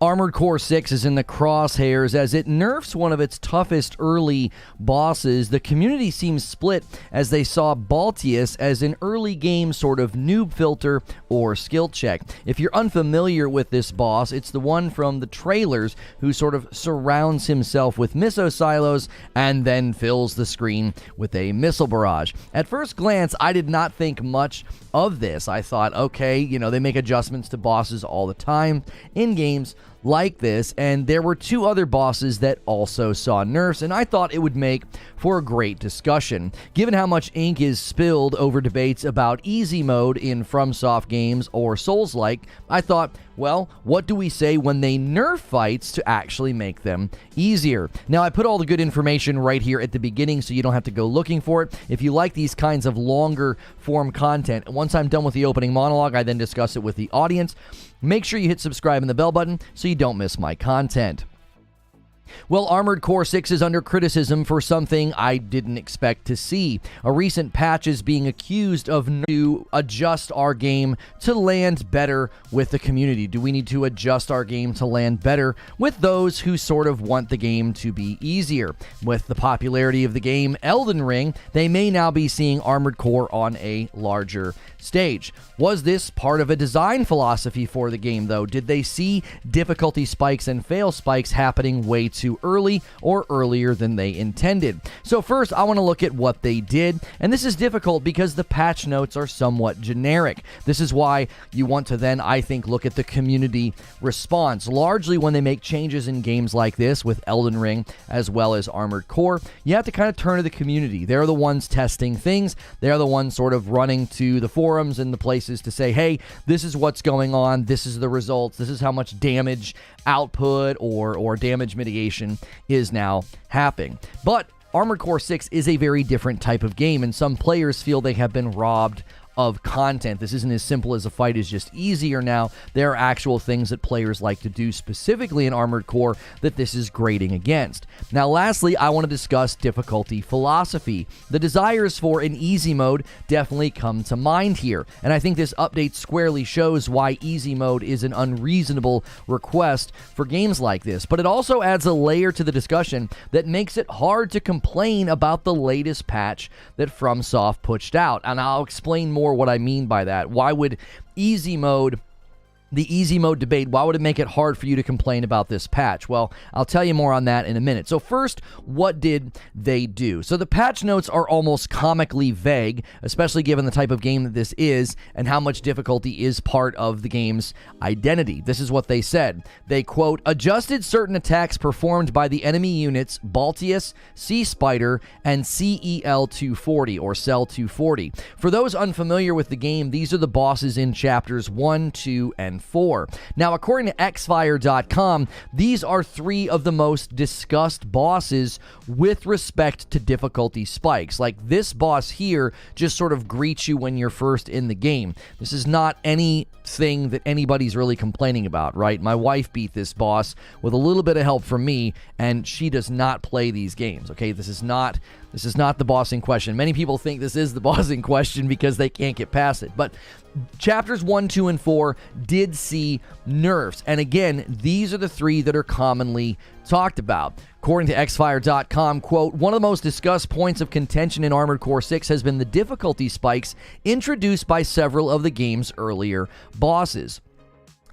Armored Core 6 is in the crosshairs as it nerfs one of its toughest early bosses. The community seems split as they saw Balteus as an early game sort of noob filter or skill check. If you're unfamiliar with this boss, it's the one from the trailers who sort of surrounds himself with missile silos and then fills the screen with a missile barrage. At first glance, I did not think much of this. I thought, okay, they make adjustments to bosses all the time in games like this, and there were two other bosses that also saw nerfs, and I thought it would make for a great discussion. Given how much ink is spilled over debates about easy mode in FromSoft games or Souls-like, I thought, well, what do we say when they nerf fights to actually make them easier? Now, I put all the good information right here at the beginning so you don't have to go looking for it. If you like these kinds of longer form content, once I'm done with the opening monologue, I then discuss it with the audience. Make sure you hit subscribe and the bell button so you don't miss my content. Well, Armored Core 6 is under criticism for something I didn't expect to see. A recent patch is being accused of to adjust our game to land better with the community. Do we need to adjust our game to land better with those who sort of want the game to be easier? With the popularity of the game Elden Ring, they may now be seeing Armored Core on a larger stage. Was this part of a design philosophy for the game, though? Did they see difficulty spikes and fail spikes happening way too early or earlier than they intended? So first, I want to look at what they did, and this is difficult because the patch notes are somewhat generic. This is why you want to then, I think, look at the community response. Largely when they make changes in games like this with Elden Ring as well as Armored Core, you have to kind of turn to the community. They're the ones testing things. They're the ones sort of running to the forums and the places to say, hey, this is what's going on, this is the results, this is how much damage output or damage mitigation is now happening. But Armored Core 6 is a very different type of game, and some players feel they have been robbed of content. This isn't as simple as a fight is just easier now. There are actual things that players like to do specifically in Armored Core that this is grating against. Now, lastly, I want to discuss difficulty philosophy. The desires for an easy mode definitely come to mind here, and I think this update squarely shows why easy mode is an unreasonable request for games like this, but it also adds a layer to the discussion that makes it hard to complain about the latest patch that FromSoft pushed out, and I'll explain more what I mean by that. Why would easy mode, the easy mode debate, why would it make it hard for you to complain about this patch? Well, I'll tell you more on that in a minute. So first, what did they do? So the patch notes are almost comically vague, especially given the type of game that this is and how much difficulty is part of the game's identity. This is what they said. They, quote, adjusted certain attacks performed by the enemy units Balteus, Sea Spider, and CEL-240 or Cell-240. For those unfamiliar with the game, these are the bosses in chapters 1, 2, and 4. Now, according to xfire.com, these are three of the most discussed bosses with respect to difficulty spikes. Like, this boss here just sort of greets you when you're first in the game. This is not anything that anybody's really complaining about, right? My wife beat this boss with a little bit of help from me, and she does not play these games, okay? This is not the boss in question. Many people think this is the boss in question because they can't get past it. But chapters 1, 2, and 4 did see nerfs. And again, these are the three that are commonly talked about. According to xfire.com, quote, one of the most discussed points of contention in Armored Core 6 has been the difficulty spikes introduced by several of the game's earlier bosses.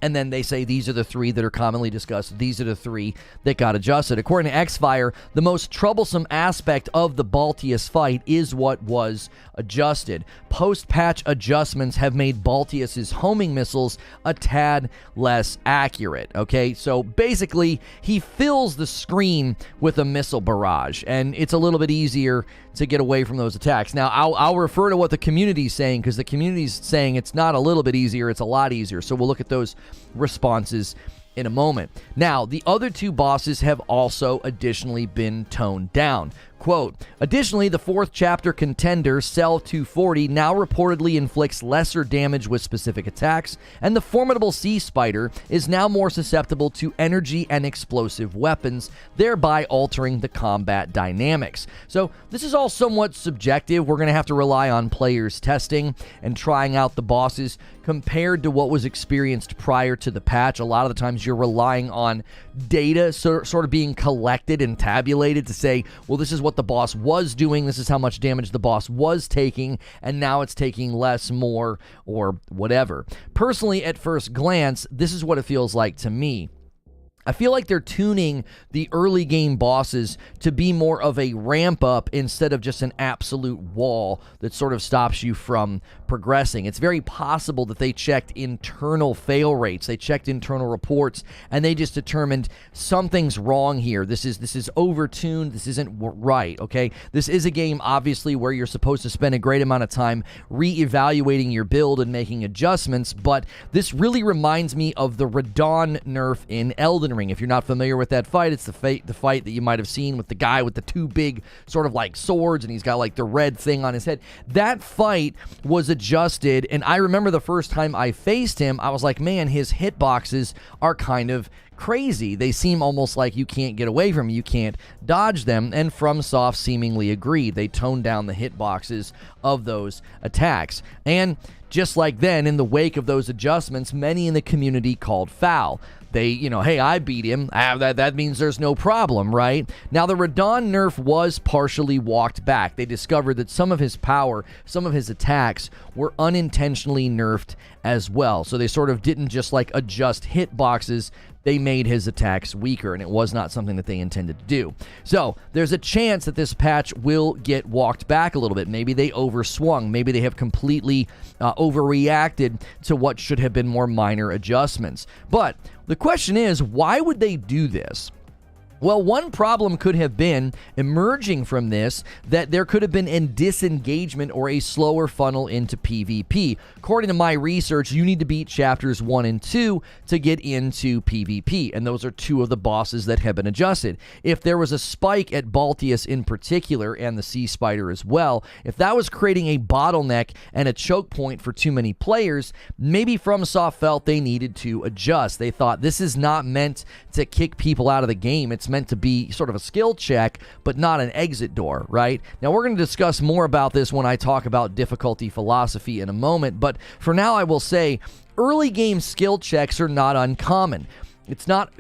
And then they say these are the three that are commonly discussed. These are the three that got adjusted. According to Xfire, the most troublesome aspect of the Balteus fight is what was adjusted. Post-patch adjustments have made Balteus's homing missiles a tad less accurate, okay? So basically, he fills the screen with a missile barrage, and it's a little bit easier to get away from those attacks. Now, I'll refer to what the community's saying, because the community's saying it's not a little bit easier, it's a lot easier. So we'll look at those responses in a moment. Now, the other two bosses have also additionally been toned down. Quote, additionally, the 4th chapter contender, Cell 240, now reportedly inflicts lesser damage with specific attacks, and the formidable Sea Spider is now more susceptible to energy and explosive weapons, thereby altering the combat dynamics. So this is all somewhat subjective. We're going to have to rely on players testing and trying out the bosses compared to what was experienced prior to the patch. A lot of the times you're relying on data sort of being collected and tabulated to say, well, this is what the boss was doing, this is how much damage the boss was taking, and now it's taking less, more, or whatever. Personally, at first glance, this is what it feels like to me. I feel like they're tuning the early game bosses to be more of a ramp up instead of just an absolute wall that sort of stops you from progressing. It's very possible that they checked internal fail rates, they checked internal reports, and they just determined something's wrong here. This is overtuned, this isn't right, okay? This is a game, obviously, where you're supposed to spend a great amount of time re-evaluating your build and making adjustments, but this really reminds me of the Radon nerf in Elden Ring. If you're not familiar with that fight, it's the fight that you might have seen with the guy with the two big sort of like swords, and he's got like the red thing on his head. That fight was adjusted, and I remember the first time I faced him, I was like, man, his hitboxes are kind of crazy. They seem almost like you can't get away from them, you can't dodge them, and FromSoft seemingly agreed. They toned down the hitboxes of those attacks. And just like then, in the wake of those adjustments, many in the community called foul. They, hey, I beat him. That means there's no problem, right? Now, the Radon nerf was partially walked back. They discovered that some of his power, some of his attacks were unintentionally nerfed as well. So they sort of didn't just like adjust hitboxes. They made his attacks weaker, and it was not something that they intended to do. So there's a chance that this patch will get walked back a little bit. Maybe they overswung. Maybe they have completely overreacted to what should have been more minor adjustments. But the question is, why would they do this? Well, one problem could have been, emerging from this, that there could have been a disengagement or a slower funnel into PvP. According to my research, you need to beat chapters 1 and 2 to get into PvP, and those are two of the bosses that have been adjusted. If there was a spike at Balteus in particular, and the Sea Spider as well, if that was creating a bottleneck and a choke point for too many players, maybe FromSoft felt they needed to adjust. They thought, this is not meant to kick people out of the game. It's meant to be sort of a skill check, but not an exit door, right? Now, we're going to discuss more about this when I talk about difficulty philosophy in a moment, but for now I will say early game skill checks are not uncommon. It's not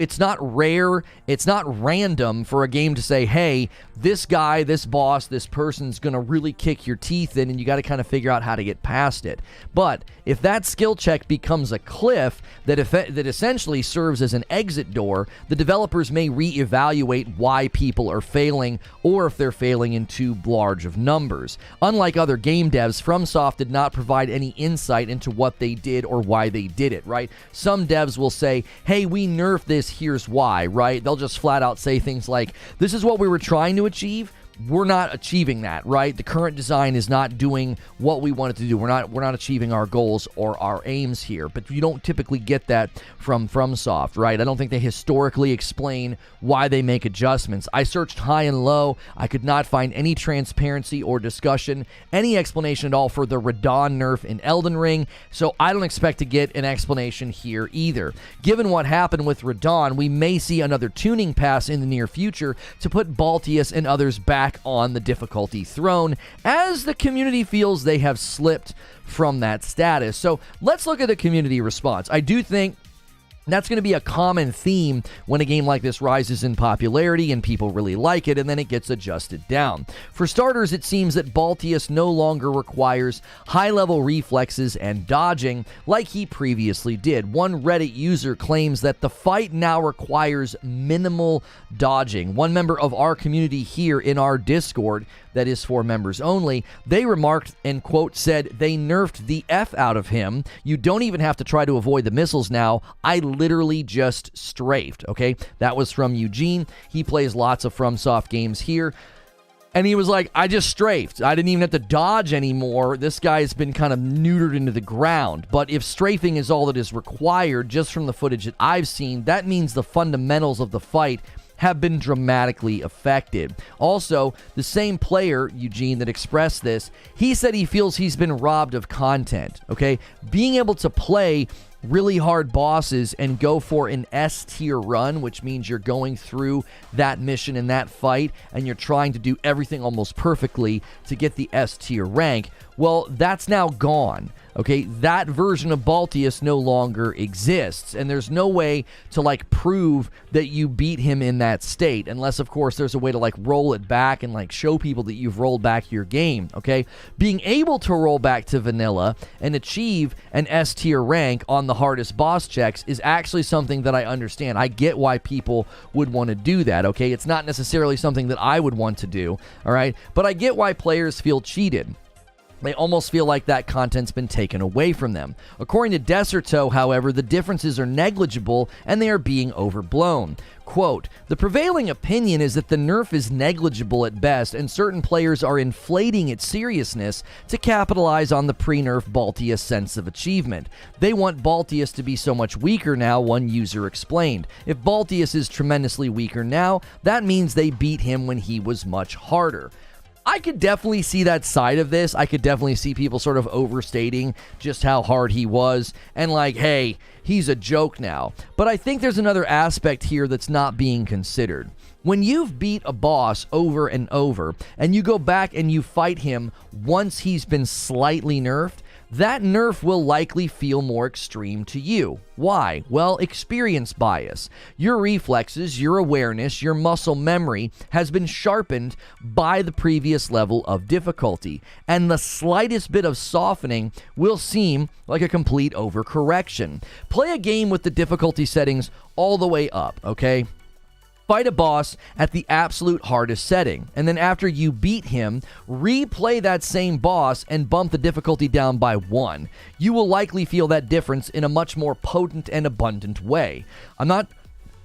rare, it's not random for a game to say, hey, this guy, this boss, this person's going to really kick your teeth in, and you got to kind of figure out how to get past it. But if that skill check becomes a cliff that essentially serves as an exit door, the developers may reevaluate why people are failing, or if they're failing in too large of numbers. Unlike other game devs, FromSoft did not provide any insight into what they did or why they did it, right? Some devs will say, hey, we nerf this, here's why, right? They'll just flat out say things like, this is what we were trying to achieve, we're not achieving that, right? The current design is not doing what we wanted to do. We're not achieving our goals or our aims here. But you don't typically get that from FromSoft, right? I don't think they historically explain why they make adjustments. I searched high and low. I could not find any transparency or discussion, any explanation at all for the Radon nerf in Elden Ring, so I don't expect to get an explanation here either. Given what happened with Radon, we may see another tuning pass in the near future to put Balteus and others back on the difficulty throne, as the community feels they have slipped from that status. So let's look at the community response. I do think that's going to be a common theme when a game like this rises in popularity and people really like it, and then it gets adjusted down. For starters, it seems that Balteus no longer requires high-level reflexes and dodging like he previously did. One Reddit user claims that the fight now requires minimal dodging. One member of our community here in our Discord, that is for members only, they remarked and, quote, said, they nerfed the F out of him. You don't even have to try to avoid the missiles now. I literally just strafed, okay? That was from Eugene. He plays lots of FromSoft games here. And he was like, I just strafed. I didn't even have to dodge anymore. This guy's been kind of neutered into the ground. But if strafing is all that is required, just from the footage that I've seen, that means the fundamentals of the fight have been dramatically affected. Also, the same player, Eugene, that expressed this, he said he feels he's been robbed of content, okay? Being able to play really hard bosses and go for an S tier run, which means you're going through that mission and that fight and you're trying to do everything almost perfectly to get the S tier rank. Well, that's now gone. Okay, that version of Balteus no longer exists, and there's no way to like prove that you beat him in that state, unless of course there's a way to like roll it back and like show people that you've rolled back your game. Okay, being able to roll back to vanilla and achieve an S tier rank on the hardest boss checks is actually something that I understand. I get why people would want to do that. Okay, it's not necessarily something that I would want to do. All right, but I get why players feel cheated. They almost feel like that content's been taken away from them. According to Deserto, however, the differences are negligible and they are being overblown. Quote, the prevailing opinion is that the nerf is negligible at best and certain players are inflating its seriousness to capitalize on the pre-nerf Balteus sense of achievement. They want Balteus to be so much weaker now, one user explained. If Balteus is tremendously weaker now, that means they beat him when he was much harder. I could definitely see that side of this. I could definitely see people sort of overstating just how hard he was and like, hey, he's a joke now. But I think there's another aspect here that's not being considered. When you've beat a boss over and over and you go back and you fight him once he's been slightly nerfed, that nerf will likely feel more extreme to you. Why? Well, experience bias. Your reflexes, your awareness, your muscle memory has been sharpened by the previous level of difficulty, and the slightest bit of softening will seem like a complete overcorrection. Play a game with the difficulty settings all the way up, okay? Fight a boss at the absolute hardest setting, and then after you beat him, replay that same boss and bump the difficulty down by 1. You will likely feel that difference in a much more potent and abundant way. I'm not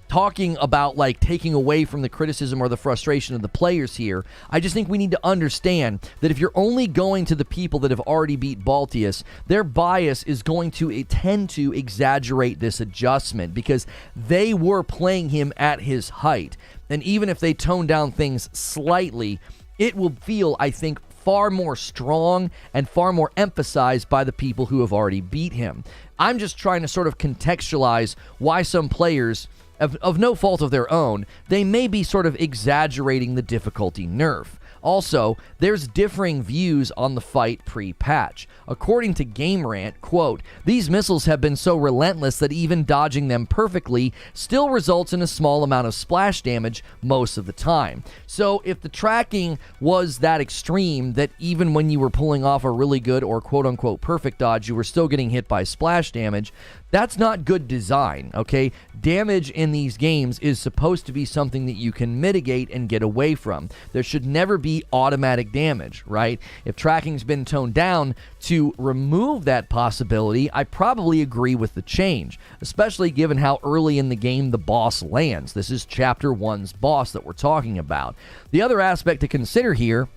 talking about like taking away from the criticism or the frustration of the players here. I just think we need to understand that if you're only going to the people that have already beat Balteus, their bias is going to tend to exaggerate this adjustment because they were playing him at his height. And even if they tone down things slightly, it will feel, I think, far more strong and far more emphasized by the people who have already beat him. I'm just trying to sort of contextualize why some players, of no fault of their own, they may be sort of exaggerating the difficulty nerf. Also, there's differing views on the fight pre-patch. According to GameRant, quote, these missiles have been so relentless that even dodging them perfectly still results in a small amount of splash damage most of the time. So if the tracking was that extreme that even when you were pulling off a really good or quote-unquote perfect dodge, you were still getting hit by splash damage, that's not good design, okay? Damage in these games is supposed to be something that you can mitigate and get away from. There should never be automatic damage, right? If tracking's been toned down to remove that possibility, I probably agree with the change, especially given how early in the game the boss lands. This is Chapter 1's boss that we're talking about. The other aspect to consider here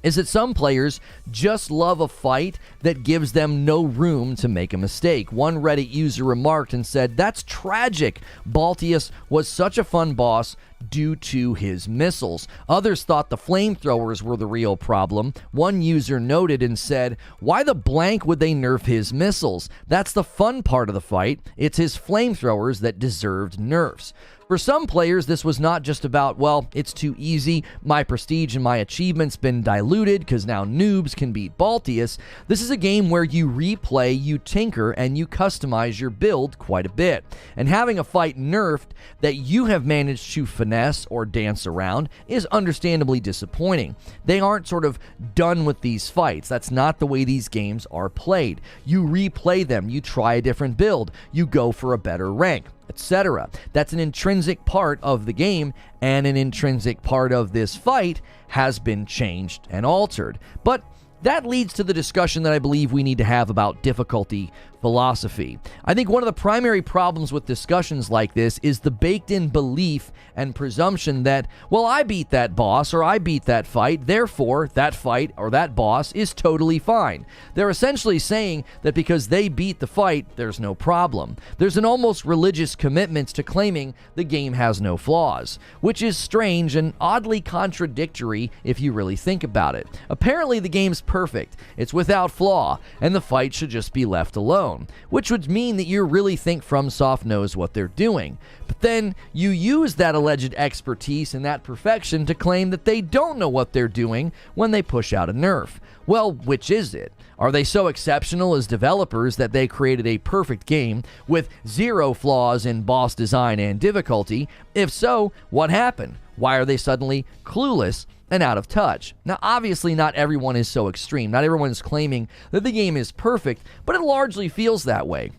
is that some players just love a fight that gives them no room to make a mistake. One Reddit user remarked and said, that's tragic. Balteus was such a fun boss due to his missiles. Others thought the flamethrowers were the real problem. One user noted and said, why the blank would they nerf his missiles? That's the fun part of the fight. It's his flamethrowers that deserved nerfs. For some players, this was not just about, well, it's too easy, my prestige and my achievements been diluted because now noobs can beat Balteus. This is a game where you replay, you tinker, and you customize your build quite a bit. And having a fight nerfed that you have managed to finesse or dance around is understandably disappointing. They aren't sort of done with these fights. That's not the way these games are played. You replay them, you try a different build, you go for a better rank, etc. That's an intrinsic part of the game, and an intrinsic part of this fight has been changed and altered. But that leads to the discussion that I believe we need to have about difficulty philosophy. I think one of the primary problems with discussions like this is the baked-in belief and presumption that, well, I beat that boss or I beat that fight, therefore that fight or that boss is totally fine. They're essentially saying that because they beat the fight, there's no problem. There's an almost religious commitment to claiming the game has no flaws, which is strange and oddly contradictory if you really think about it. Apparently the game's perfect, it's without flaw, and the fight should just be left alone, which would mean that you really think FromSoft knows what they're doing. But then you use that alleged expertise and that perfection to claim that they don't know what they're doing when they push out a nerf. Well, which is it? Are they so exceptional as developers that they created a perfect game with zero flaws in boss design and difficulty? If so, what happened? Why are they suddenly clueless and out of touch? Now, obviously, not everyone is so extreme. Not everyone is claiming that the game is perfect, but it largely feels that way.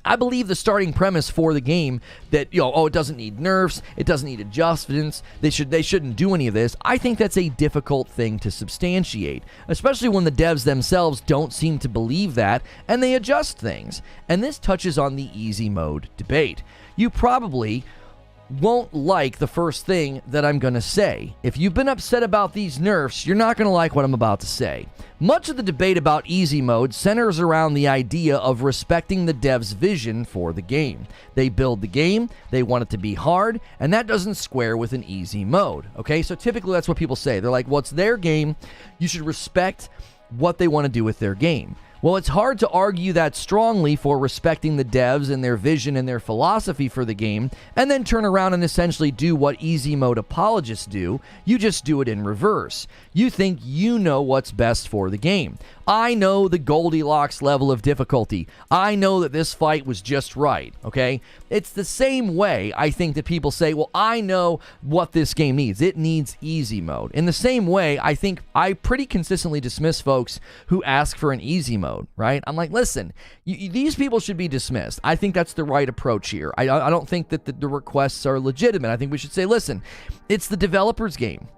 I believe the starting premise for the game that, it doesn't need nerfs, it doesn't need adjustments, they shouldn't do any of this. I think that's a difficult thing to substantiate, especially when the devs themselves don't seem to believe that and they adjust things. And this touches on the easy mode debate. You probably won't like the first thing that I'm going to say. If you've been upset about these nerfs, you're not going to like what I'm about to say. Much of the debate about easy mode centers around the idea of respecting the devs' vision for the game. They build the game, they want it to be hard, and that doesn't square with an easy mode. Okay, so typically that's what people say. They're like, well, it's their game, you should respect what they want to do with their game. Well, it's hard to argue that strongly for respecting the devs and their vision and their philosophy for the game, and then turn around and essentially do what easy mode apologists do. You just do it in reverse. You think you know what's best for the game. I know the Goldilocks level of difficulty. I know that this fight was just right, okay? It's the same way I think that people say, well, I know what this game needs. It needs easy mode. In the same way, I think I pretty consistently dismiss folks who ask for an easy mode, right? I'm like, listen, these people should be dismissed. I think that's the right approach here. I don't think that the requests are legitimate. I think we should say, listen, it's the developer's game.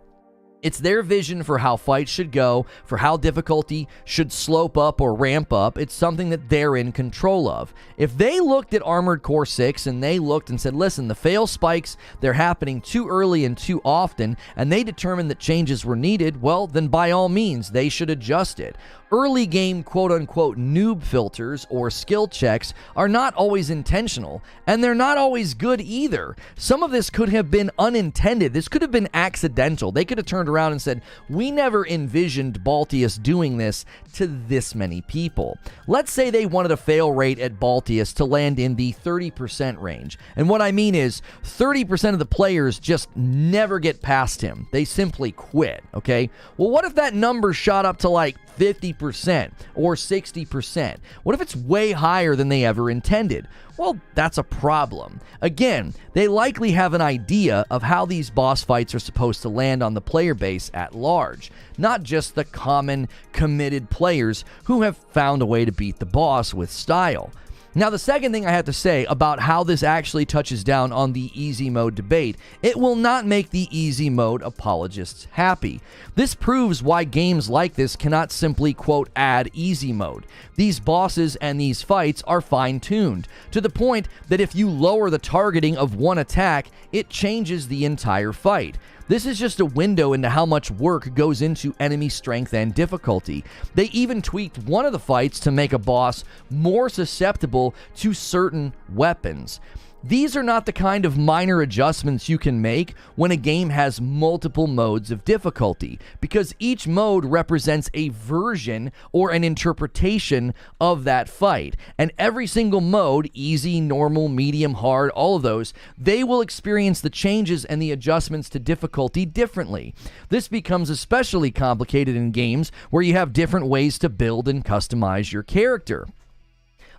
It's their vision for how fights should go, for how difficulty should slope up or ramp up. It's something that they're in control of. If they looked at Armored Core 6 and they looked and said, listen, the fail spikes, they're happening too early and too often, and they determined that changes were needed, well, then by all means, they should adjust it. Early game quote-unquote noob filters or skill checks are not always intentional, and they're not always good either. Some of this could have been unintended. This could have been accidental. They could have turned around and said, we never envisioned Balteus doing this to this many people. Let's say they wanted a fail rate at Balteus to land in the 30% range. And what I mean is 30% of the players just never get past him. They simply quit, okay? Well, what if that number shot up to like 50% or 60%? What if it's way higher than they ever intended? Well, that's a problem. Again, they likely have an idea of how these boss fights are supposed to land on the player base at large, not just the common, committed players who have found a way to beat the boss with style. Now, the second thing I have to say about how this actually touches down on the easy mode debate, it will not make the easy mode apologists happy. This proves why games like this cannot simply, quote, add easy mode. These bosses and these fights are fine-tuned, to the point that if you lower the targeting of one attack, it changes the entire fight. This is just a window into how much work goes into enemy strength and difficulty. They even tweaked one of the fights to make a boss more susceptible to certain weapons. These are not the kind of minor adjustments you can make when a game has multiple modes of difficulty, because each mode represents a version or an interpretation of that fight. And every single mode, easy, normal, medium, hard, all of those, they will experience the changes and the adjustments to difficulty differently. This becomes especially complicated in games where you have different ways to build and customize your character.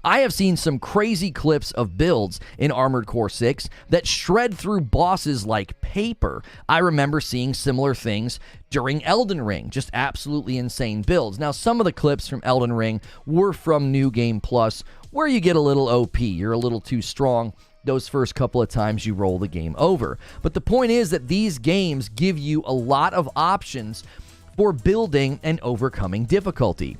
I have seen some crazy clips of builds in Armored Core 6 that shred through bosses like paper. I remember seeing similar things during Elden Ring, just absolutely insane builds. Now, some of the clips from Elden Ring were from New Game Plus, where you get a little OP, you're a little too strong those first couple of times you roll the game over. But the point is that these games give you a lot of options for building and overcoming difficulty.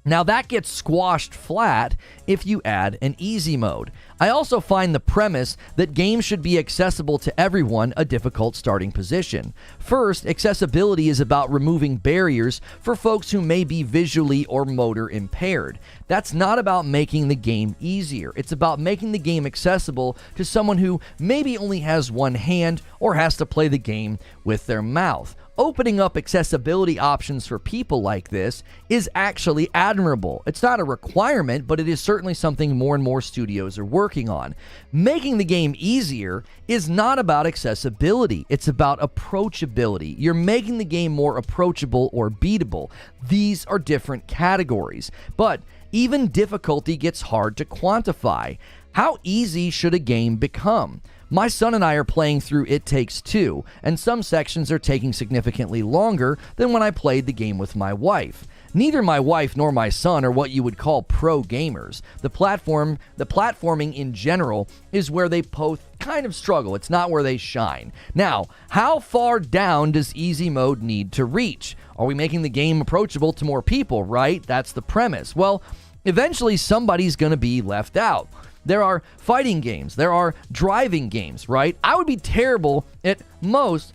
Now that gets squashed flat if you add an easy mode. I also find the premise that games should be accessible to everyone a difficult starting position. First, accessibility is about removing barriers for folks who may be visually or motor impaired. That's not about making the game easier. It's about making the game accessible to someone who maybe only has one hand or has to play the game with their mouth. Opening up accessibility options for people like this is actually admirable. It's not a requirement, but it is certainly something more and more studios are working on. Making the game easier is not about accessibility. It's about approachability. You're making the game more approachable or beatable. These are different categories. But even difficulty gets hard to quantify. How easy should a game become? My son and I are playing through It Takes Two, and some sections are taking significantly longer than when I played the game with my wife. Neither my wife nor my son are what you would call pro gamers. The platforming in general is where they both kind of struggle. It's not where they shine. Now, how far down does easy mode need to reach? Are we making the game approachable to more people, right? That's the premise. Well, eventually somebody's going to be left out. There are fighting games. There are driving games, right? I would be terrible at most,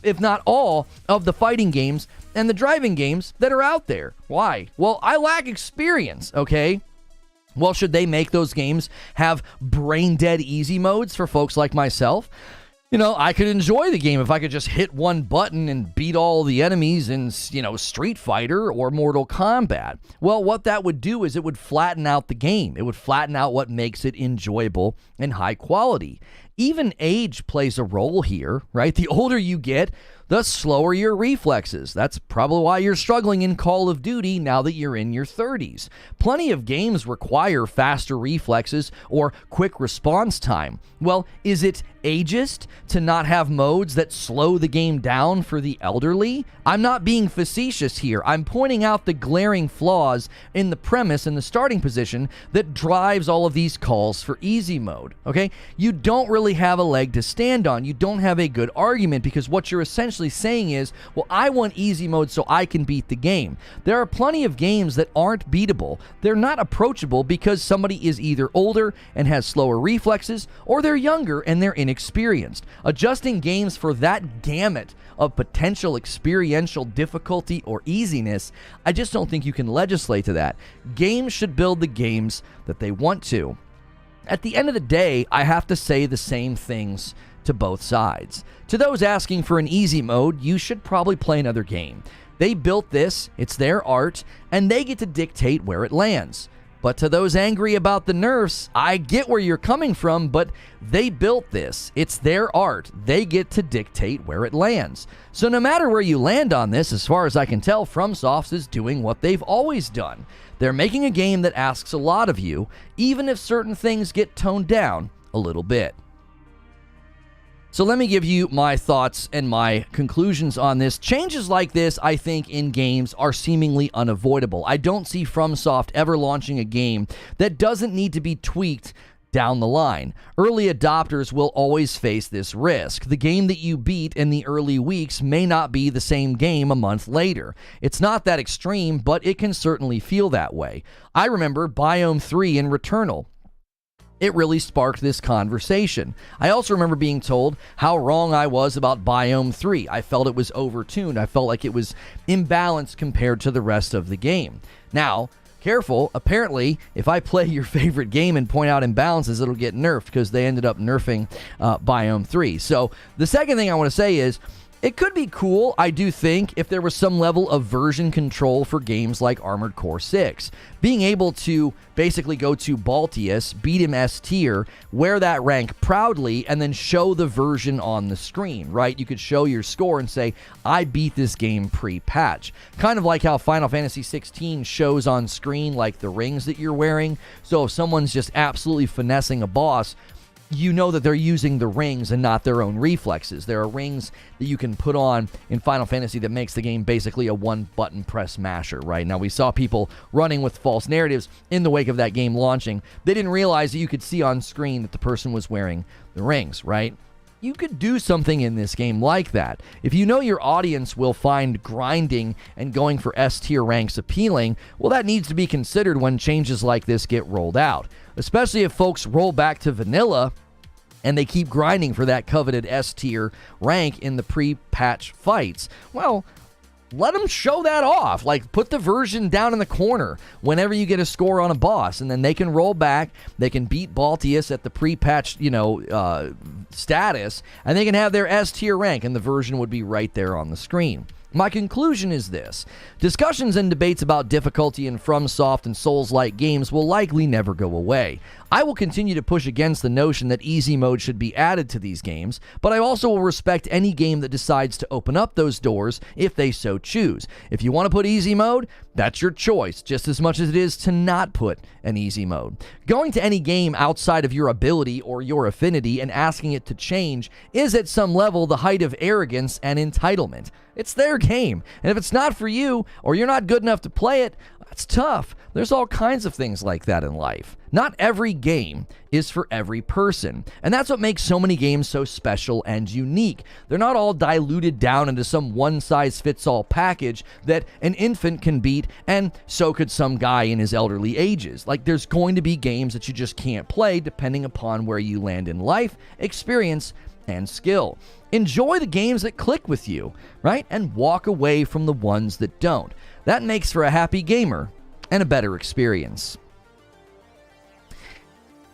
if not all, of the fighting games and the driving games that are out there. Why? Well, I lack experience, okay? Well, should they make those games have brain-dead easy modes for folks like myself? You know, I could enjoy the game if I could just hit one button and beat all the enemies in, Street Fighter or Mortal Kombat. Well, what that would do is it would flatten out the game. It would flatten out what makes it enjoyable and high quality. Even age plays a role here, right? The older you get, the slower your reflexes. That's probably why you're struggling in Call of Duty now that you're in your 30s. Plenty of games require faster reflexes or quick response time. Well, is it ageist to not have modes that slow the game down for the elderly? I'm not being facetious here. I'm pointing out the glaring flaws in the premise and the starting position that drives all of these calls for easy mode, okay? You don't really have a leg to stand on. You don't have a good argument because what you're essentially saying is, well, I want easy mode so I can beat the game. There are plenty of games that aren't beatable. They're not approachable because somebody is either older and has slower reflexes or they're younger and they're inexperienced. Adjusting games for that gamut of potential experiential difficulty or easiness, I just don't think you can legislate to that. Games should build the games that they want to. At the end of the day, I have to say the same things to both sides. To those asking for an easy mode, you should probably play another game. They built this, it's their art, and they get to dictate where it lands. But to those angry about the nerfs, I get where you're coming from, but they built this. It's their art. They get to dictate where it lands. So no matter where you land on this, as far as I can tell, FromSoft is doing what they've always done. They're making a game that asks a lot of you, even if certain things get toned down a little bit. So let me give you my thoughts and my conclusions on this. Changes like this, I think, in games are seemingly unavoidable. I don't see FromSoft ever launching a game that doesn't need to be tweaked down the line. Early adopters will always face this risk. The game that you beat in the early weeks may not be the same game a month later. It's not that extreme, but it can certainly feel that way. I remember Biome 3 in Returnal. It really sparked this conversation. I also remember being told how wrong I was about Biome 3. I felt it was overtuned. I felt like it was imbalanced compared to the rest of the game. Now, careful, apparently, if I play your favorite game and point out imbalances, it'll get nerfed because they ended up nerfing Biome 3. So the second thing I want to say is, it could be cool, I do think, if there was some level of version control for games like Armored Core 6. Being able to basically go to Balteus, beat him S tier, wear that rank proudly, and then show the version on the screen, right? You could show your score and say, I beat this game pre-patch. Kind of like how Final Fantasy 16 shows on screen like the rings that you're wearing. So if someone's just absolutely finessing a boss, you know that they're using the rings and not their own reflexes. There are rings that you can put on in Final Fantasy that makes the game basically a one-button press masher, right? Now, we saw people running with false narratives in the wake of that game launching. They didn't realize that you could see on screen that the person was wearing the rings, right? you could do something in this game like that. If you know your audience will find grinding and going for S-tier ranks appealing, well, that needs to be considered when changes like this get rolled out. Especially if folks roll back to vanilla and they keep grinding for that coveted S-tier rank in the pre-patch fights. Well, let them show that off. Like, put the version down in the corner whenever you get a score on a boss, and then they can roll back, they can beat Balteus at the pre-patch, status, and they can have their S-tier rank, and the version would be right there on the screen. My conclusion is this. Discussions and debates about difficulty in FromSoft and Souls-like games will likely never go away. I will continue to push against the notion that easy mode should be added to these games, but I also will respect any game that decides to open up those doors if they so choose. If you want to put easy mode, that's your choice, just as much as it is to not put an easy mode. Going to any game outside of your ability or your affinity and asking it to change is at some level the height of arrogance and entitlement. It's their game, and if it's not for you, or you're not good enough to play it, that's tough. There's all kinds of things like that in life. Not every game is for every person, and that's what makes so many games so special and unique. They're not all diluted down into some one-size-fits-all package that an infant can beat, and so could some guy in his elderly ages. Like, there's going to be games that you just can't play depending upon where you land in life, experience, and skill. Enjoy the games that click with you, right? And walk away from the ones that don't. That makes for a happy gamer and a better experience.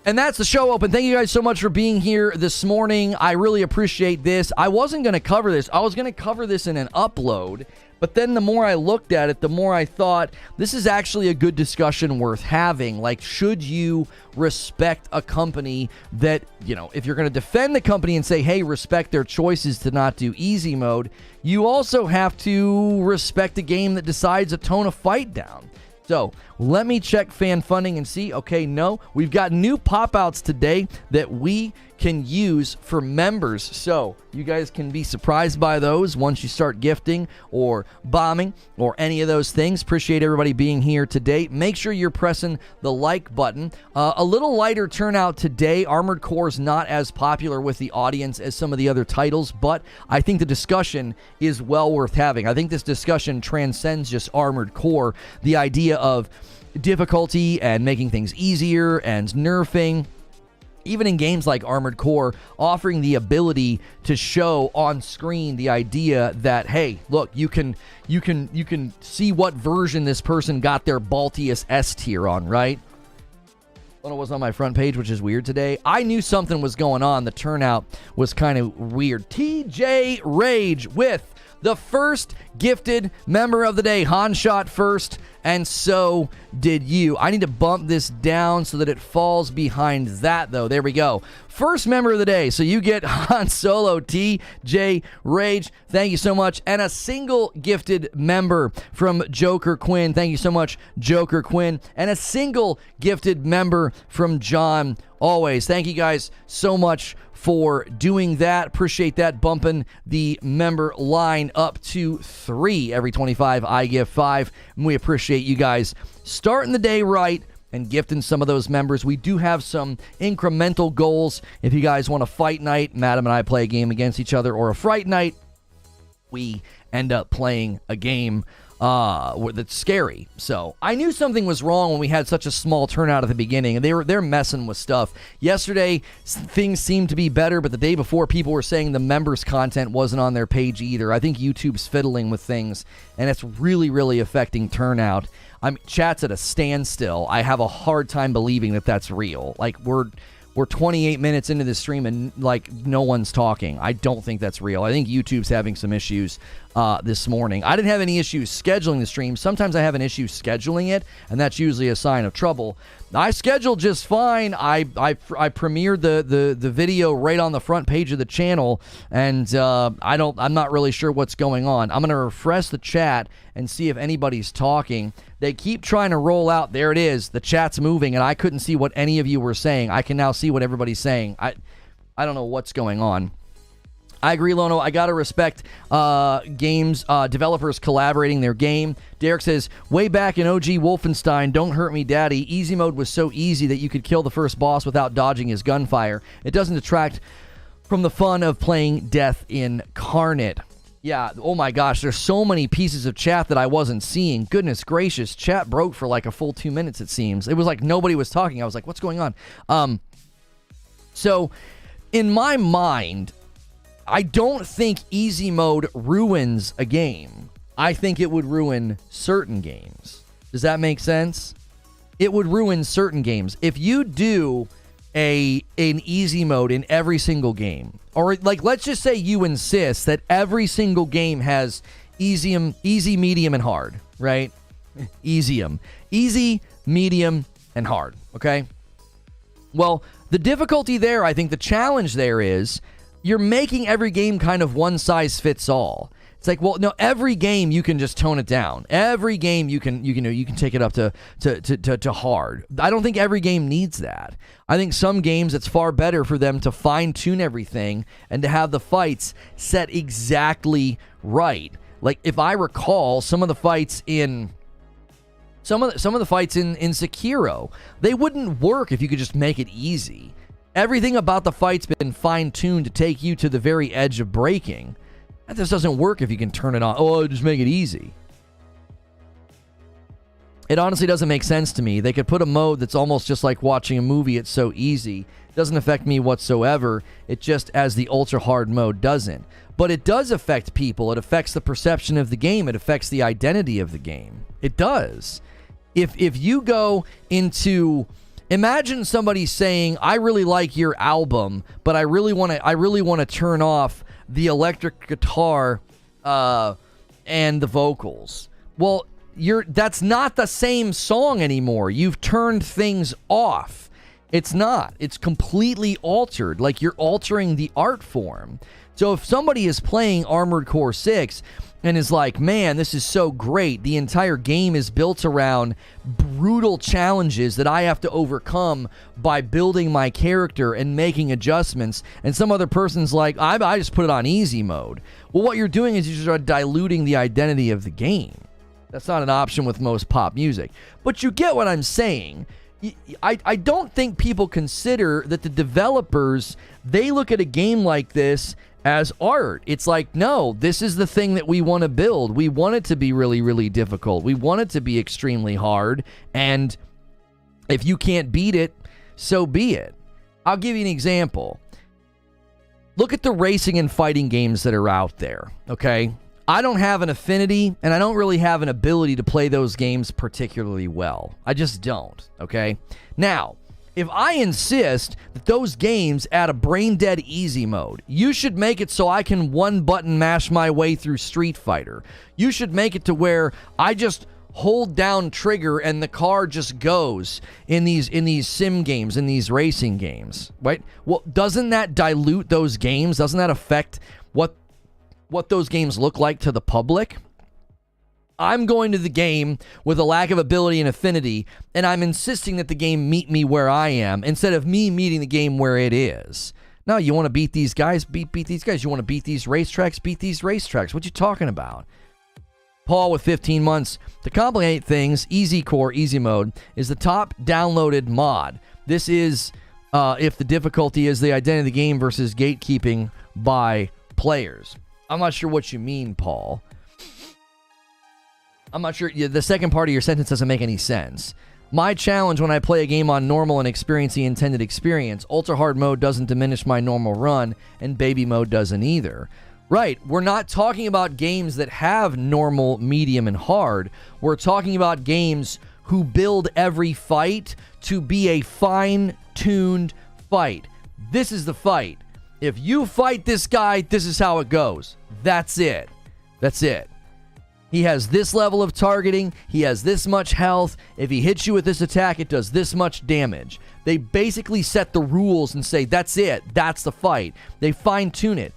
And that's the show open. Thank you guys so much for being here this morning. I really appreciate this. I wasn't going to cover this. I was going to cover this in an upload, but then the more I looked at it, the more I thought this is actually a good discussion worth having. Like, should you respect a company that, if you're going to defend the company and say, hey, respect their choices to not do easy mode, you also have to respect a game that decides to tone a fight down. So let me check fan funding and see. Okay, no, we've got new pop-outs today that we can use for members. So you guys can be surprised by those once you start gifting or bombing or any of those things. Appreciate everybody being here today. Make sure you're pressing the like button. A little lighter turnout today. Armored Core is not as popular with the audience as some of the other titles, but I think the discussion is well worth having. I think this discussion transcends just Armored Core. The idea of difficulty and making things easier and nerfing, even in games like Armored Core, offering the ability to show on screen the idea that, hey, look, you can see what version this person got their Balteus S tier on, right? Lono was on my front page, which is weird today. I knew something was going on. The turnout was kind of weird. TJ Rage with the first gifted member of the day. Han shot first, and so did you. I need to bump this down so that it falls behind that, though. There we go. First member of the day. So you get Han Solo, TJ Rage. Thank you so much. And a single gifted member from Joker Quinn. Thank you so much, Joker Quinn. And a single gifted member from John Always. Thank you guys so much for doing that. Appreciate that. Bumping the member line up to 3. Every 25, I give 5. And we appreciate you guys starting the day right and gifting some of those members. We do have some incremental goals. If you guys want a fight night, Madam and I play a game against each other, or a fright night, we end up playing a game that's scary. So I knew something was wrong when we had such a small turnout at the beginning, and they're messing with stuff. Yesterday, things seemed to be better, but the day before, people were saying the members' content wasn't on their page either. I think YouTube's fiddling with things, and it's really, really affecting turnout. Chat's at a standstill. I have a hard time believing that that's real. Like, we're 28 minutes into the stream and no one's talking. I don't think that's real. I think YouTube's having some issues this morning. I didn't have any issues scheduling the stream. Sometimes I have an issue scheduling it, and that's usually a sign of trouble. I scheduled just fine. I premiered the video right on the front page of the channel, and I'm not really sure what's going on. I'm gonna refresh the chat and see if anybody's talking. They keep trying to roll out. There it is. The chat's moving, and I couldn't see what any of you were saying. I can now see what everybody's saying. I don't know what's going on. I agree, Lono. I gotta respect games developers collaborating their game. Derek says, way back in OG Wolfenstein, Don't Hurt Me Daddy, easy mode was so easy that you could kill the first boss without dodging his gunfire. It doesn't detract from the fun of playing Death Incarnate. Yeah, oh my gosh, there's so many pieces of chat that I wasn't seeing. Goodness gracious, chat broke for like a full 2 minutes, it seems. It was like nobody was talking. I was like, what's going on? So, in my mind, I don't think easy mode ruins a game. I think it would ruin certain games. Does that make sense? It would ruin certain games. If you do an easy mode in every single game, or like let's just say you insist that every single game has easy, medium, and hard, right? Easy, medium, and hard, okay? Well, the difficulty there, I think the challenge there is you're making every game kind of one size fits all. It's like, well, no, every game you can just tone it down. Every game you can take it up to hard. I don't think every game needs that. I think some games it's far better for them to fine tune everything and to have the fights set exactly right. Like if I recall some of the fights in some of the fights in Sekiro, they wouldn't work if you could just make it easy. Everything about the fight's been fine tuned to take you to the very edge of breaking. That just doesn't work if you can turn it on. Oh, just make it easy. It honestly doesn't make sense to me. They could put a mode that's almost just like watching a movie. It's so easy. It doesn't affect me whatsoever. It just, as the ultra hard mode, doesn't. But it does affect people. It affects the perception of the game. It affects the identity of the game. It does. If you go into... Imagine somebody saying, I really like your album, but I really want to turn off the electric guitar and the vocals. Well, that's not the same song anymore. You've turned things off. It's not. It's completely altered. Like you're altering the art form. So if somebody is playing Armored Core 6 and is like, man, this is so great. The entire game is built around brutal challenges that I have to overcome by building my character and making adjustments. And some other person's like, I just put it on easy mode. Well, what you're doing is you're just diluting the identity of the game. That's not an option with most pop music. But you get what I'm saying. I don't think people consider that the developers, they look at a game like this as art. It's like, no, this is the thing that we want to build. We want it to be really, really difficult. We want it to be extremely hard. And if you can't beat it, so be it. I'll give you an example. Look at the racing and fighting games that are out there, okay? I don't have an affinity, and I don't really have an ability to play those games particularly well. I just don't, okay? Now, if I insist that those games add a brain-dead easy mode, you should make it so I can one-button mash my way through Street Fighter. You should make it to where I just hold down trigger and the car just goes in these sim games, in these racing games, right? Well, doesn't that dilute those games? Doesn't that affect what those games look like to the public? I'm going to the game with a lack of ability and affinity, and I'm insisting that the game meet me where I am instead of me meeting the game where it is. No, you want to beat these guys? Beat these guys. You want to beat these racetracks? Beat these racetracks. What you talking about? Paul with 15 months. To complicate things, Easy Core Easy Mode is the top downloaded mod. This is if the difficulty is the identity of the game versus gatekeeping by players. I'm not sure what you mean, Paul. I'm not sure. The second part of your sentence doesn't make any sense. My challenge when I play a game on normal and experience the intended experience, ultra hard mode doesn't diminish my normal run, and baby mode doesn't either. Right, we're not talking about games that have normal, medium, and hard. We're talking about games who build every fight to be a fine-tuned fight. This is the fight. If you fight this guy, this is how it goes. That's it. That's it. He has this level of targeting. He has this much health. If he hits you with this attack, it does this much damage. They basically set the rules and say, that's it. That's the fight. They fine-tune it.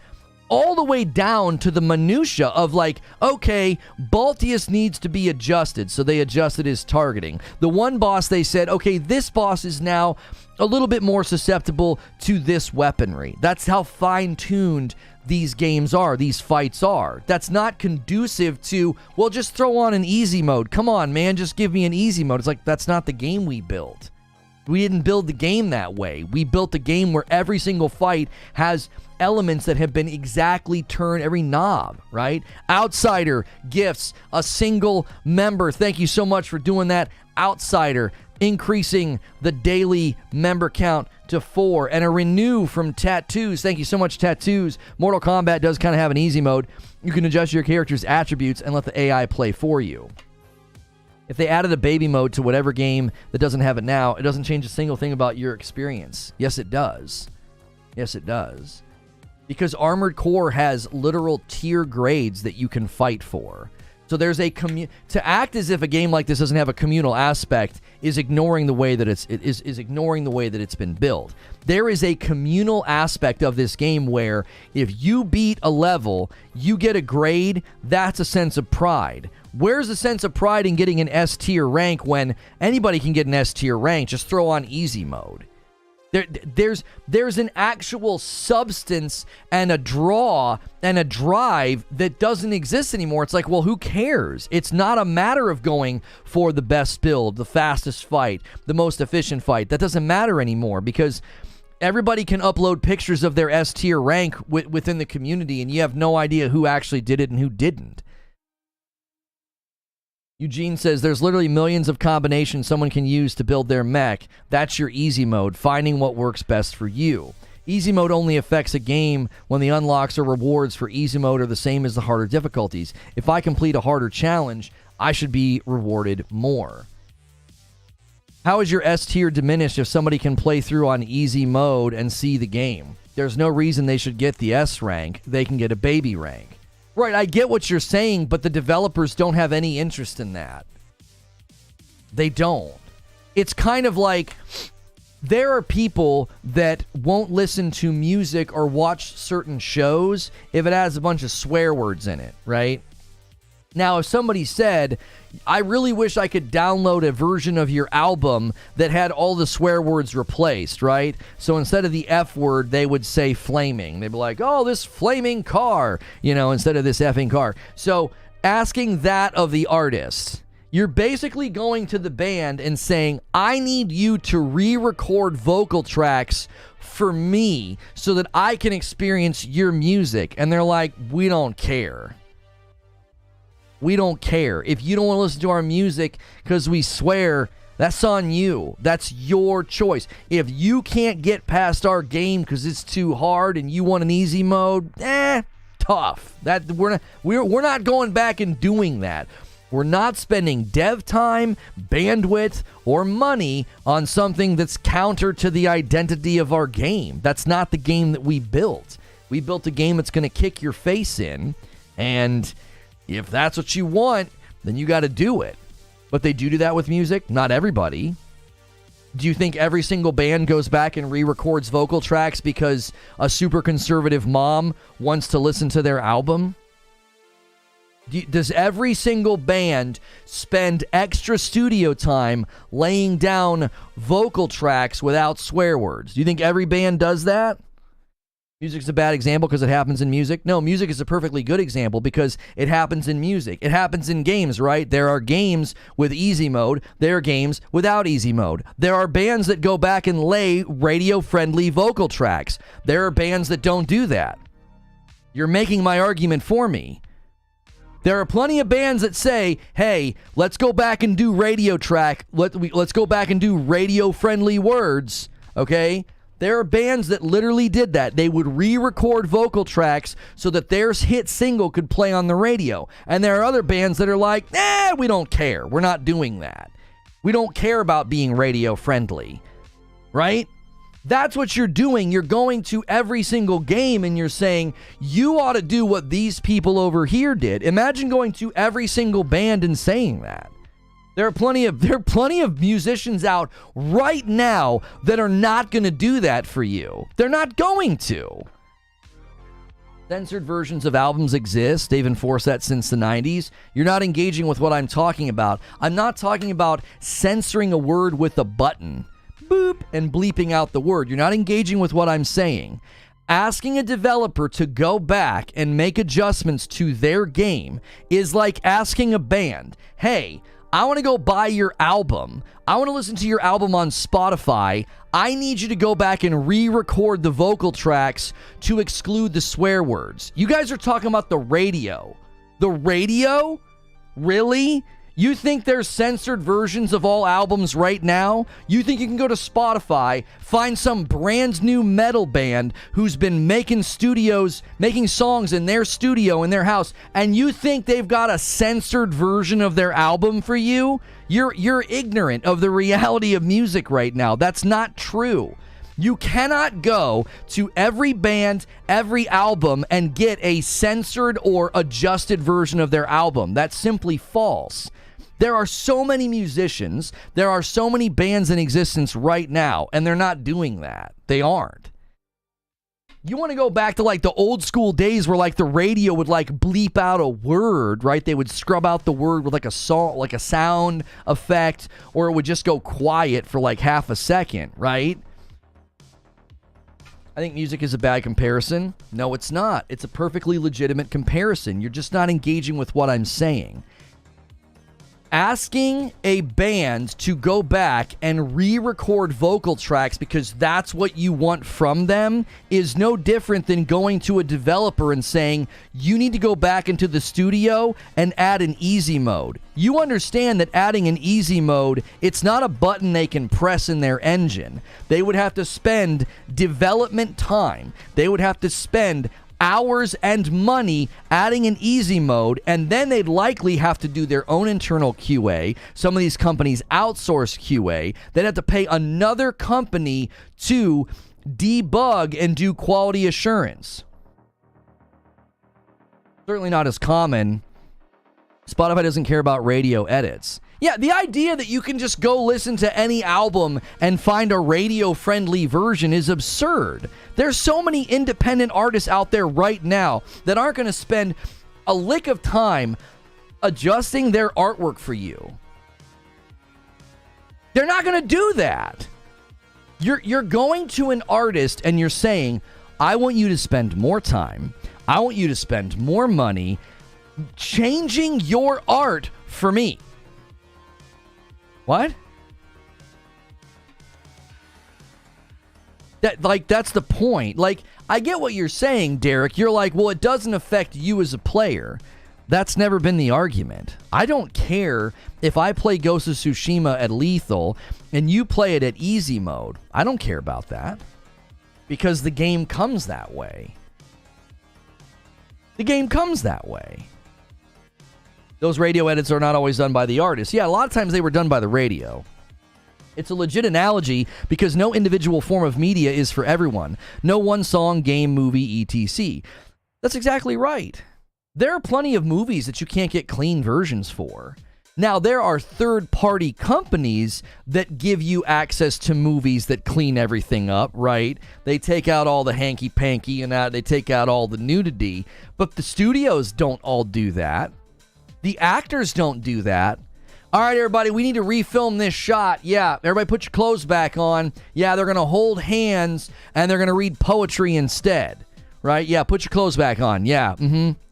All the way down to the minutia of like, okay, Balteus needs to be adjusted. So they adjusted his targeting. The one boss, they said, okay, this boss is now a little bit more susceptible to this weaponry. That's how fine-tuned these games are, these fights are. That's not conducive to, well, just throw on an easy mode. Come on, man, just give me an easy mode. It's like, that's not the game we built. We didn't build the game that way. We built a game where every single fight has elements that have been exactly turned every knob, right? Outsider gifts a single member. Thank you so much for doing that, Outsider. Increasing the daily member count to 4. And a renew from Tattoos. Thank you so much, Tattoos. Mortal Kombat does kind of have an easy mode. You can adjust your character's attributes and let the AI play for you. If they added a baby mode to whatever game that doesn't have it now, it doesn't change a single thing about your experience. Yes, it does. Yes, it does. Because Armored Core has literal tier grades that you can fight for. So there's a to act as if a game like this doesn't have a communal aspect is ignoring the way that it's ignoring the way that it's been built. There is a communal aspect of this game where if you beat a level, you get a grade. That's a sense of pride. Where's the sense of pride in getting an S tier rank when anybody can get an S tier rank? Just throw on easy mode. There's an actual substance and a draw and a drive that doesn't exist anymore. It's like, well, who cares? It's not a matter of going for the best build, the fastest fight, the most efficient fight. That doesn't matter anymore because everybody can upload pictures of their S tier rank within the community, and you have no idea who actually did it and who didn't. Eugene says there's literally millions of combinations someone can use to build their mech. That's your easy mode, finding what works best for you. Easy mode only affects a game when the unlocks or rewards for easy mode are the same as the harder difficulties. If I complete a harder challenge, I should be rewarded more. How is your S tier diminished if somebody can play through on easy mode and see the game? There's no reason they should get the S rank. They can get a baby rank. Right, I get what you're saying, but the developers don't have any interest in that. They don't. It's kind of like there are people that won't listen to music or watch certain shows if it has a bunch of swear words in it, right? Now, if somebody said, I really wish I could download a version of your album that had all the swear words replaced, right? So instead of the F word, they would say flaming. They'd be like, oh, this flaming car, instead of this effing car. So asking that of the artist, you're basically going to the band and saying, I need you to re-record vocal tracks for me so that I can experience your music. And they're like, we don't care. We don't care. If you don't want to listen to our music because we swear, that's on you. That's your choice. If you can't get past our game because it's too hard and you want an easy mode, tough. That we're not going back and doing that. We're not spending dev time, bandwidth, or money on something that's counter to the identity of our game. That's not the game that we built. We built a game that's going to kick your face in, and if that's what you want, then you got to do it. But they do that with music? Not everybody. Do you think every single band goes back and re-records vocal tracks because a super conservative mom wants to listen to their album? Does every single band spend extra studio time laying down vocal tracks without swear words? Do you think every band does that? Music's a bad example because it happens in music? No, music is a perfectly good example because it happens in music. It happens in games, right? There are games with easy mode. There are games without easy mode. There are bands that go back and lay radio-friendly vocal tracks. There are bands that don't do that. You're making my argument for me. There are plenty of bands that say, hey, let's go back and do radio track. Let's go back and do radio-friendly words, okay? There are bands that literally did that. They would re-record vocal tracks so that their hit single could play on the radio. And there are other bands that are like, we don't care. We're not doing that. We don't care about being radio friendly, right? That's what you're doing. You're going to every single game and you're saying, you ought to do what these people over here did. Imagine going to every single band and saying that. There are plenty of musicians out right now that are not going to do that for you. They're not going to. Censored versions of albums exist. They've enforced that since the 90s. You're not engaging with what I'm talking about. I'm not talking about censoring a word with a button. Boop, and bleeping out the word. You're not engaging with what I'm saying. Asking a developer to go back and make adjustments to their game is like asking a band, hey, I want to go buy your album. I want to listen to your album on Spotify. I need you to go back and re-record the vocal tracks to exclude the swear words. You guys are talking about the radio. The radio? Really? You think there's censored versions of all albums right now? You think you can go to Spotify, find some brand new metal band who's been making songs in their studio, in their house, and you think they've got a censored version of their album for you? You're ignorant of the reality of music right now. That's not true. You cannot go to every band, every album, and get a censored or adjusted version of their album. That's simply false. There are so many musicians, there are so many bands in existence right now, and they're not doing that. They aren't. You want to go back to like the old school days where like the radio would like bleep out a word, right? They would scrub out the word with like a song, like a sound effect, or it would just go quiet for like half a second, right? I think music is a bad comparison. No, it's not. It's a perfectly legitimate comparison. You're just not engaging with what I'm saying. Asking a band to go back and re-record vocal tracks because that's what you want from them is no different than going to a developer and saying, you need to go back into the studio and add an easy mode. You understand that adding an easy mode, it's not a button they can press in their engine. They would have to spend development time. They would have to spend hours and money adding an easy mode, and then they'd likely have to do their own internal QA. Some of these companies outsource QA. They'd have to pay another company to debug and do quality assurance. Certainly not as common. Spotify doesn't care about radio edits. Yeah, the idea that you can just go listen to any album and find a radio-friendly version is absurd. There's so many independent artists out there right now that aren't going to spend a lick of time adjusting their artwork for you. They're not going to do that. You're going to an artist and you're saying, I want you to spend more time. I want you to spend more money changing your art for me. What? That's the point. Like, I get what you're saying, Derek. You're like, well, it doesn't affect you as a player. That's never been the argument. I don't care if I play Ghost of Tsushima at lethal and you play it at easy mode. I don't care about that. Because the game comes that way. The game comes that way. Those radio edits are not always done by the artist. Yeah, a lot of times they were done by the radio. It's a legit analogy because no individual form of media is for everyone. No one song, game, movie, etc. That's exactly right. There are plenty of movies that you can't get clean versions for. Now, there are third-party companies that give you access to movies that clean everything up, right? They take out all the hanky-panky and they take out all the nudity. But the studios don't all do that. The actors don't do that. All right, everybody, we need to refilm this shot. Yeah, everybody put your clothes back on. Yeah, they're going to hold hands, and they're going to read poetry instead. Right? Yeah, put your clothes back on. Yeah,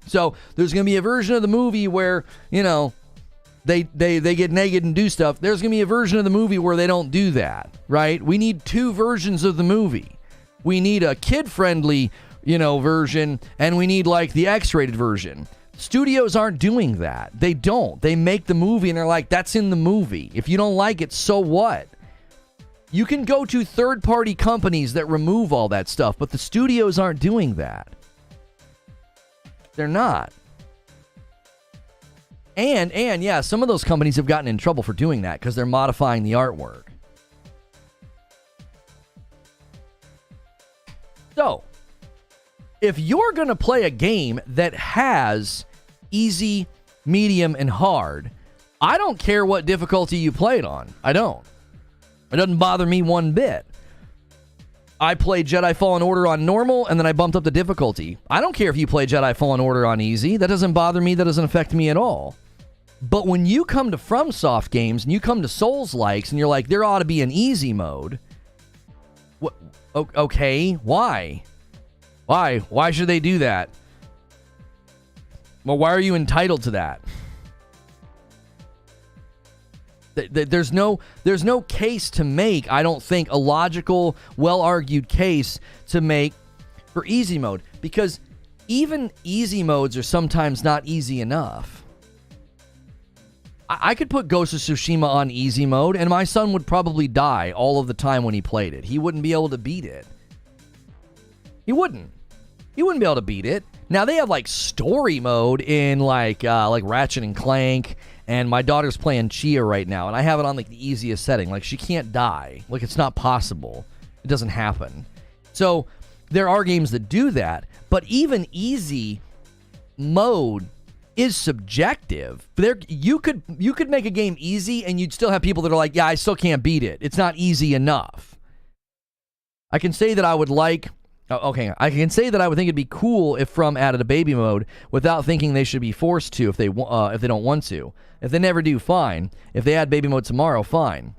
So there's going to be a version of the movie where, you know, they get naked and do stuff. There's going to be a version of the movie where they don't do that, right? We need two versions of the movie. We need a kid-friendly, version, and we need, like, the X-rated version. Studios aren't doing that. They don't. They make the movie and they're like, that's in the movie. If you don't like it, so what? You can go to third-party companies that remove all that stuff, but the studios aren't doing that. They're not. And yeah, some of those companies have gotten in trouble for doing that because they're modifying the artwork. So, if you're going to play a game that has easy, medium, and hard, I don't care what difficulty you play it on. I don't. It doesn't bother me one bit. I played Jedi Fallen Order on normal, and then I bumped up the difficulty. I don't care if you play Jedi Fallen Order on easy. That doesn't bother me. That doesn't affect me at all. But when you come to FromSoft games, and you come to Souls-likes, and you're like, there ought to be an easy mode. What? Okay, why? Why? Why should they do that? Well, why are you entitled to that? There's no case to make, I don't think, a logical, well-argued case to make for easy mode, because even easy modes are sometimes not easy enough. I could put Ghost of Tsushima on easy mode, and my son would probably die all of the time when he played it. He wouldn't be able to beat it. He wouldn't be able to beat it. Now, they have, like, story mode in, like Ratchet and Clank, and my daughter's playing Chia right now, and I have it on, like, the easiest setting. Like, she can't die. Like, it's not possible. It doesn't happen. So, there are games that do that, but even easy mode is subjective. You could make a game easy, and you'd still have people that are like, yeah, I still can't beat it. It's not easy enough. I can say that I would like... Okay, I can say that I would think it'd be cool if From added a baby mode without thinking they should be forced to if they don't want to. If they never do, fine. If they add baby mode tomorrow, fine.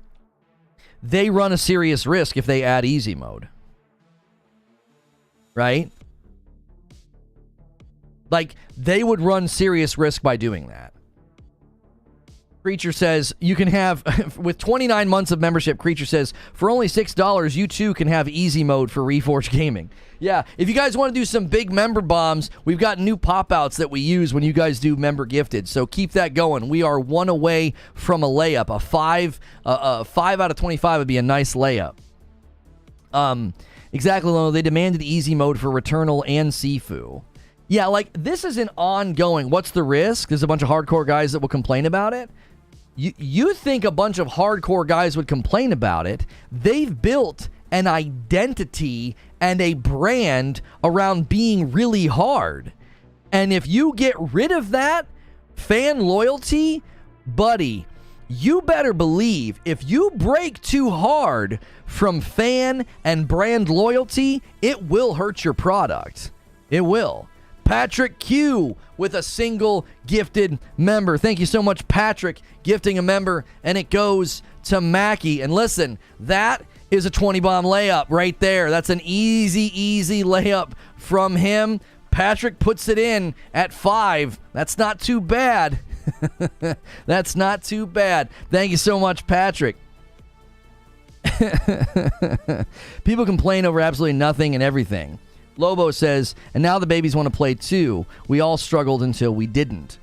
They run a serious risk if they add easy mode. Right? Like, they would run serious risk by doing that. Creature says, you can have, with 29 months of membership, Creature says, for only $6, you too can have easy mode for Reforge Gaming. Yeah, if you guys want to do some big member bombs, we've got new pop-outs that we use when you guys do member gifted, so keep that going. We are one away from a layup. A 5 out of 25 would be a nice layup. Exactly, Lono. They demanded easy mode for Returnal and Sifu. Yeah, like, this is an ongoing, what's the risk? There's a bunch of hardcore guys that will complain about it. You think a bunch of hardcore guys would complain about it? They've built an identity and a brand around being really hard. And if you get rid of that fan loyalty, buddy, you better believe if you break too hard from fan and brand loyalty, it will hurt your product. It will. Patrick Q with a single gifted member. Thank you so much, Patrick, gifting a member, and it goes to Mackie. And listen, that is a 20-bomb layup right there. That's an easy layup from him. Patrick puts it in at 5. That's not too bad. That's not too bad. Thank you so much, Patrick. People complain over absolutely nothing and everything. Lobo says, and now the babies want to play too. We all struggled until we didn't.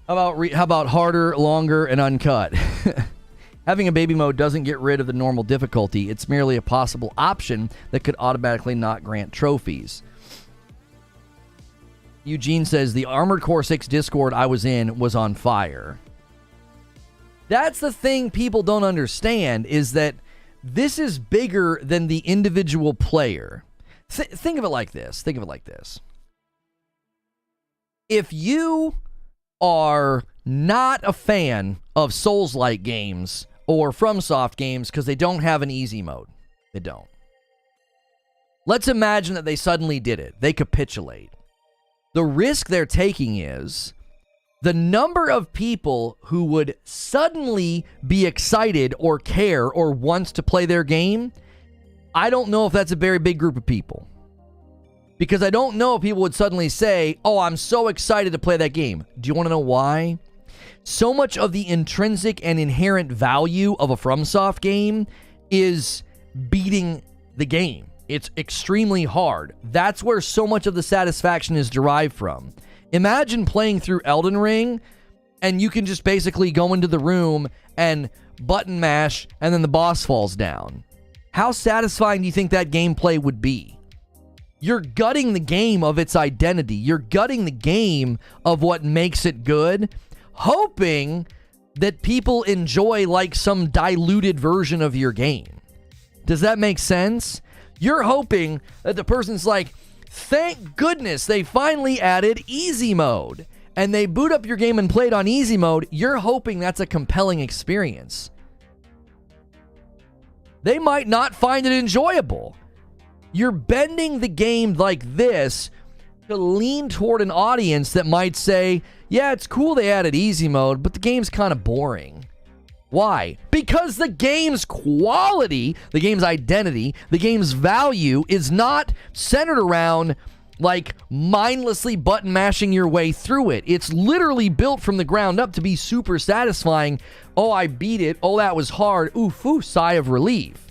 How about harder, longer, and uncut? Having a baby mode doesn't get rid of the normal difficulty. It's merely a possible option that could automatically not grant trophies. Eugene says, the Armored Core 6 Discord I was in was on fire. That's the thing people don't understand, is that this is bigger than the individual player. Think of it like this. If you are not a fan of Souls-like games or FromSoft games because they don't have an easy mode. They don't. Let's imagine that they suddenly did it. They capitulate. The risk they're taking is the number of people who would suddenly be excited or care or wants to play their game. I don't know if that's a very big group of people. Because I don't know if people would suddenly say, oh, I'm so excited to play that game. Do you want to know why? So much of the intrinsic and inherent value of a FromSoft game is beating the game. It's extremely hard. That's where so much of the satisfaction is derived from. Imagine playing through Elden Ring, and you can just basically go into the room and button mash, and then the boss falls down. How satisfying do you think that gameplay would be? You're gutting the game of its identity. You're gutting the game of what makes it good, hoping that people enjoy like some diluted version of your game. Does that make sense? You're hoping that the person's like, thank goodness they finally added easy mode. And they boot up your game and play it on easy mode. You're hoping that's a compelling experience. They might not find it enjoyable. You're bending the game like this to lean toward an audience that might say, yeah, it's cool they added easy mode, but the game's kind of boring. Why? Because the game's quality, the game's identity, the game's value is not centered around like mindlessly button mashing your way through it. It's literally built from the ground up to be super satisfying. Oh, I beat it. Oh, that was hard. Oof, oof, sigh of relief.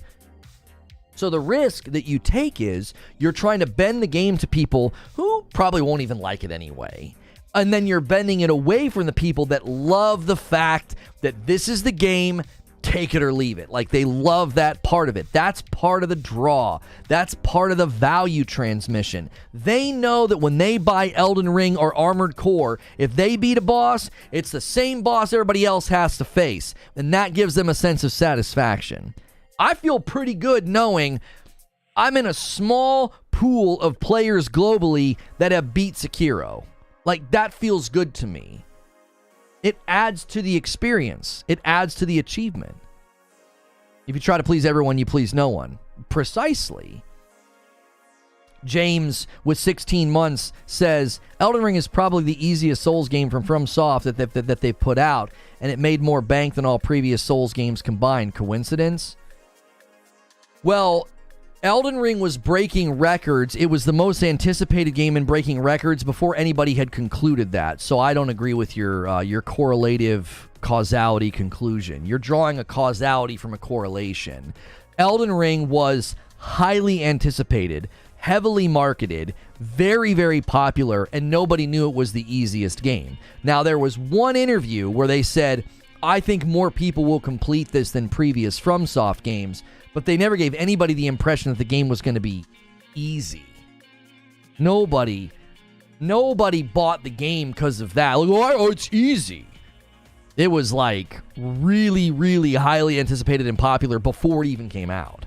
So the risk that you take is you're trying to bend the game to people who probably won't even like it anyway. And then you're bending it away from the people that love the fact that this is the game, take it or leave it. Like, they love that part of it. That's part of the draw. That's part of the value transmission. They know that when they buy Elden Ring or Armored Core, if they beat a boss, it's the same boss everybody else has to face. And that gives them a sense of satisfaction. I feel pretty good knowing I'm in a small pool of players globally that have beat Sekiro. Like, that feels good to me. It adds to the experience. It adds to the achievement. If you try to please everyone, you please no one. Precisely. James, with 16 months, says, Elden Ring is probably the easiest Souls game from FromSoft that they've put out, and it made more bank than all previous Souls games combined. Coincidence? Well, Elden Ring was breaking records. It was the most anticipated game in breaking records before anybody had concluded that. So I don't agree with your correlative causality conclusion. You're drawing a causality from a correlation. Elden Ring was highly anticipated, heavily marketed, very, very popular, and nobody knew it was the easiest game. Now, there was one interview where they said, I think more people will complete this than previous FromSoft games, but they never gave anybody the impression that the game was going to be easy. Nobody bought the game because of that. Like, oh, it's easy. It was like really, really highly anticipated and popular before it even came out.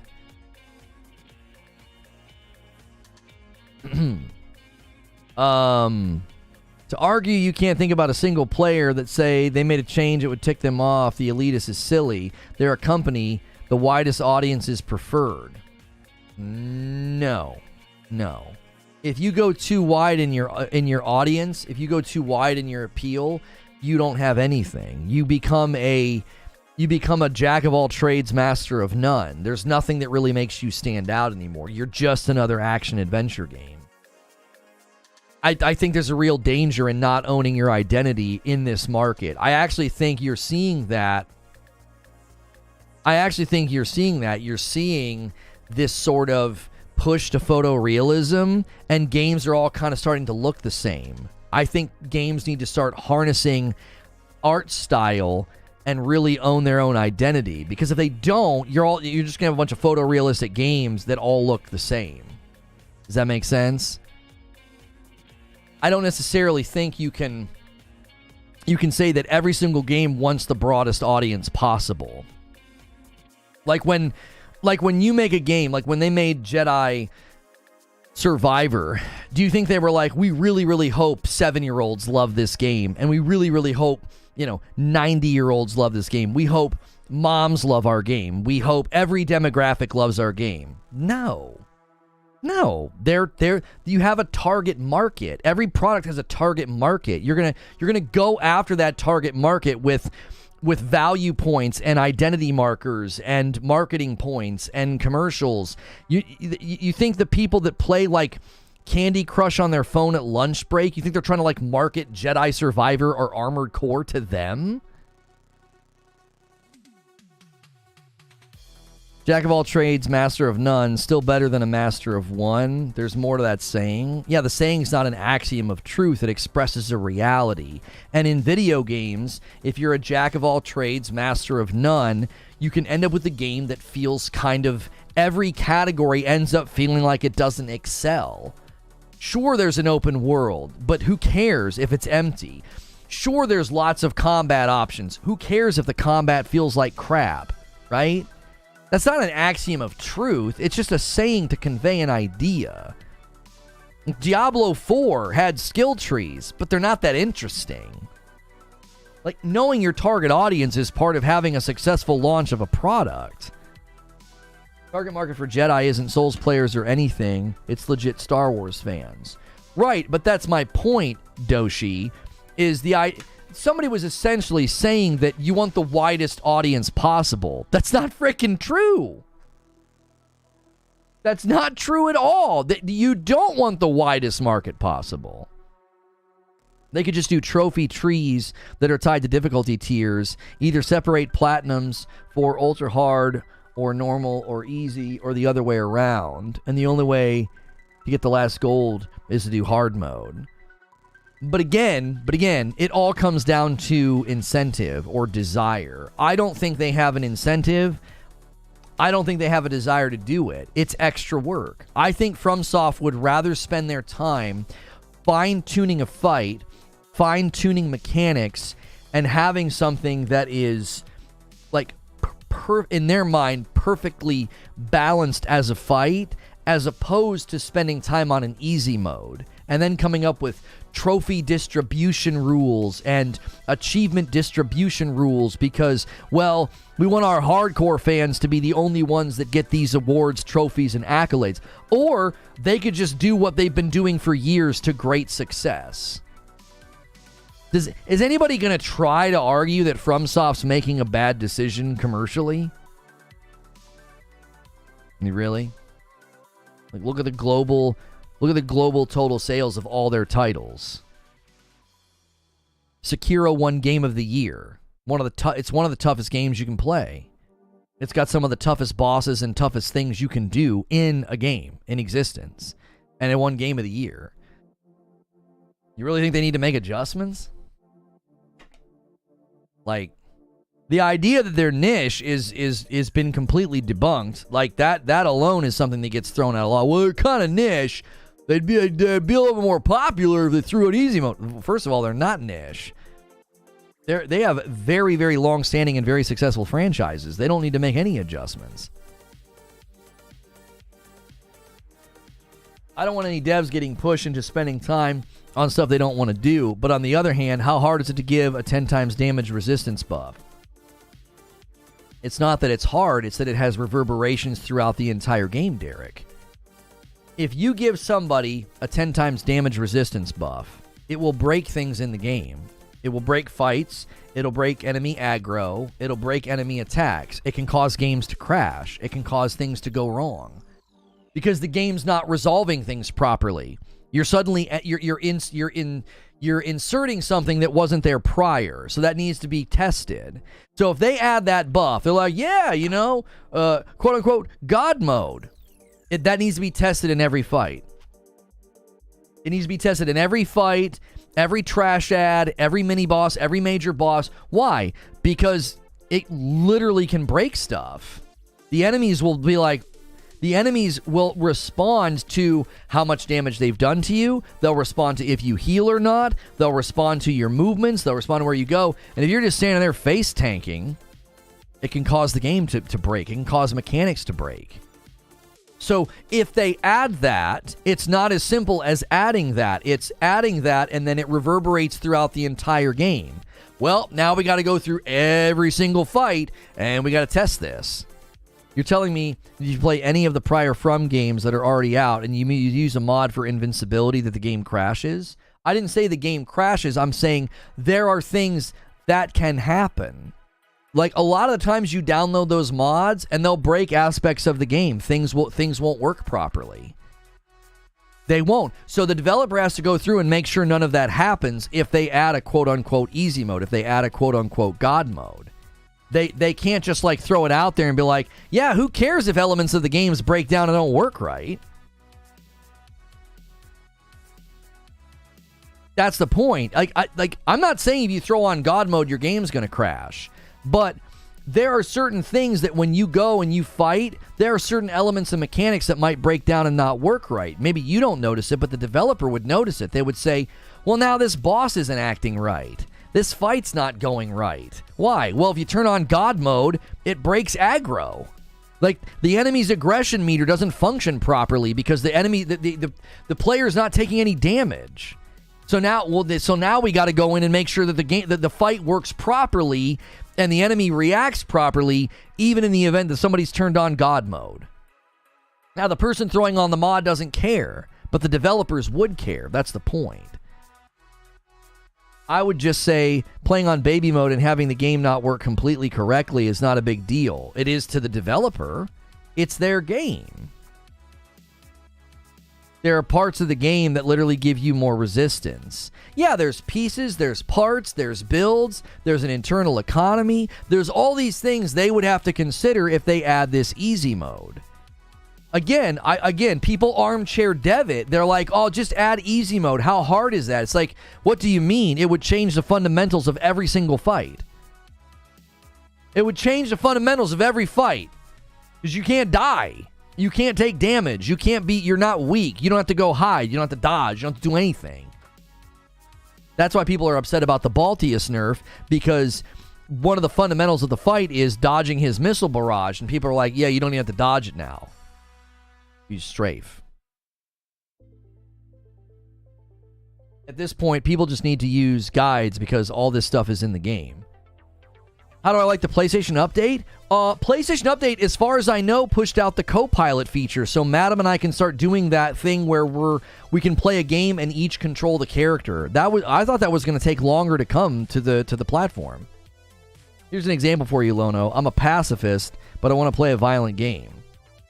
To argue you can't think about a single player that say they made a change it would tick them off, the elitist is silly. They're a company. The widest audience is preferred. No. If you go too wide in your audience, if you go too wide in your appeal, you don't have anything. You become a jack of all trades, master of none. There's nothing that really makes you stand out anymore. You're just another action adventure game. I think there's a real danger in not owning your identity in this market. I actually think you're seeing that. You're seeing this sort of push to photorealism, and games are all kind of starting to look the same. I think games need to start harnessing art style and really own their own identity, because if they don't, you're just gonna have a bunch of photorealistic games that all look the same. Does that make sense? I don't necessarily think you can say that every single game wants the broadest audience possible. Like when you make a game, like when they made Jedi Survivor, do you think they were like, we really, really hope 7-year-olds love this game, and we really, really hope, 90-year-olds love this game. We hope moms love our game. We hope every demographic loves our game. No. You have a target market. Every product has a target market. You're gonna go after that target market with value points and identity markers and marketing points and commercials. You think the people that play like Candy Crush on their phone at lunch break, you think they're trying to like market Jedi Survivor or Armored Core to them? Jack of all trades, master of none, still better than a master of one. There's more to that saying. Yeah, the saying's not an axiom of truth. It expresses a reality. And in video games, if you're a jack of all trades, master of none, you can end up with a game that feels kind of, every category ends up feeling like it doesn't excel. Sure, there's an open world, but who cares if it's empty? Sure, there's lots of combat options. Who cares if the combat feels like crap, right? That's not an axiom of truth. It's just a saying to convey an idea. Diablo 4 had skill trees, but they're not that interesting. Like, knowing your target audience is part of having a successful launch of a product. Target market for Jedi isn't Souls players or anything. It's legit Star Wars fans. Right, but that's my point, Doshi, is somebody was essentially saying that you want the widest audience possible. That's not freaking true. That's not true at all. You don't want the widest market possible. They could just do trophy trees that are tied to difficulty tiers, either separate platinums for ultra hard or normal or easy or the other way around. And the only way to get the last gold is to do hard mode. But again, it all comes down to incentive or desire. I don't think they have an incentive. I don't think they have a desire to do it. It's extra work. I think FromSoft would rather spend their time fine-tuning a fight, fine-tuning mechanics, and having something that is, like, in their mind, perfectly balanced as a fight, as opposed to spending time on an easy mode and then coming up with trophy distribution rules and achievement distribution rules because, well, we want our hardcore fans to be the only ones that get these awards, trophies, and accolades. Or they could just do what they've been doing for years to great success. Is anybody going to try to argue that FromSoft's making a bad decision commercially? Really? Like, look at the global total sales of all their titles. Sekiro won Game of the Year. It's one of the toughest games you can play. It's got some of the toughest bosses and toughest things you can do in a game in existence, and it won Game of the Year. You really think they need to make adjustments? Like, the idea that their niche is been completely debunked. Like, that alone is something that gets thrown out a lot. Well, they're kind of niche. They'd be a little bit more popular if they threw an easy mode. First of all, they're not niche. They have very, very long-standing and very successful franchises. They don't need to make any adjustments. I don't want any devs getting pushed into spending time on stuff they don't want to do. But on the other hand, how hard is it to give a 10 times damage resistance buff? It's not that it's hard, it's that it has reverberations throughout the entire game, Derek. If you give somebody a 10 times damage resistance buff, it will break things in the game. It will break fights, it'll break enemy aggro, it'll break enemy attacks. It can cause games to crash. It can cause things to go wrong. Because the game's not resolving things properly. You're suddenly you're inserting something that wasn't there prior, so that needs to be tested. So if they add that buff, they're like, yeah, quote unquote God mode. That needs to be tested in every fight. It needs to be tested in every fight, every trash ad, every mini boss, every major boss. Why? Because it literally can break stuff. The enemies will respond to how much damage they've done to you. They'll respond to if you heal or not. They'll respond to your movements. They'll respond to where you go. And if you're just standing there face tanking, it can cause the game to break. It can cause mechanics to break. So if they add that, it's not as simple as adding that. It's adding that and then it reverberates throughout the entire game. Well, now we got to go through every single fight and we got to test this. You're telling me that you play any of the prior From games that are already out and you use a mod for invincibility that the game crashes? I didn't say the game crashes. I'm saying there are things that can happen. Like, a lot of the times you download those mods and they'll break aspects of the game. Things won't work properly. They won't. So the developer has to go through and make sure none of that happens if they add a quote-unquote easy mode, if they add a quote-unquote God mode. They can't just, like, throw it out there and be like, yeah, who cares if elements of the games break down and don't work right? That's the point. I'm not saying if you throw on God mode, your game's going to crash. But there are certain things that when you go and you fight, there are certain elements and mechanics that might break down and not work right. Maybe you don't notice it, but the developer would notice it. They would say, well, now this boss isn't acting right. This fight's not going right. Why? Well, if you turn on God mode, it breaks aggro. Like, the enemy's aggression meter doesn't function properly because the enemy, the player's not taking any damage. So now we got to go in and make sure that the fight works properly and the enemy reacts properly, even in the event that somebody's turned on God mode. Now, the person throwing on the mod doesn't care, but the developers would care. That's the point. I would just say playing on baby mode and having the game not work completely correctly is not a big deal. It is to the developer. It's their game. There are parts of the game that literally give you more resistance. Yeah, there's pieces, there's parts, there's builds, there's an internal economy. There's all these things they would have to consider if they add this easy mode. Again, people armchair dev it. They're like, oh, just add easy mode. How hard is that? It's like, what do you mean? It would change the fundamentals of every single fight. It would change the fundamentals of every fight. Because you can't die. You can't take damage. You're not weak. You don't have to go hide. You don't have to dodge. You don't have to do anything. That's why people are upset about the Balteus nerf, because one of the fundamentals of the fight is dodging his missile barrage, and people are like, yeah, you don't even have to dodge it now. You strafe. At this point, people just need to use guides because all this stuff is in the game. How do I like the PlayStation Update? PlayStation Update, as far as I know, pushed out the co-pilot feature, so Madam and I can start doing that thing where we can play a game and each control the character. I thought that was going to take longer to come to the platform. Here's an example for you, Lono. I'm a pacifist, but I want to play a violent game.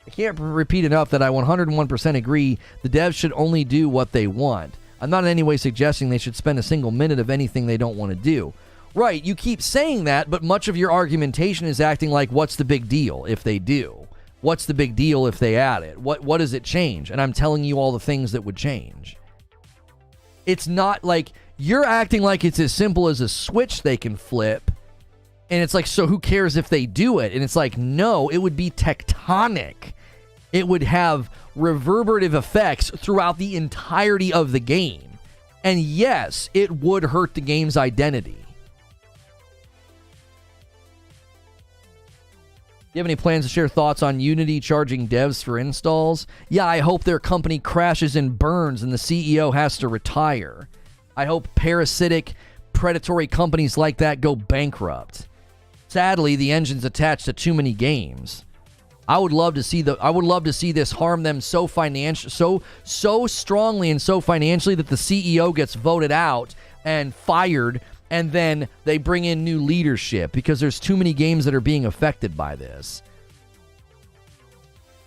I can't repeat enough that I 101% agree the devs should only do what they want. I'm not in any way suggesting they should spend a single minute of anything they don't want to do. Right, you keep saying that, but much of your argumentation is acting like, what's the big deal if they do? What's the big deal if they add it? What does it change? And I'm telling you all the things that would change. It's not like, you're acting like it's as simple as a switch they can flip, and it's like, so who cares if they do it? And it's like, no, it would be tectonic. It would have reverberative effects throughout the entirety of the game. And yes, it would hurt the game's identity. Do you have any plans to share thoughts on Unity charging devs for installs? Yeah, I hope their company crashes and burns and the CEO has to retire. I hope parasitic, predatory companies like that go bankrupt. Sadly, the engine's attached to too many games. I would love to see this harm them so strongly and so financially that the CEO gets voted out and fired, and then they bring in new leadership, because there's too many games that are being affected by this.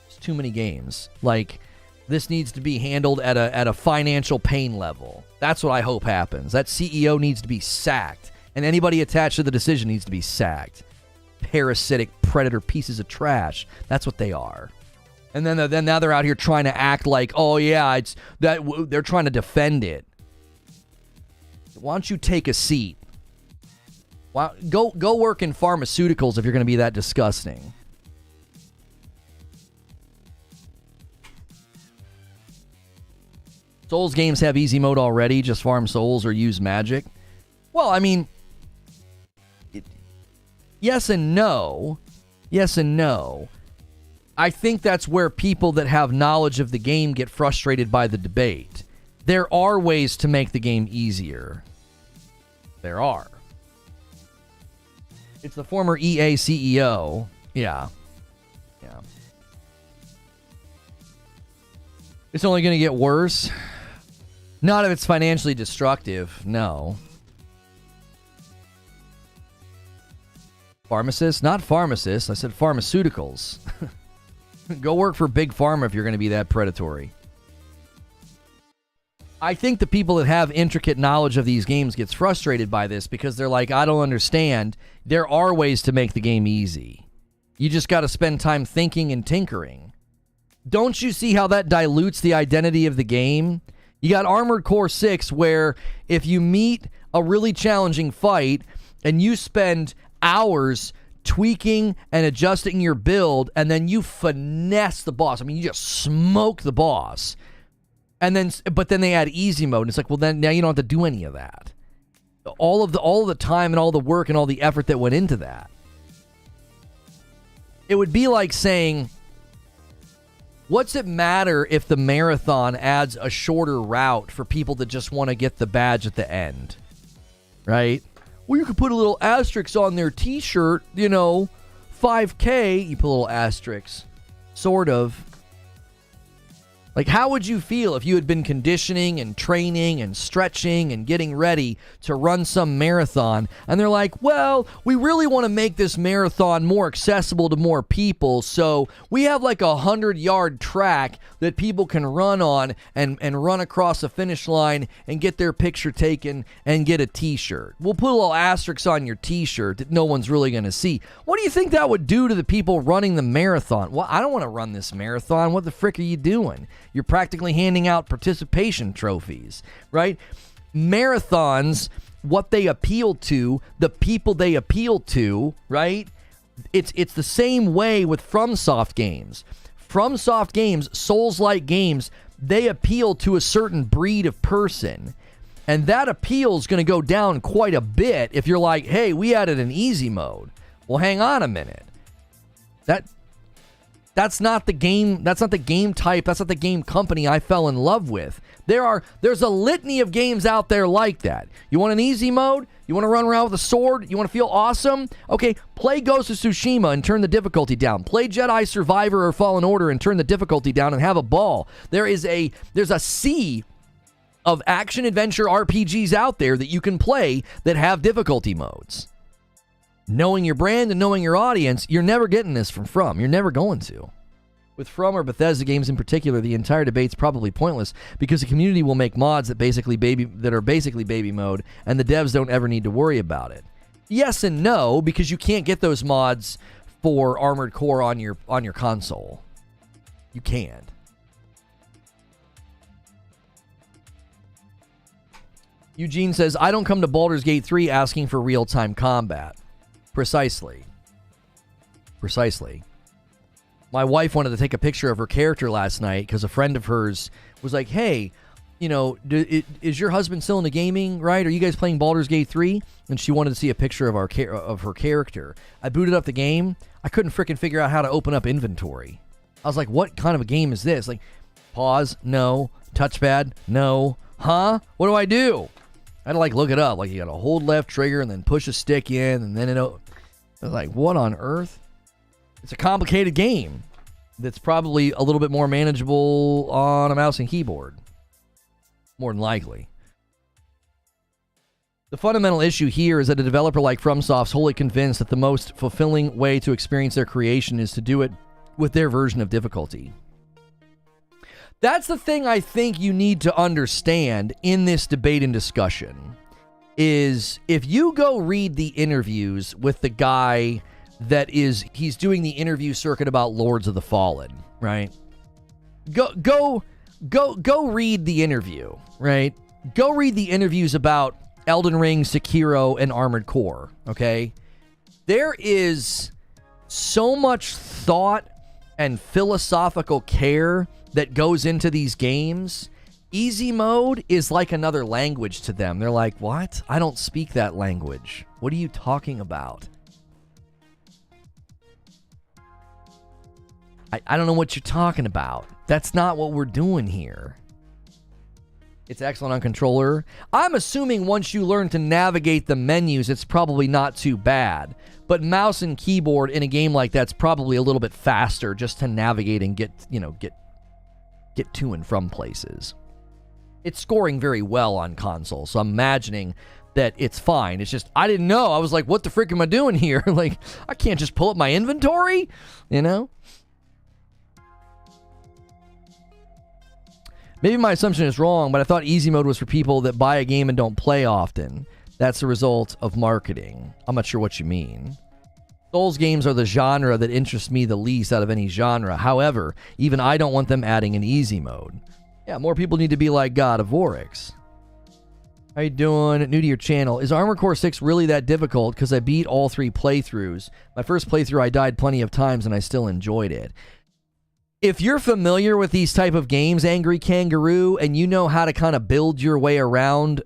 There's too many games. Like, this needs to be handled at a financial pain level. That's what I hope happens. That CEO needs to be sacked, and anybody attached to the decision needs to be sacked. Parasitic predator pieces of trash. That's what they are. And then now they're out here trying to act like, oh yeah, it's that they're trying to defend it. Why don't you take a seat? Go work in pharmaceuticals if you're going to be that disgusting. Souls games have easy mode already. Just farm souls or use magic. Well, I mean, yes and no. Yes and no. I think that's where people that have knowledge of the game get frustrated by the debate. There are ways to make the game easier. There are. It's the former EA CEO. Yeah. Yeah. It's only going to get worse. Not if it's financially destructive. No. Pharmacists? Not pharmacists. I said pharmaceuticals. Go work for Big Pharma if you're going to be that predatory. I think the people that have intricate knowledge of these games gets frustrated by this because they're like, I don't understand. There are ways to make the game easy. You just got to spend time thinking and tinkering. Don't you see how that dilutes the identity of the game? You got Armored Core 6 where if you meet a really challenging fight and you spend hours tweaking and adjusting your build and then you finesse the boss. I mean, you just smoke the boss. But then they add easy mode. And it's like, well, then now you don't have to do any of that. All of the time and all the work and all the effort that went into that. It would be like saying, what's it matter if the marathon adds a shorter route for people that just want to get the badge at the end? Right? Well, you could put a little asterisk on their t-shirt, 5K. You put a little asterisk. Sort of. Like, how would you feel if you had been conditioning and training and stretching and getting ready to run some marathon, and they're like, well, we really want to make this marathon more accessible to more people, so we have like a 100-yard track that people can run on and run across a finish line and get their picture taken and get a t-shirt. We'll put a little asterisk on your t-shirt that no one's really going to see. What do you think that would do to the people running the marathon? Well, I don't want to run this marathon. What the frick are you doing? You're practically handing out participation trophies, right? Marathons, what they appeal to, the people they appeal to, right? It's the same way with FromSoft games. FromSoft games, Souls-like games, they appeal to a certain breed of person. And that appeal is going to go down quite a bit if you're like, hey, we added an easy mode. Well, hang on a minute. That's not the game. That's not the game type. That's not the game company I fell in love with. There's a litany of games out there like that. You want an easy mode? You want to run around with a sword? You want to feel awesome? Okay, play Ghost of Tsushima and turn the difficulty down. Play Jedi Survivor or Fallen Order and turn the difficulty down and have a ball. There's a sea of action adventure RPGs out there that you can play that have difficulty modes. Knowing your brand and knowing your audience, you're never getting this from From. You're never going to. With From or Bethesda games in particular, the entire debate's probably pointless because the community will make mods that are basically baby mode, and the devs don't ever need to worry about it. Yes and no, because you can't get those mods for Armored Core on your console. You can't. Eugene says, I don't come to Baldur's Gate 3 asking for real-time combat. Precisely. My wife wanted to take a picture of her character last night because a friend of hers was like, hey, you know, is your husband still into gaming, right? Are you guys playing Baldur's Gate 3? And she wanted to see a picture of her character. I booted up the game. I couldn't freaking figure out how to open up inventory. I was like, what kind of a game is this? Like, pause, no. Touchpad, no. Huh? What do I do? I had to like look it up. Like, you got to hold left trigger and then push a stick in, and then I was like, what on earth? It's a complicated game that's probably a little bit more manageable on a mouse and keyboard. More than likely. The fundamental issue here is that a developer like FromSoft's wholly convinced that the most fulfilling way to experience their creation is to do it with their version of difficulty. That's the thing I think you need to understand in this debate and discussion, is if you go read the interviews with the guy he's doing the interview circuit about Lords of the Fallen, right? Go read the interview, right? Go read the interviews about Elden Ring, Sekiro, and Armored Core, okay? There is so much thought and philosophical care that goes into these games. Easy mode is like another language to them. They're like, what? I don't speak that language. What are you talking about? I don't know what you're talking about. That's not what we're doing here. It's excellent on controller. I'm assuming once you learn to navigate the menus, it's probably not too bad. But mouse and keyboard in a game like that's probably a little bit faster just to navigate and get to and from places. It's scoring very well on console, so I'm imagining that it's fine. It's just, I didn't know. I was like, what the frick am I doing here? Like, I can't just pull up my inventory, you know? Maybe my assumption is wrong, but I thought easy mode was for people that buy a game and don't play often. That's the result of marketing. I'm not sure what you mean. Souls games are the genre that interests me the least out of any genre. However, even I don't want them adding an easy mode. Yeah, more people need to be like God of Oryx. How you doing? New to your channel. Is Armored Core 6 really that difficult? Because I beat all 3 playthroughs. My first playthrough I died plenty of times and I still enjoyed it. If you're familiar with these type of games, Angry Kangaroo, and you know how to kind of build your way around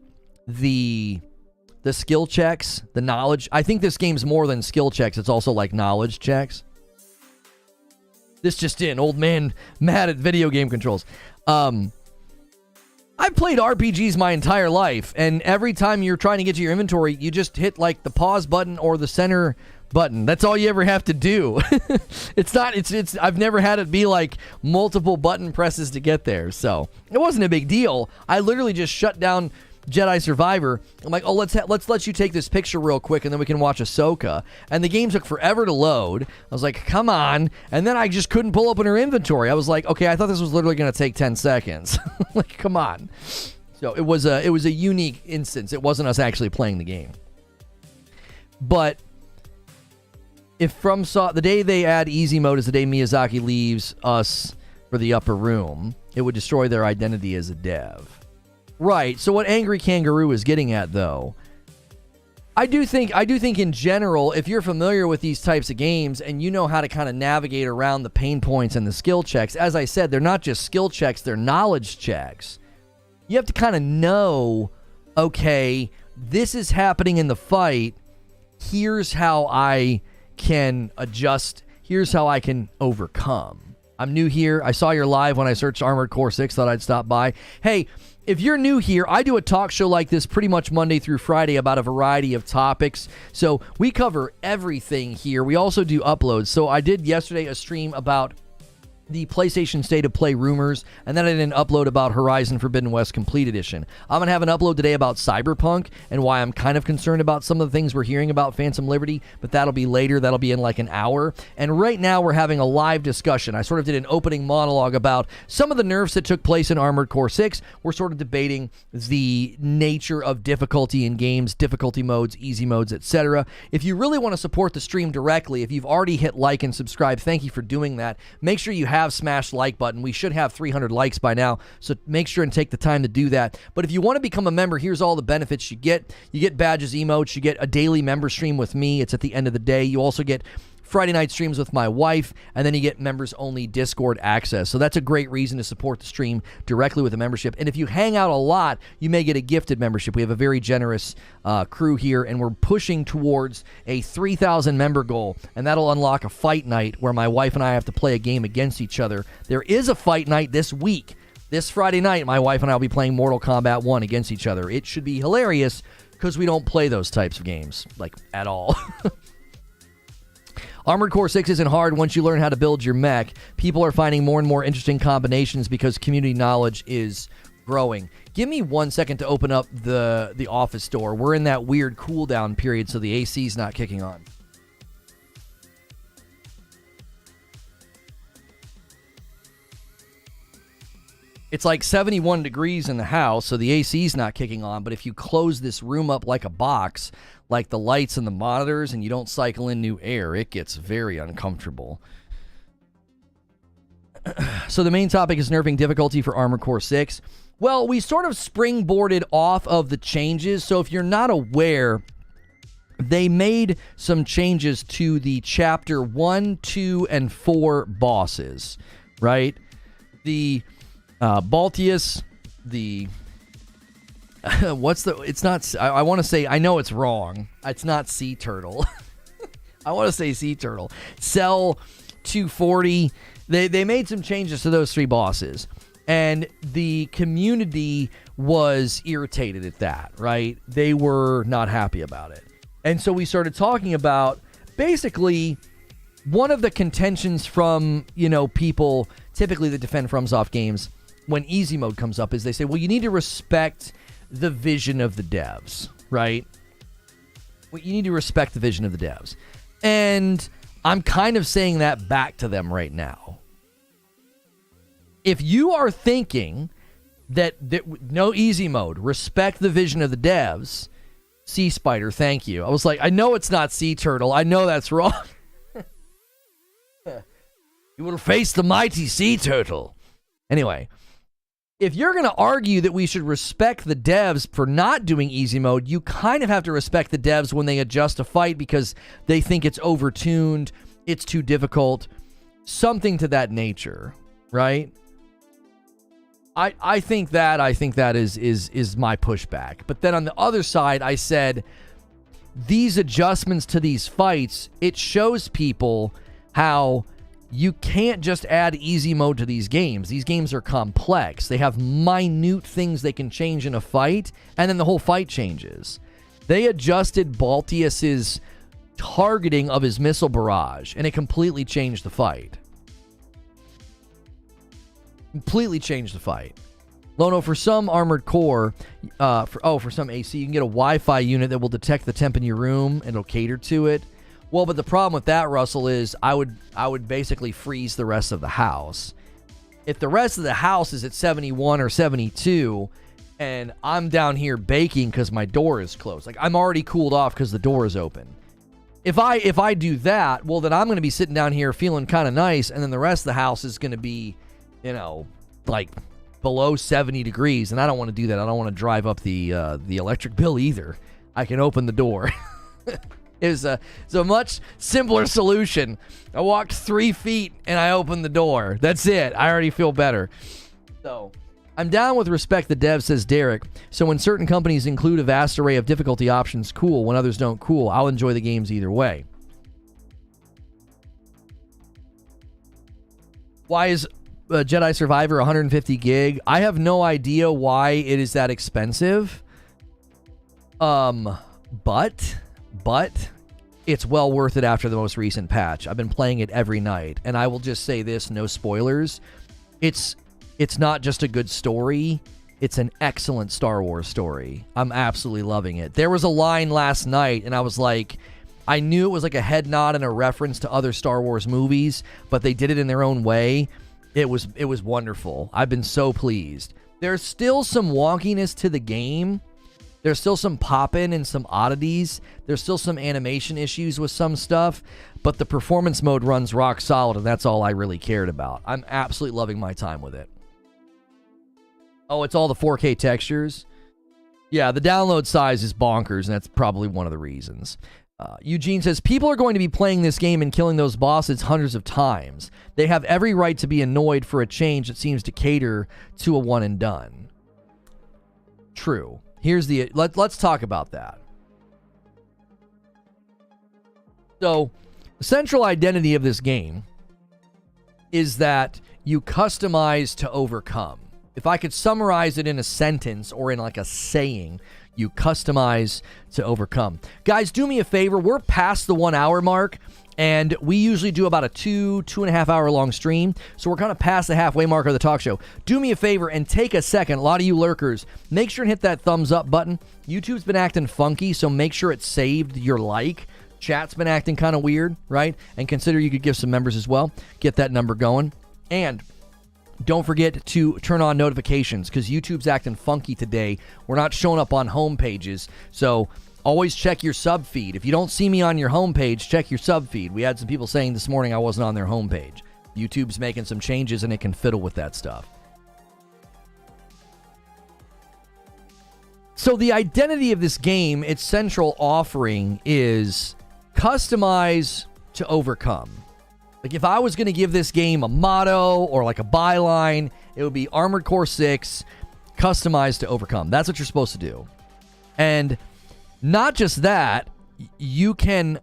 the skill checks, the knowledge. I think this game's more than skill checks. It's also like knowledge checks. This just in, old man mad at video game controls. I I've played RPGs my entire life, and every time you're trying to get to your inventory, you just hit like the pause button or the center button. That's all you ever have to do. I've never had it be like multiple button presses to get there, so it wasn't a big deal. I literally just shut down Jedi Survivor. I'm like, oh, let's let you take this picture real quick, and then we can watch Ahsoka. And the game took forever to load. I was like, come on. And then I just couldn't pull open her inventory. I was like, okay, I thought this was literally going to take 10 seconds. Like, come on. So it was a unique instance. It wasn't us actually playing the game. But if FromSoft, the day they add easy mode is the day Miyazaki leaves us for the upper room, it would destroy their identity as a dev. Right. So what Angry Kangaroo is getting at, though, I do think in general, if you're familiar with these types of games and you know how to kind of navigate around the pain points and the skill checks, as I said, they're not just skill checks, they're knowledge checks. You have to kind of know, okay, this is happening in the fight. Here's how I can adjust. Here's how I can overcome. I'm new here. I saw your live when I searched Armored Core 6. Thought I'd stop by. Hey, if you're new here, I do a talk show like this pretty much Monday through Friday about a variety of topics. So we cover everything here. We also do uploads. So I did yesterday a stream about the PlayStation State of Play rumors, and then I did an upload about Horizon Forbidden West Complete Edition. I'm going to have an upload today about Cyberpunk and why I'm kind of concerned about some of the things we're hearing about Phantom Liberty, but that'll be later. That'll be in like an hour. And right now we're having a live discussion. I sort of did an opening monologue about some of the nerfs that took place in Armored Core 6. We're sort of debating the nature of difficulty in games, difficulty modes, easy modes, etc. If you really want to support the stream directly, if you've already hit like and subscribe, thank you for doing that. Make sure you have smash like button. We should have 300 likes by now, so make sure and take the time to do that. But if you want to become a member, here's all the benefits you get. You get badges, emotes, you get a daily member stream with me. It's at the end of the day. You also get Friday night streams with my wife, and then you get members-only Discord access. So that's a great reason to support the stream directly with a membership. And if you hang out a lot, you may get a gifted membership. We have a very generous crew here, and we're pushing towards a 3,000 member goal, and that'll unlock a fight night where my wife and I have to play a game against each other. There is a fight night this week. This Friday night, my wife and I will be playing Mortal Kombat 1 against each other. It should be hilarious because we don't play those types of games, like, at all. Armored Core 6 isn't hard once you learn how to build your mech. People are finding more and more interesting combinations because community knowledge is growing. Give me 1 second to open up the office door. We're in that weird cooldown period, so the AC's not kicking on. It's like 71 degrees in the house, so the AC's not kicking on, but if you close this room up like a box, like the lights and the monitors, and you don't cycle in new air, it gets very uncomfortable. So the main topic is nerfing difficulty for Armored Core 6. Well, we sort of springboarded off of the changes, so if you're not aware, they made some changes to the Chapter 1, 2, and 4 bosses, right? The Balteus, the... it's not, I want to say, I know it's wrong. It's not Sea Turtle. I want to say Sea Turtle. Cell 240. They made some changes to those 3 bosses. And the community was irritated at that, right? They were not happy about it. And so we started talking about basically one of the contentions from, people typically that defend FromSoft games when easy mode comes up is they say, well, you need to respect the vision of the devs, right? Well, you need to respect the vision of the devs. And I'm kind of saying that back to them right now. If you are thinking that no easy mode, respect the vision of the devs, Sea Spider, thank you. I was like, I know it's not Sea Turtle. I know that's wrong. You will face the mighty Sea Turtle. Anyway, if you're going to argue that we should respect the devs for not doing easy mode, you kind of have to respect the devs when they adjust a fight because they think it's overtuned, it's too difficult, something to that nature, right? I think that is my pushback. But then on the other side, I said these adjustments to these fights, it shows people how you can't just add easy mode to these games. These games are complex. They have minute things they can change in a fight, and then the whole fight changes. They adjusted Balteus's targeting of his missile barrage, and it completely changed the fight. Completely changed the fight. Lono, for some Armored Core, for some AC, you can get a Wi-Fi unit that will detect the temp in your room, and it'll cater to it. Well, but the problem with that, Russell, is I would basically freeze the rest of the house. If the rest of the house is at 71 or 72, and I'm down here baking because my door is closed, like I'm already cooled off because the door is open. If I do that, well, then I'm going to be sitting down here feeling kind of nice, and then the rest of the house is going to be, you know, like below 70 degrees, and I don't want to do that. I don't want to drive up the electric bill either. I can open the door. It's a much simpler solution. I walked 3 feet and I opened the door. That's it. I already feel better. So, I'm down with respect the dev, says Derek. So when certain companies include a vast array of difficulty options, cool. When others don't, cool. I'll enjoy the games either way. Why is Jedi Survivor 150 gig? I have no idea why it is that expensive. But it's well worth it after the most recent patch. I've been playing it every night, and I will just say this, no spoilers. It's not just a good story, it's an excellent Star Wars story. I'm absolutely loving it. There was a line last night, and I was like, I knew it was like a head nod and a reference to other Star Wars movies, but they did it in their own way. It was wonderful. I've been so pleased. There's still some wonkiness to the game. There's still some pop-in and some oddities. There's still some animation issues with some stuff, but the performance mode runs rock solid, and that's all I really cared about. I'm absolutely loving my time with it. Oh, it's all the 4K textures? Yeah, the download size is bonkers, and that's probably one of the reasons. Eugene says, people are going to be playing this game and killing those bosses hundreds of times. They have every right to be annoyed for a change that seems to cater to a one and done. True. Here's the... Let's talk about that. So, the central identity of this game is that you customize to overcome. If I could summarize it in a sentence or in like a saying, you customize to overcome. Guys, do me a favor. We're past the 1 hour mark, and we usually do about a 2.5 hour long stream. So we're kind of past the halfway mark of the talk show. Do me a favor and take a second. A lot of you lurkers, make sure and hit that thumbs up button. YouTube's been acting funky, so make sure it's saved your like. Chat's been acting kind of weird, right? And consider you could give some members as well. Get that number going. And don't forget to turn on notifications, because YouTube's acting funky today. We're not showing up on home pages, so always check your sub feed. If you don't see me on your home page, check your sub feed. We had some people saying this morning I wasn't on their home page. YouTube's making some changes, and it can fiddle with that stuff. So the identity of this game, its central offering, is customize to overcome. Like, if I was going to give this game a motto or like a byline, it would be Armored Core 6, customize to overcome. That's what you're supposed to do. And not just that, you can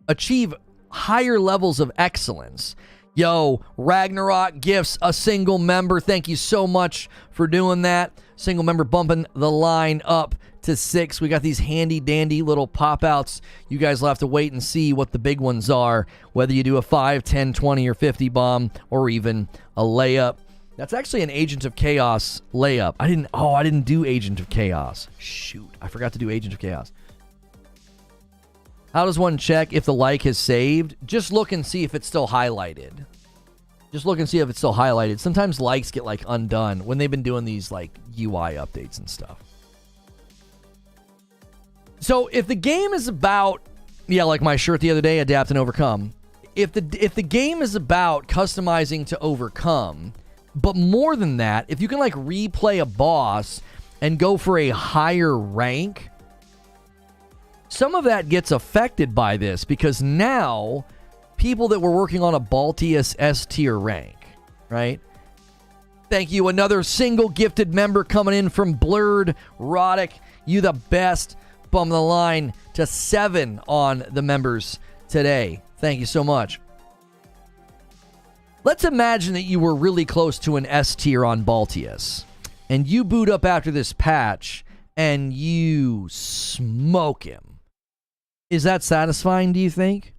achieve higher levels of excellence. Yo, Ragnarok gifts a single member. Thank you so much for doing that. Single member bumping the line up to 6. We got these handy dandy little pop outs. You guys will have to wait and see what the big ones are, whether you do a 5, 10, 20, or 50 bomb, or even a layup. That's actually an Agent of Chaos layup. I didn't do Agent of Chaos. Shoot, I forgot to do Agent of Chaos. How does one check if the like is saved? Just look and see if it's still highlighted. Just look and see if it's still highlighted. Sometimes likes get like undone when they've been doing these like UI updates and stuff. So if the game is about, like my shirt the other day, adapt and overcome. If the game is about customizing to overcome, but more than that, if you can like replay a boss and go for a higher rank, some of that gets affected by this, because now people that were working on a Balteus S tier rank, right? Thank you. Another single gifted member coming in from Blurred Roddick. You the best. Bum the line to 7 on the members today. Thank you so much. Let's imagine that you were really close to an S tier on Balteus, and you boot up after this patch, and you smoke him. Is that satisfying, do you think?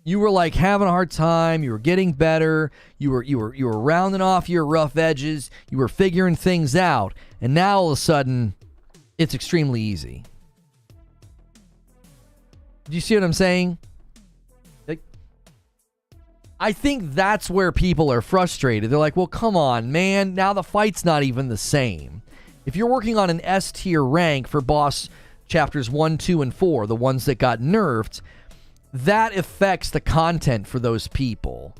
You were like having a hard time, you were getting better, you were rounding off your rough edges, you were figuring things out, and now all of a sudden, it's extremely easy. Do you see what I'm saying? Like, I think that's where people are frustrated. They're like, well, come on, man, now the fight's not even the same. If you're working on an S tier rank for boss chapters 1, 2, and 4, the ones that got nerfed, that affects the content for those people.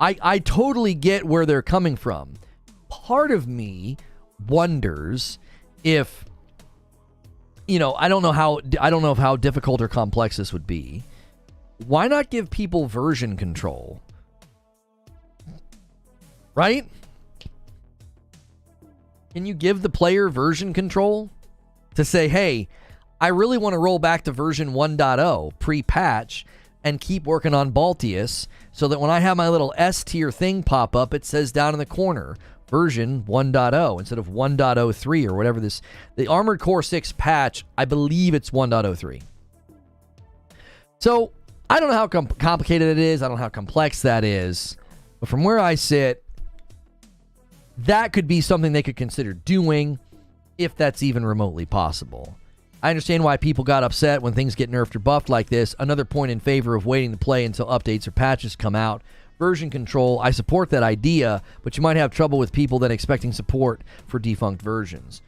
I totally get where they're coming from. Part of me wonders if, you know, I don't know how difficult or complex this would be. Why not give people version control? Right? Can you give the player version control to say, hey, I really want to roll back to version 1.0 pre-patch and keep working on Balteus so that when I have my little S tier thing pop up, it says down in the corner, version 1.0 instead of 1.03 or whatever this. The Armored Core 6 patch, I believe it's 1.03. So I don't know how complicated it is. I don't know how complex that is. But from where I sit, that could be something they could consider doing if that's even remotely possible. I understand why people got upset when things get nerfed or buffed like this. Another point in favor of waiting to play until updates or patches come out. Version control, I support that idea, but you might have trouble with people then expecting support for defunct versions.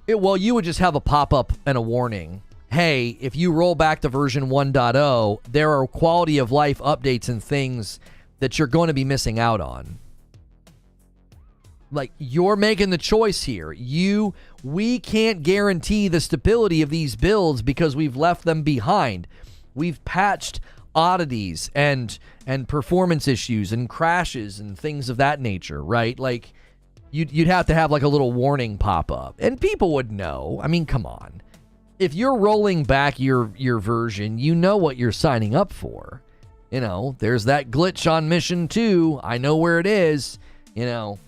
Well, you would just have a pop-up and a warning. Hey, if you roll back to version 1.0, there are quality of life updates and things that you're going to be missing out on. Like, you're making the choice here. We can't guarantee the stability of these builds because we've left them behind. We've patched oddities and performance issues and crashes and things of that nature, right? Like, you'd have to have like a little warning pop up, and people would know. I mean, come on. If you're rolling back your version, you know what you're signing up for. You know, there's that glitch on mission 2. I know where it is. You know,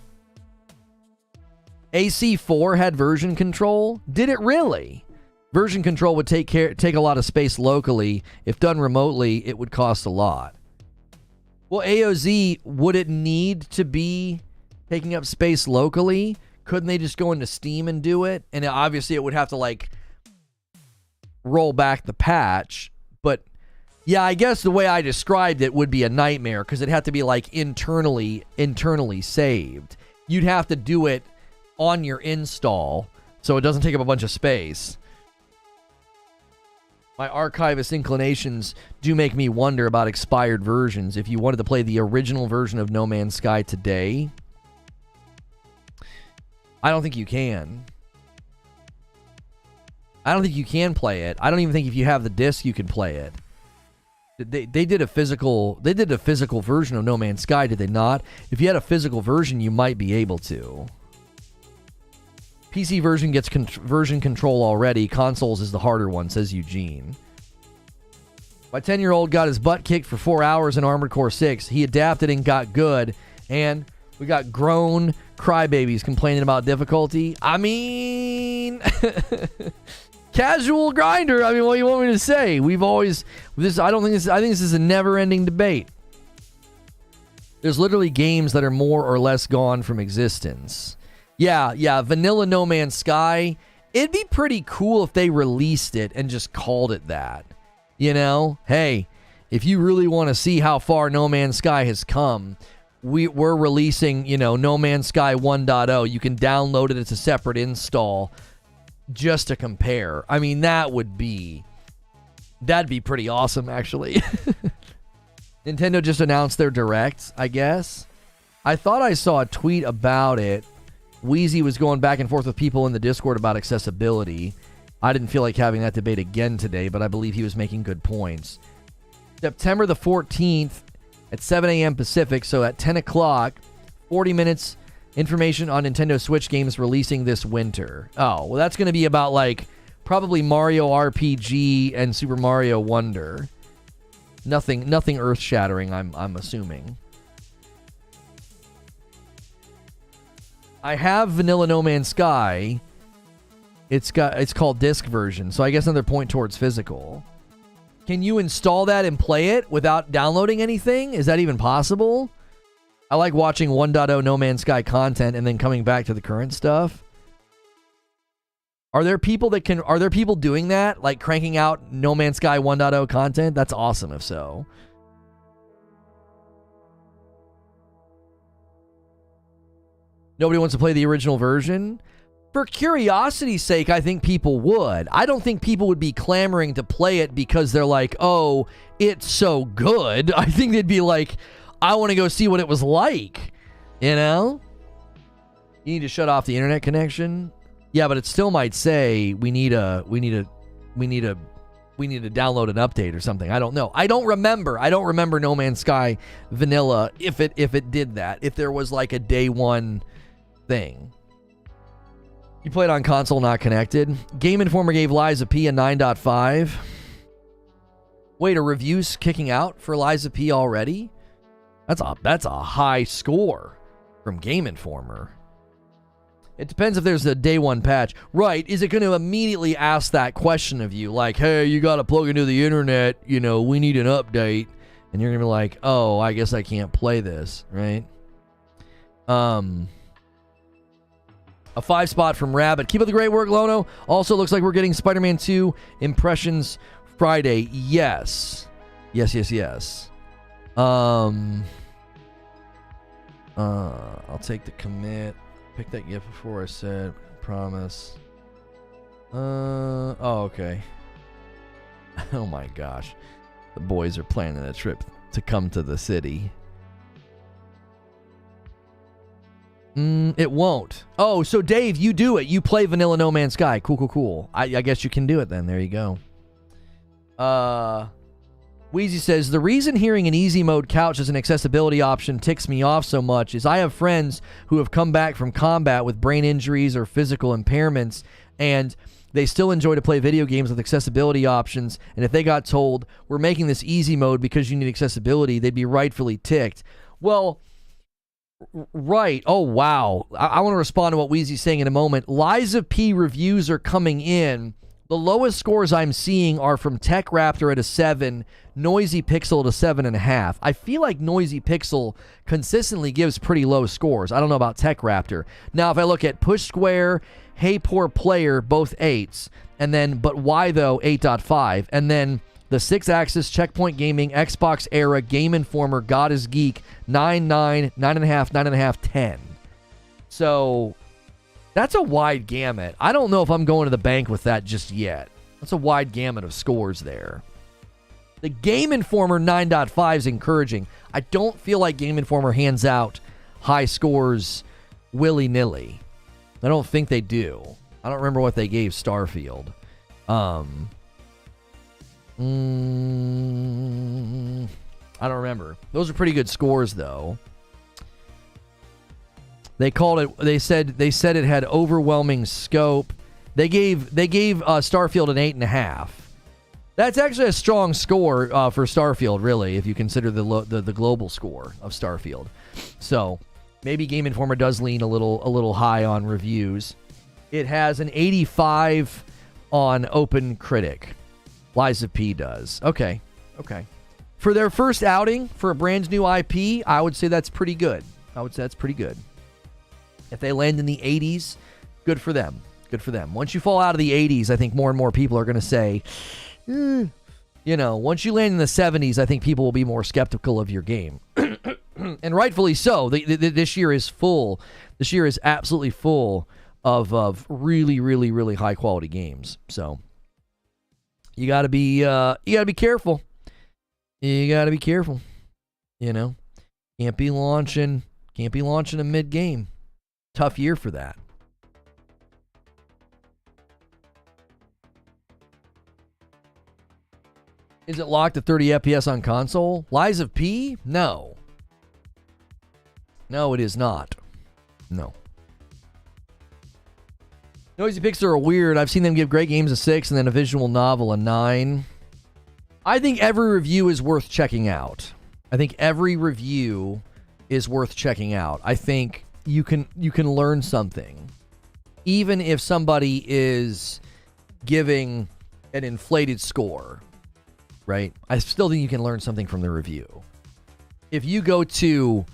AC4 had version control. Did it really? Version control would take a lot of space locally. If done remotely, it would cost a lot. Well, AOZ, would it need to be taking up space locally? Couldn't they just go into Steam and do it? And obviously it would have to like roll back the patch. But yeah, I guess the way I described it would be a nightmare because it'd have to be like internally saved. You'd have to do it on your install so it doesn't take up a bunch of space. My archivist inclinations do make me wonder about expired versions. If you wanted to play the original version of No Man's Sky today, I don't think you can. I don't think you can play it. I don't even think if you have the disc you can play it. They did a physical version of No Man's Sky, did they not? If you had a physical version, you might be able to. PC version gets version control already. Consoles is the harder one, says Eugene. My 10-year-old got his butt kicked for 4 hours in Armored Core 6. He adapted and got good. And we got grown crybabies complaining about difficulty. I mean, casual grinder. I mean, what do you want me to say? We've always this. I think this is a never-ending debate. There's literally games that are more or less gone from existence. Yeah, vanilla No Man's Sky. It'd be pretty cool if they released it and just called it that. You know? Hey, if you really want to see how far No Man's Sky has come, we're releasing, you know, No Man's Sky 1.0. You can download it as a separate install just to compare. I mean, that'd be pretty awesome, actually. Nintendo just announced their Directs, I guess. I thought I saw a tweet about it. Wheezy was going back and forth with people in the Discord about accessibility. I didn't feel like having that debate again today, but I believe he was making good points. September the 14th at 7 a.m. Pacific, so at 10 o'clock, 40 minutes, information on Nintendo Switch games releasing this winter. Oh, well, that's going to be about, like, probably Mario RPG and Super Mario Wonder. Nothing earth-shattering, I'm assuming. I have vanilla No Man's Sky. It's called disc version, so I guess another point towards physical. Can you install that and play it without downloading anything? Is that even possible? I like watching 1.0 No Man's Sky content and then coming back to the current stuff. Are there people doing that? Like cranking out No Man's Sky 1.0 content? That's awesome if so. Nobody wants to play the original version? For curiosity's sake, I think people would. I don't think people would be clamoring to play it because they're like, oh, it's so good. I think they'd be like, I want to go see what it was like. You know? You need to shut off the internet connection. Yeah, but it still might say we need to download an update or something. I don't know. I don't remember No Man's Sky vanilla if it did that. If there was like a day one thing. You played on console, not connected. Game Informer gave Liza P a 9.5. Wait, are reviews kicking out for Liza P already? That's a high score from Game Informer. It depends if there's a day one patch. Right, is it going to immediately ask that question of you? Like, hey, you got to plug into the internet, you know, we need an update. And you're going to be like, oh, I guess I can't play this, right? A 5 spot from Rabbit. Keep up the great work, Lono. Also, looks like we're getting Spider-Man 2 Impressions Friday. Yes. Yes. I'll take the commit. Pick that gift before I said promise. Oh, okay. Oh my gosh. The boys are planning a trip to come to the city. It won't. Oh, so Dave, you do it. You play Vanilla No Man's Sky. Cool. I guess you can do it then. There you go. Wheezy says, the reason hearing an easy mode couch as an accessibility option ticks me off so much is I have friends who have come back from combat with brain injuries or physical impairments, and they still enjoy to play video games with accessibility options, and if they got told, we're making this easy mode because you need accessibility, they'd be rightfully ticked. Well, right. Oh, wow. I want to respond to what Wheezy's saying in a moment. Liza P reviews are coming in. The lowest scores I'm seeing are from Tech Raptor at a 7, Noisy Pixel at a 7.5. I feel like Noisy Pixel consistently gives pretty low scores. I don't know about Tech Raptor. Now, if I look at Push Square, Hey Poor Player, both 8s, and then But Why Though, 8.5, and then the 6-axis, Checkpoint Gaming, Xbox Era, Game Informer, God is Geek, 9, 9, 9.5, 9.5, 10. So that's a wide gamut. I don't know if I'm going to the bank with that just yet. That's a wide gamut of scores there. The Game Informer 9.5 is encouraging. I don't feel like Game Informer hands out high scores willy-nilly. I don't think they do. I don't remember what they gave Starfield. I don't remember. Those are pretty good scores, though. They called it. They said it had overwhelming scope. They gave Starfield an 8.5. That's actually a strong score for Starfield, really, if you consider the global score of Starfield. So maybe Game Informer does lean a little high on reviews. It has an 85 on Open Critic. Liza P does. Okay. For their first outing for a brand new IP, I would say that's pretty good. If they land in the 80s, good for them. Once you fall out of the 80s, I think more and more people are going to say, once you land in the 70s, I think people will be more skeptical of your game. And rightfully so. This year is full. This year is absolutely full of really, really, really high quality games. So you got to be careful. Can't be launching a mid game. Tough year for that. Is it locked at 30 FPS on console? Lies of P? No. No, it is not. No. Noisy Pixel are weird. I've seen them give great games a 6 and then a visual novel a 9. I think every review is worth checking out. I think you can learn something. Even if somebody is giving an inflated score, right? I still think you can learn something from the review. If you go to,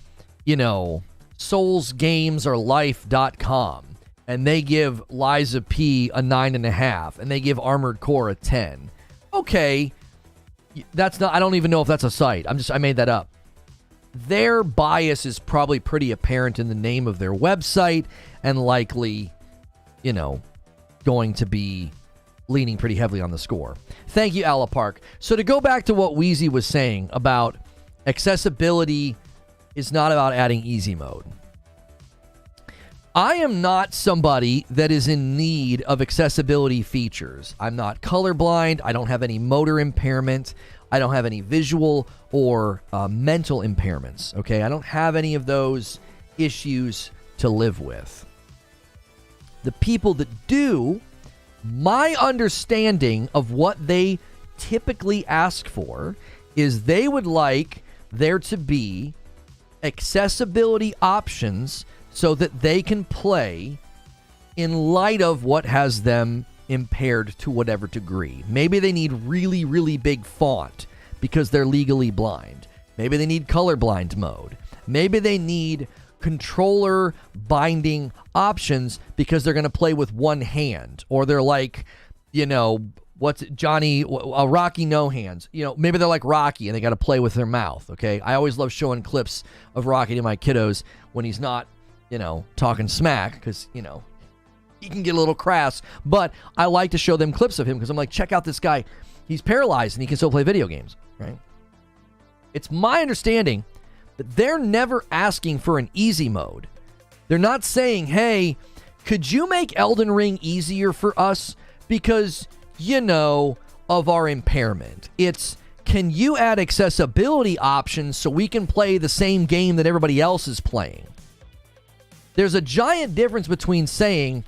soulsgamesarelife.com and they give Liza P a 9.5 and they give Armored Core a 10. Okay, that's not, I don't even know if that's a site. I made that up. Their bias is probably pretty apparent in the name of their website and likely, going to be leaning pretty heavily on the score. Thank you, Alapark. So to go back to what Wheezy was saying about accessibility is not about adding easy mode. I am not somebody that is in need of accessibility features. I'm not colorblind. I don't have any motor impairment. I don't have any visual or mental impairments. Okay, I don't have any of those issues to live with. The people that do, my understanding of what they typically ask for is they would like there to be accessibility options so that they can play in light of what has them impaired to whatever degree. Maybe they need really, really big font because they're legally blind. Maybe they need colorblind mode. Maybe they need controller binding options because they're going to play with one hand, or they're like, what's it, Johnny, Rocky no hands. Maybe they're like Rocky and they got to play with their mouth, okay? I always love showing clips of Rocky to my kiddos when he's not, talking smack because, he can get a little crass, but I like to show them clips of him because I'm like, check out this guy. He's paralyzed and he can still play video games, right? It's my understanding that they're never asking for an easy mode. They're not saying, hey, could you make Elden Ring easier for us because, of our impairment? It's, can you add accessibility options so we can play the same game that everybody else is playing? There's a giant difference between saying,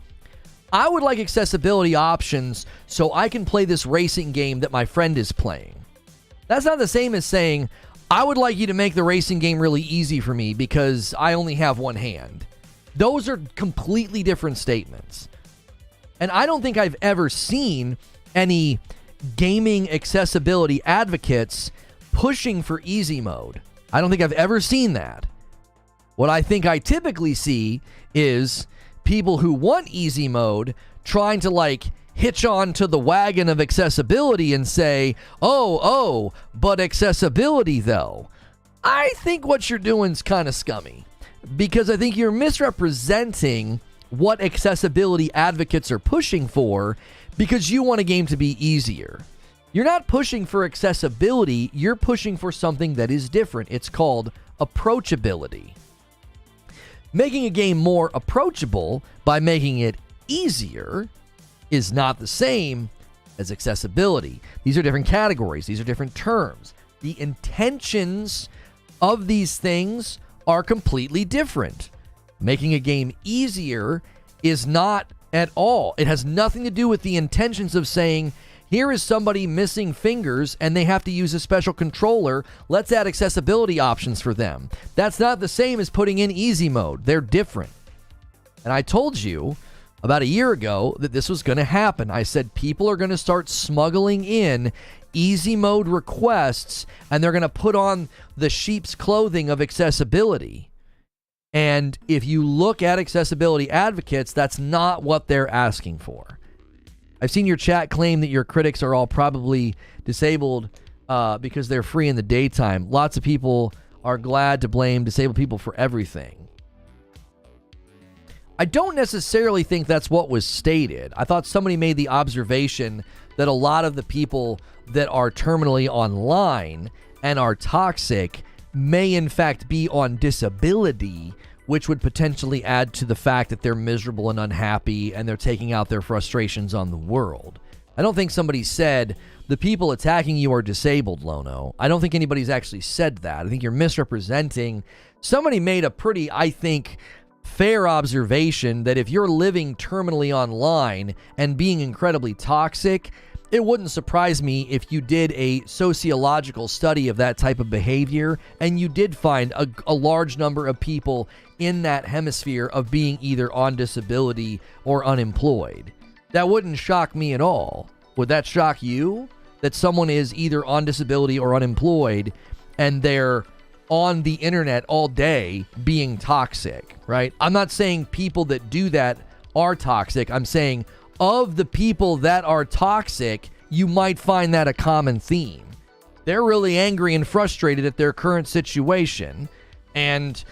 I would like accessibility options so I can play this racing game that my friend is playing. That's not the same as saying, I would like you to make the racing game really easy for me because I only have one hand. Those are completely different statements. And I don't think I've ever seen any gaming accessibility advocates pushing for easy mode. I don't think I've ever seen that. What I think I typically see is people who want easy mode trying to hitch on to the wagon of accessibility and say, but accessibility though. I think what you're doing is kind of scummy because I think you're misrepresenting what accessibility advocates are pushing for because you want a game to be easier. You're not pushing for accessibility, you're pushing for something that is different. It's called approachability. Making a game more approachable by making it easier is not the same as accessibility. These are different categories. These are different terms. The intentions of these things are completely different. Making a game easier is not at all. It has nothing to do with the intentions of saying, here is somebody missing fingers and they have to use a special controller. Let's add accessibility options for them. That's not the same as putting in easy mode. They're different. And I told you about a year ago that this was going to happen. I said people are going to start smuggling in easy mode requests and they're going to put on the sheep's clothing of accessibility. And if you look at accessibility advocates, that's not what they're asking for. I've seen your chat claim that your critics are all probably disabled because they're free in the daytime. Lots of people are glad to blame disabled people for everything. I don't necessarily think that's what was stated. I thought somebody made the observation that a lot of the people that are terminally online and are toxic may in fact be on disability, which would potentially add to the fact that they're miserable and unhappy and they're taking out their frustrations on the world. I don't think somebody said, the people attacking you are disabled, Lono. I don't think anybody's actually said that. I think you're misrepresenting. Somebody made a pretty, I think, fair observation that if you're living terminally online and being incredibly toxic, it wouldn't surprise me if you did a sociological study of that type of behavior and you did find a large number of people in that hemisphere of being either on disability or unemployed. That wouldn't shock me at all. Would that shock you? That someone is either on disability or unemployed and they're on the internet all day being toxic, right? I'm not saying people that do that are toxic. I'm saying of the people that are toxic, you might find that a common theme. They're really angry and frustrated at their current situation, and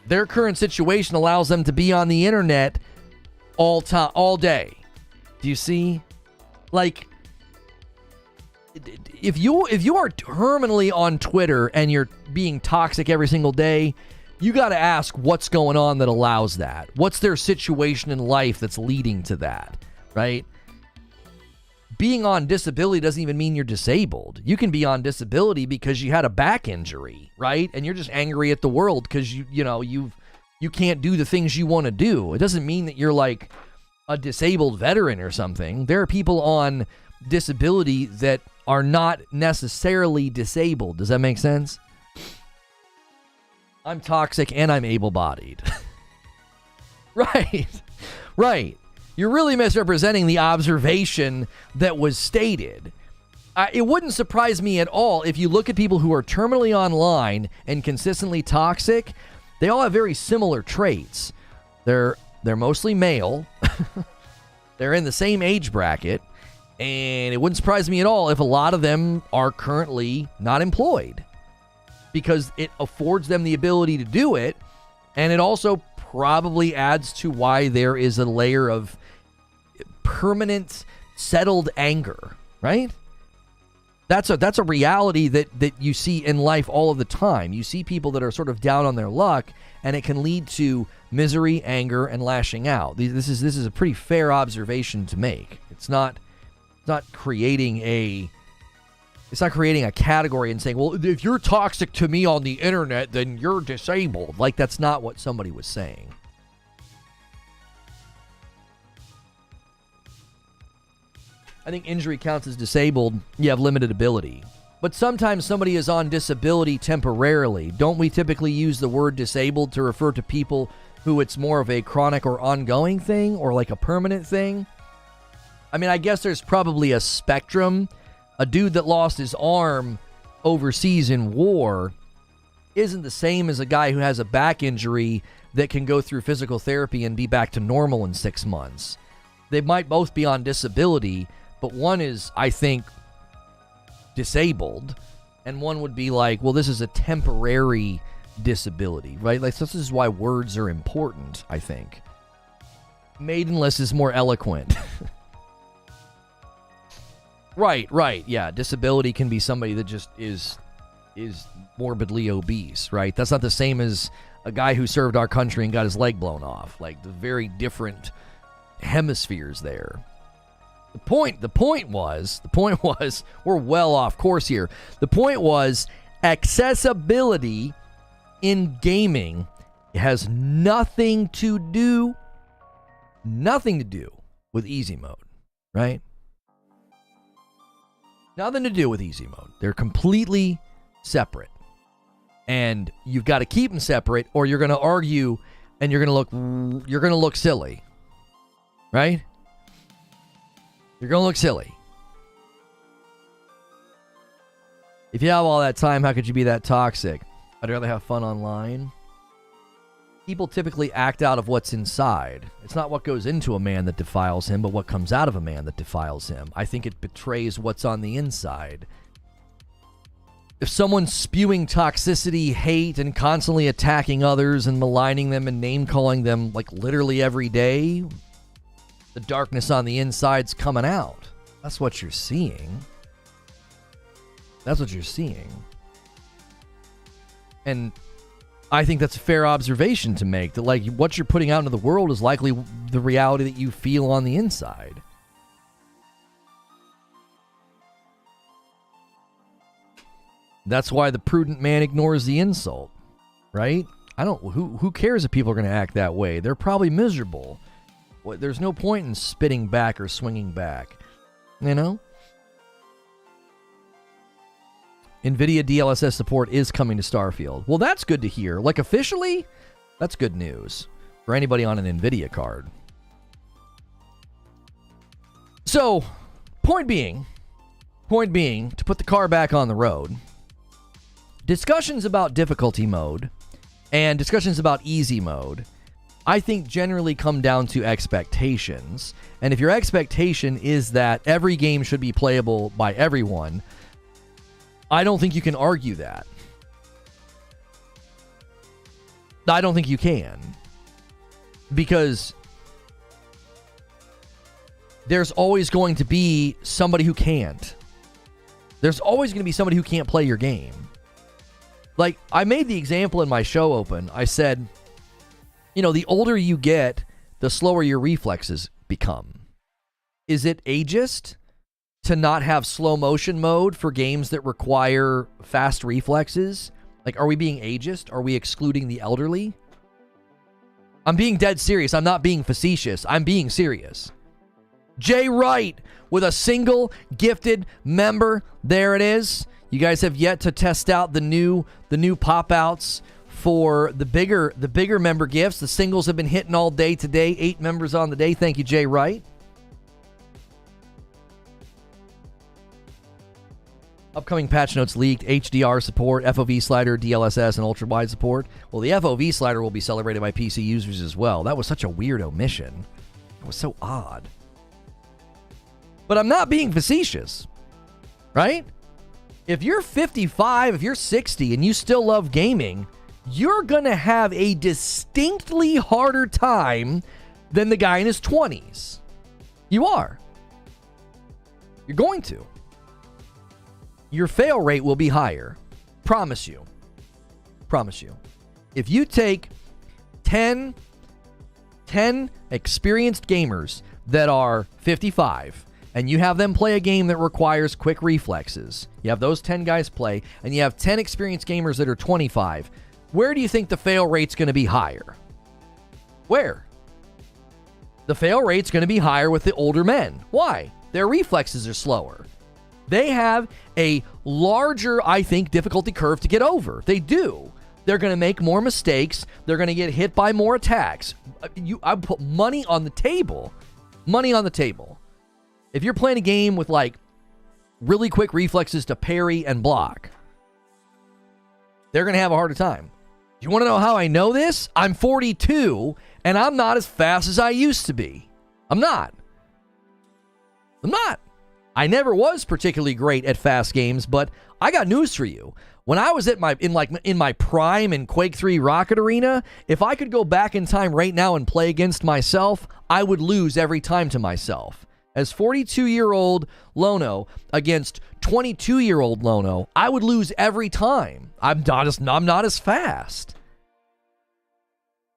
their current situation allows them to be on the internet all day. Do you see? Like, if you are terminally on Twitter and you're being toxic every single day, you got to ask what's going on that allows that. What's their situation in life that's leading to that, right? Being on disability doesn't even mean you're disabled. You can be on disability because you had a back injury, right? And you're just angry at the world because you can't do the things you want to do. It doesn't mean that you're like a disabled veteran or something. There are people on disability that are not necessarily disabled. Does that make sense? I'm toxic and I'm able-bodied. Right. You're really misrepresenting the observation that was stated. It wouldn't surprise me at all if you look at people who are terminally online and consistently toxic. They all have very similar traits. They're mostly male. They're in the same age bracket. And it wouldn't surprise me at all if a lot of them are currently not employed, because it affords them the ability to do it, and it also probably adds to why there is a layer of permanent, settled anger, right? That's a reality that you see in life all of the time. You see people that are sort of down on their luck, and it can lead to misery, anger, and lashing out. This is a pretty fair observation to make. It's not creating a category and saying, well, if you're toxic to me on the internet, then you're disabled. Like, that's not what somebody was saying. I think injury counts as disabled. You have limited ability. But sometimes somebody is on disability temporarily. Don't we typically use the word disabled to refer to people who it's more of a chronic or ongoing thing, or like a permanent thing? I mean, I guess there's probably a spectrum. A dude that lost his arm overseas in war isn't the same as a guy who has a back injury that can go through physical therapy and be back to normal in 6 months. They might both be on disability, but one is, I think, disabled, and one would be like, well, this is a temporary disability, right? Like, this is why words are important, I think. Maidenless is more eloquent. Right. Yeah, disability can be somebody that just is morbidly obese, right? That's not the same as a guy who served our country and got his leg blown off. Like, the very different hemispheres there. The point was, we're well off course here. The point was, accessibility in gaming has nothing to do with easy mode, right? Nothing to do with easy mode. They're completely separate. And you've got to keep them separate, or you're going to argue and you're going to look silly. Right? You're going to look silly. If you have all that time, how could you be that toxic? I'd rather have fun online. People typically act out of what's inside. It's not what goes into a man that defiles him, but what comes out of a man that defiles him. I think it betrays what's on the inside. If someone's spewing toxicity, hate, and constantly attacking others and maligning them and name-calling them like literally every day, the darkness on the inside's coming out. That's what you're seeing. And I think that's a fair observation to make, that like what you're putting out into the world is likely the reality that you feel on the inside. That's why the prudent man ignores the insult, right? Who cares if people are going to act that way? They're probably miserable. There's no point in spitting back or swinging back, you know? NVIDIA DLSS support is coming to Starfield. Well, that's good to hear. Like, officially, that's good news for anybody on an NVIDIA card. So, point being, to put the car back on the road, discussions about difficulty mode and discussions about easy mode, I think generally come down to expectations. And if your expectation is that every game should be playable by everyone, I don't think you can argue that. I don't think you can. Because there's always going to be somebody who can't. There's always going to be somebody who can't play your game. Like, I made the example in my show open. I said, you know, the older you get, the slower your reflexes become. Is it ageist to not have slow motion mode for games that require fast reflexes? Like, are we being ageist? Are we excluding the elderly? I'm being dead serious. I'm not being facetious. I'm being serious. Jay Wright with a single gifted member. There it is. You guys have yet to test out the new pop-outs for the bigger member gifts. The singles have been hitting all day today. 8 members on the day. Thank you, Jay Wright. Upcoming patch notes leaked. HDR support, FOV slider, DLSS, and ultra-wide support. Well, the FOV slider will be celebrated by PC users as well. That was such a weird omission. It was so odd. But I'm not being facetious, right? If you're 55, if you're 60, and you still love gaming, you're going to have a distinctly harder time than the guy in his 20s. You are. You're going to. Your fail rate will be higher. Promise you. Promise you. If you take 10 experienced gamers that are 55 and you have them play a game that requires quick reflexes, you have those 10 guys play, and you have 10 experienced gamers that are 25, where do you think the fail rate's going to be higher? Where? The fail rate's going to be higher with the older men. Why? Their reflexes are slower. They have a larger, I think, difficulty curve to get over. They do. They're going to make more mistakes. They're going to get hit by more attacks. I put money on the table. Money on the table. If you're playing a game with, like, really quick reflexes to parry and block, they're going to have a harder time. You want to know how I know this? I'm 42, and I'm not as fast as I used to be. I'm not. I never was particularly great at fast games, but I got news for you. When I was in my prime in Quake 3 Rocket Arena, if I could go back in time right now and play against myself, I would lose every time to myself. As 42-year-old Lono against 22-year-old Lono, I would lose every time. I'm not as fast.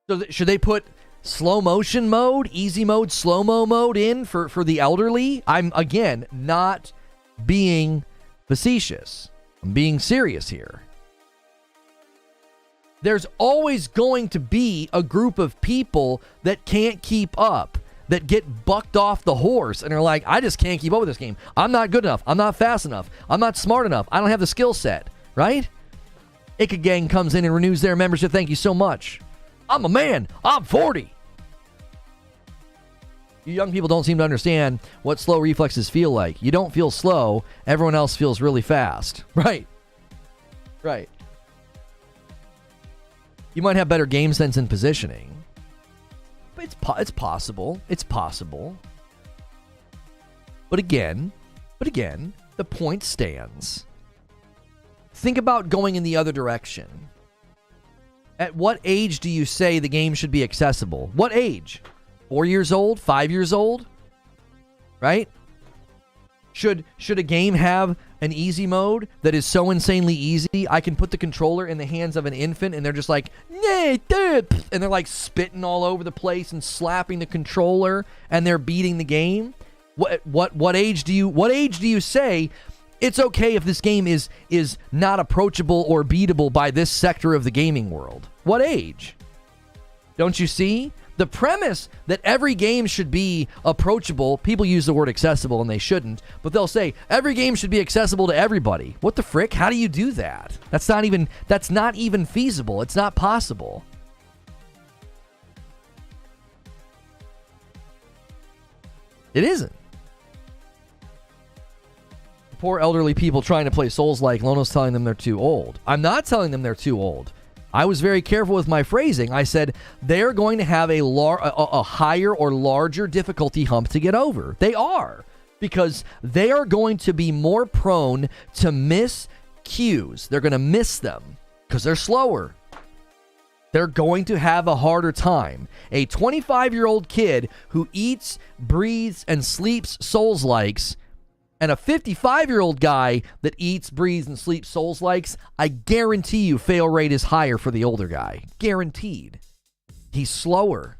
So should they put slow motion mode, easy mode, slow-mo mode in for the elderly? I'm, again, not being facetious. I'm being serious here. There's always going to be a group of people that can't keep up, that get bucked off the horse and are like, I just can't keep up with this game. I'm not good enough. I'm not fast enough. I'm not smart enough. I don't have the skill set, right? Ika Gang comes in and renews their membership. Thank you so much. I'm a man. I'm 40. You young people don't seem to understand what slow reflexes feel like. You don't feel slow. Everyone else feels really fast. Right. Right. You might have better game sense and positioning. But it's possible. It's possible. But again, the point stands. Think about going in the other direction. At what age do you say the game should be accessible? What age? 4 years old? 5 years old? Right? Should a game have an easy mode that is so insanely easy, I can put the controller in the hands of an infant and they're just like, and they're like spitting all over the place and slapping the controller and they're beating the game? What age do you say it's okay if this game is not approachable or beatable by this sector of the gaming world? What age? Don't you see? The premise that every game should be approachable, people use the word accessible and they shouldn't, but they'll say every game should be accessible to everybody. What the frick? How do you do that? That's not even feasible. It's not possible. It isn't. Poor elderly people trying to play Souls-like. Lono's telling them they're too old. I'm not telling them they're too old. I was very careful with my phrasing. I said they're going to have a higher or larger difficulty hump to get over. They are. Because they are going to be more prone to miss cues. They're going to miss them because they're slower. They're going to have a harder time. A 25-year-old kid who eats, breathes, and sleeps Souls-likes, and a 55-year-old guy that eats, breathes, and sleeps Souls-likes, I guarantee you fail rate is higher for the older guy. Guaranteed. He's slower.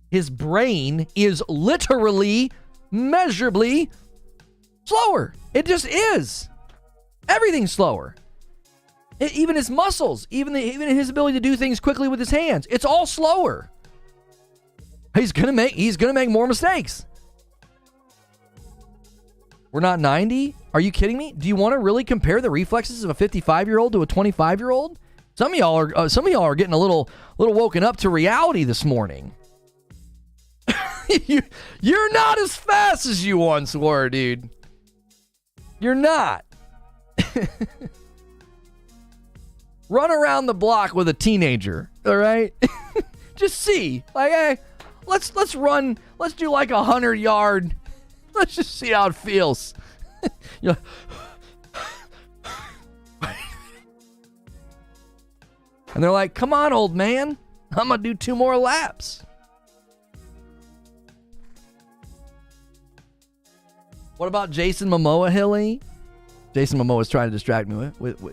His brain is literally, measurably slower. It just is. Everything's slower. Even his muscles, even his ability to do things quickly with his hands, it's all slower. He's gonna make more mistakes. We're not 90? Are you kidding me? Do you want to really compare the reflexes of a 55-year-old to a 25-year-old? Some of y'all are getting a little woken up to reality this morning. You're not as fast as you once were, dude. You're not. Run around the block with a teenager, all right? Just see. Like, hey, let's run. Let's do like 100-yard. Let's just see how it feels. And they're like, come on, old man. I'm going to do 2 more laps. What about Jason Momoa, Hilly? Jason Momoa is trying to distract me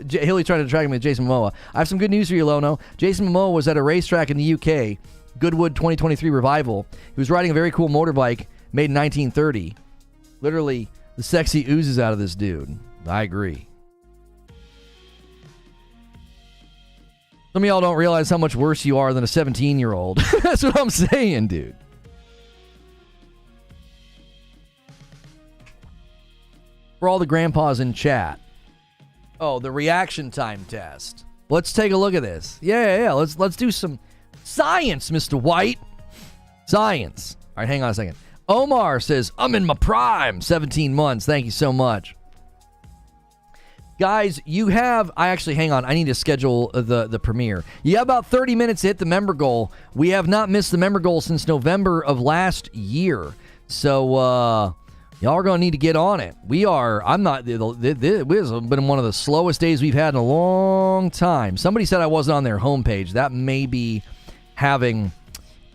Hilly trying to distract me with Jason Momoa. I have some good news for you, Lono. Jason Momoa was at a racetrack in the UK, Goodwood 2023 Revival. He was riding a very cool motorbike made in 1930. Literally, the sexy oozes out of this dude. I agree. Some of y'all don't realize how much worse you are than a 17-year-old. That's what I'm saying, dude. For all the grandpas in chat. Oh, the reaction time test. Let's take a look at this. Yeah. Let's do some science, Mr. White. Science. All right, hang on a second. Omar says, I'm in my prime. 17 months. Thank you so much. Guys, hang on. I need to schedule the premiere. You have about 30 minutes to hit the member goal. We have not missed the member goal since November of last year. So, y'all are going to need to get on it. This has been one of the slowest days we've had in a long time. Somebody said I wasn't on their homepage. That may be having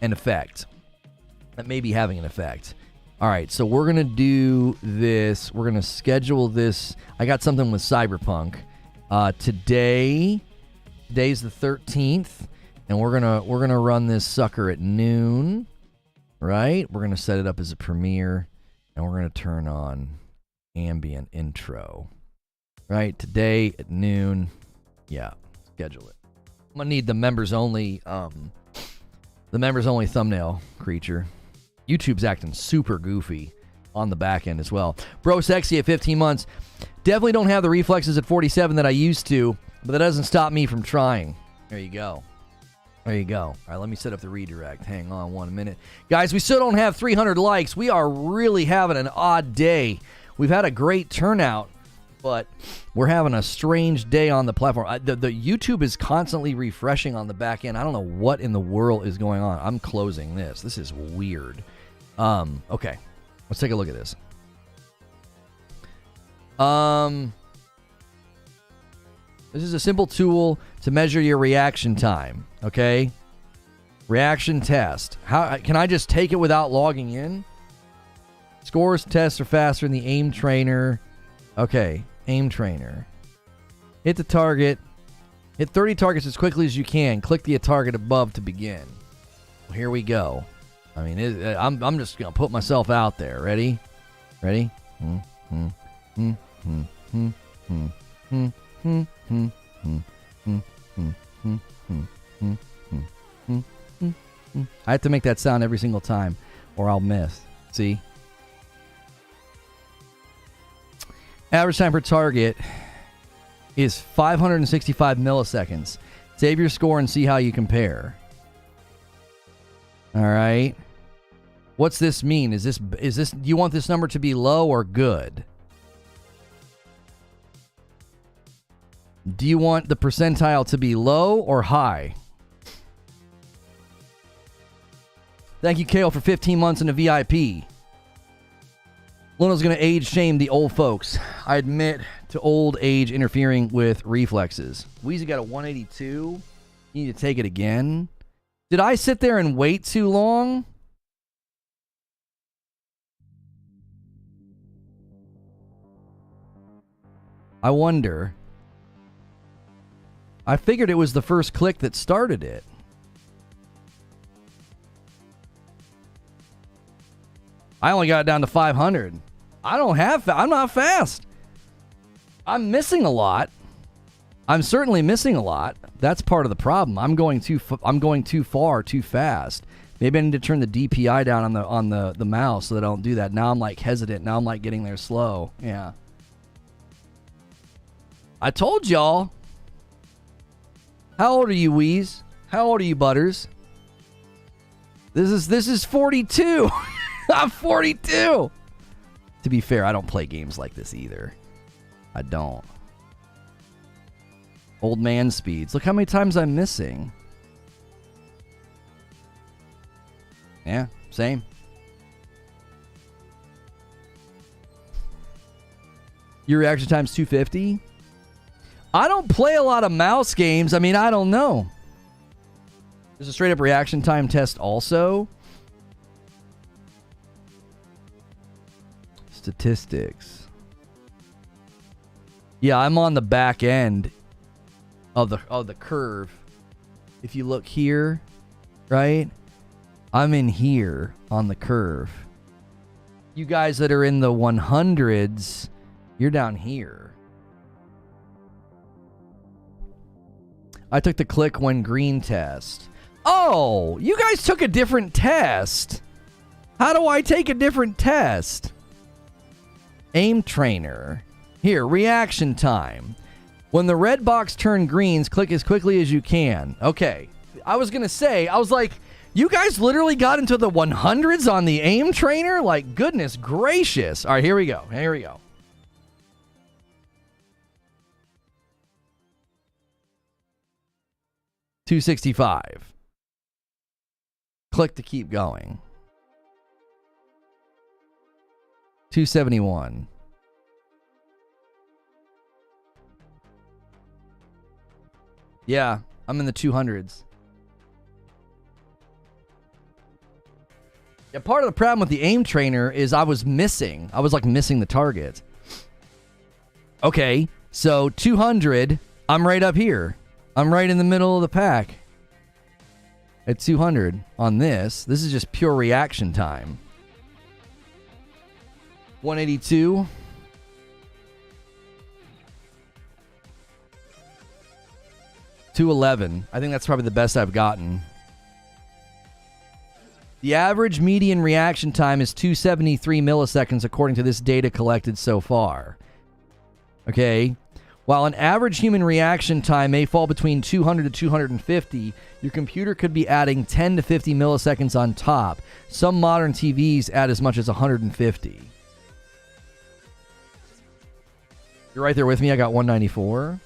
an effect. All right, so we're going to do this. We're going to schedule this. I got something with Cyberpunk. Today's the 13th, and we're going to run this sucker at noon, right? We're going to set it up as a premiere, and we're going to turn on ambient intro, right? Today at noon. Yeah, schedule it. I'm going to need the members only thumbnail creature. YouTube's acting super goofy on the back end as well. Bro Sexy at 15 months. Definitely don't have the reflexes at 47 that I used to, but that doesn't stop me from trying. There you go. All right, let me set up the redirect. Hang on 1 minute. Guys, we still don't have 300 likes. We are really having an odd day. We've had a great turnout, but we're having a strange day on the platform. The YouTube is constantly refreshing on the back end. I don't know what in the world is going on. I'm closing this. This is weird. Okay. Let's take a look at this. This is a simple tool to measure your reaction time, okay? Reaction test. How can I just take it without logging in? Scores tests are faster in the aim trainer. Okay, aim trainer. Hit the target. Hit 30 targets as quickly as you can. Click the target above to begin. Well, here we go. I mean, I'm just going to put myself out there. Ready? I have to make that sound every single time or I'll miss. See? Average time per target is 565 milliseconds. Save your score and see how you compare. All right. What's this mean? Is this do you want this number to be low or good? Do you want the percentile to be low or high? Thank you, Kale, for 15 months in a VIP. Lono's going to age shame the old folks. I admit to old age interfering with reflexes. Wheezy got a 182. You need to take it again. Did I sit there and wait too long? I wonder. I figured it was the first click that started it. I only got it down to 500. I'm not fast. I'm missing a lot. I'm certainly missing a lot. That's part of the problem. I'm going too far, too fast. Maybe I need to turn the DPI down on the mouse so that I don't do that. Now I'm like hesitant. Now I'm like getting there slow. Yeah. I told y'all. How old are you, Wheeze? How old are you, Butters? This is 42. I'm 42. To be fair, I don't play games like this either. I don't. Old man speeds. Look how many times I'm missing. Yeah, same. Your reaction time's 250? I don't play a lot of mouse games. I mean, I don't know. There's a straight up reaction time test also. Statistics. Yeah, I'm on the back end of the curve. If you look here, right? I'm in here on the curve. You guys that are in the 100s, you're down here. I took the click when green test. Oh, you guys took a different test. How do I take a different test? Aim trainer. Here, reaction time. When the red box turns greens, click as quickly as you can. Okay. I was going to say, I was like, you guys literally got into the 100s on the aim trainer? Like, goodness gracious. All right, here we go. Here we go. $265. Click to keep going. $271. Yeah, I'm in the 200s. Yeah, part of the problem with the aim trainer is I was missing. I was like missing the target. Okay, so 200, I'm right up here. I'm right in the middle of the pack. At 200 on this. This is just pure reaction time. 182. $211. I think that's probably the best I've gotten. The average median reaction time is 273 milliseconds according to this data collected so far. Okay. While an average human reaction time may fall between 200 to 250, your computer could be adding 10 to 50 milliseconds on top. Some modern TVs add as much as 150. You're right there with me. I got 194.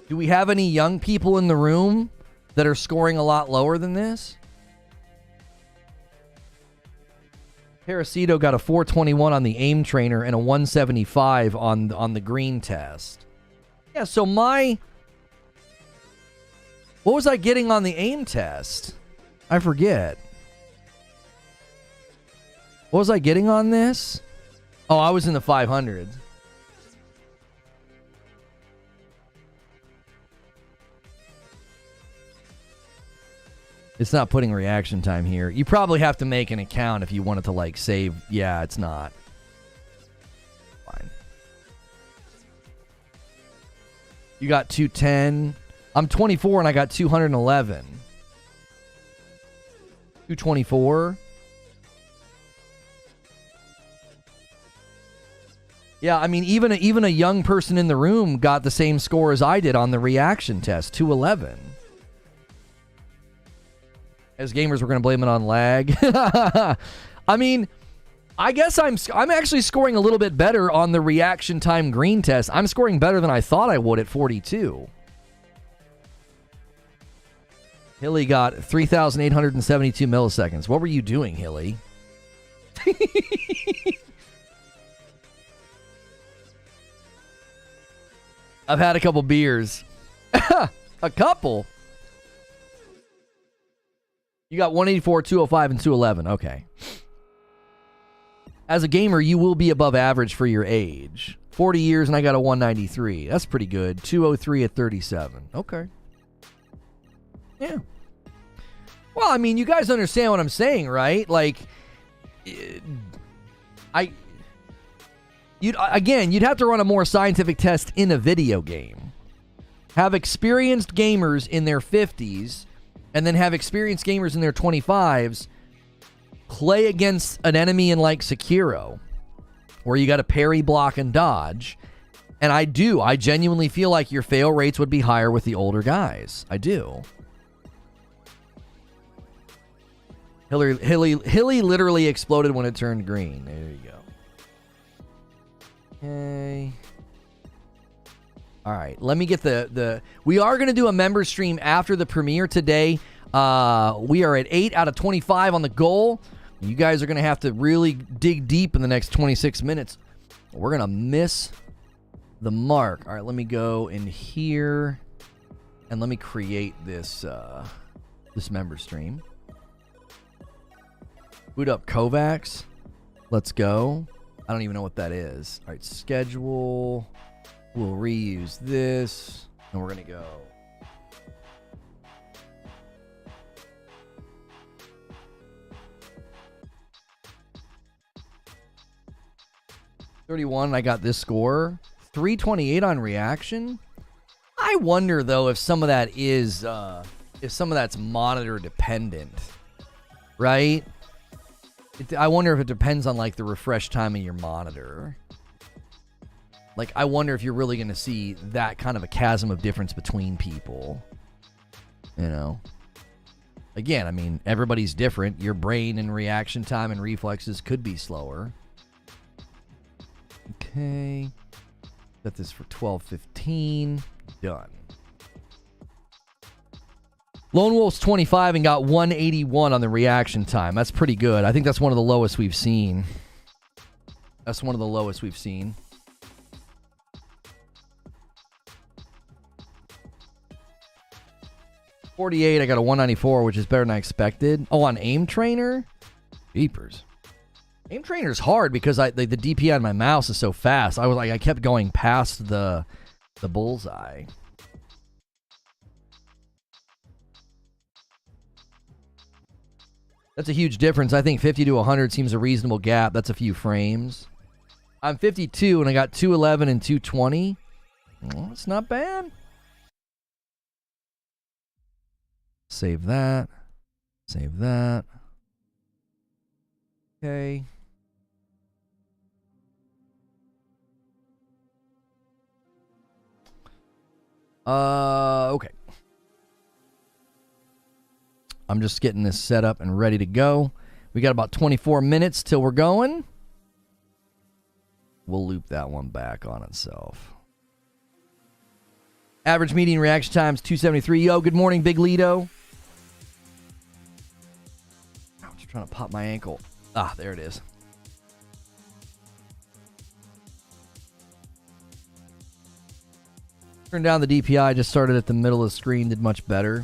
Do we have any young people in the room that are scoring a lot lower than this? Parasito got a 421 on the aim trainer and a 175 on the green test. Yeah, so what was I getting on the aim test? I forget. What was I getting on this? Oh, I was in the 500s. It's not putting reaction time here. You probably have to make an account if you want it to, like, save. Yeah, it's not. Fine. You got 210. I'm 24 and I got 211. 224. Yeah, I mean, even a young person in the room got the same score as I did on the reaction test, 211. As gamers, we're going to blame it on lag. I mean, I guess I'm actually scoring a little bit better on the reaction time green test. I'm scoring better than I thought I would at 42. Hilly got 3,872 milliseconds. What were you doing, Hilly? I've had a couple beers. A couple? You got 184, 205, and 211. Okay. As a gamer, you will be above average for your age. 40 years, and I got a 193. That's pretty good. 203 at 37. Okay. Yeah. Well, I mean, you guys understand what I'm saying, right? Like, you'd have to run a more scientific test in a video game. Have experienced gamers in their 50s, and then have experienced gamers in their 25s play against an enemy in like Sekiro, where you got to parry, block, and dodge. And I genuinely feel like your fail rates would be higher with the older guys. I do. Hilly literally exploded when it turned green. There you go. Okay. All right. Let me get the we are going to do a member stream after the premiere today. We are at 8 out of 25 on the goal. You guys are going to have to really dig deep in the next 26 minutes. We're going to miss the mark. All right, let me go in here and let me create this this member stream. Boot up Kovacs. Let's go. I don't even know what that is. All right, schedule. We'll reuse this, and we're going to go. $31, I got this score. 328 on reaction. I wonder though if some of that is if some of that's monitor dependent, right? I wonder if it depends on like the refresh time of your monitor. Like, I wonder if you're really going to see that kind of a chasm of difference between people. You know? Again, I mean, everybody's different. Your brain and reaction time and reflexes could be slower. Okay. Set this for 12:15. Done. Lone Wolf's 25 and got 181 on the reaction time. That's pretty good. I think that's one of the lowest we've seen. That's one of the lowest we've seen. $48, I got a 194, which is better than I expected. Oh, on Aim Trainer? Jeepers. Aim Trainer's hard because the DPI on my mouse is so fast. I kept going past the bullseye. That's a huge difference. I think 50 to 100 seems a reasonable gap. That's a few frames. I'm 52 and I got 211 and 220. Well, it's not bad. Save that. Save that. Okay. Okay. I'm just getting this set up and ready to go. We got about 24 minutes till we're going. We'll loop that one back on itself. Average median reaction times 273. Yo, good morning, Big Lido. Ouch, trying to pop my ankle. Ah, there it is. Turn down the DPI, just started at the middle of the screen, did much better.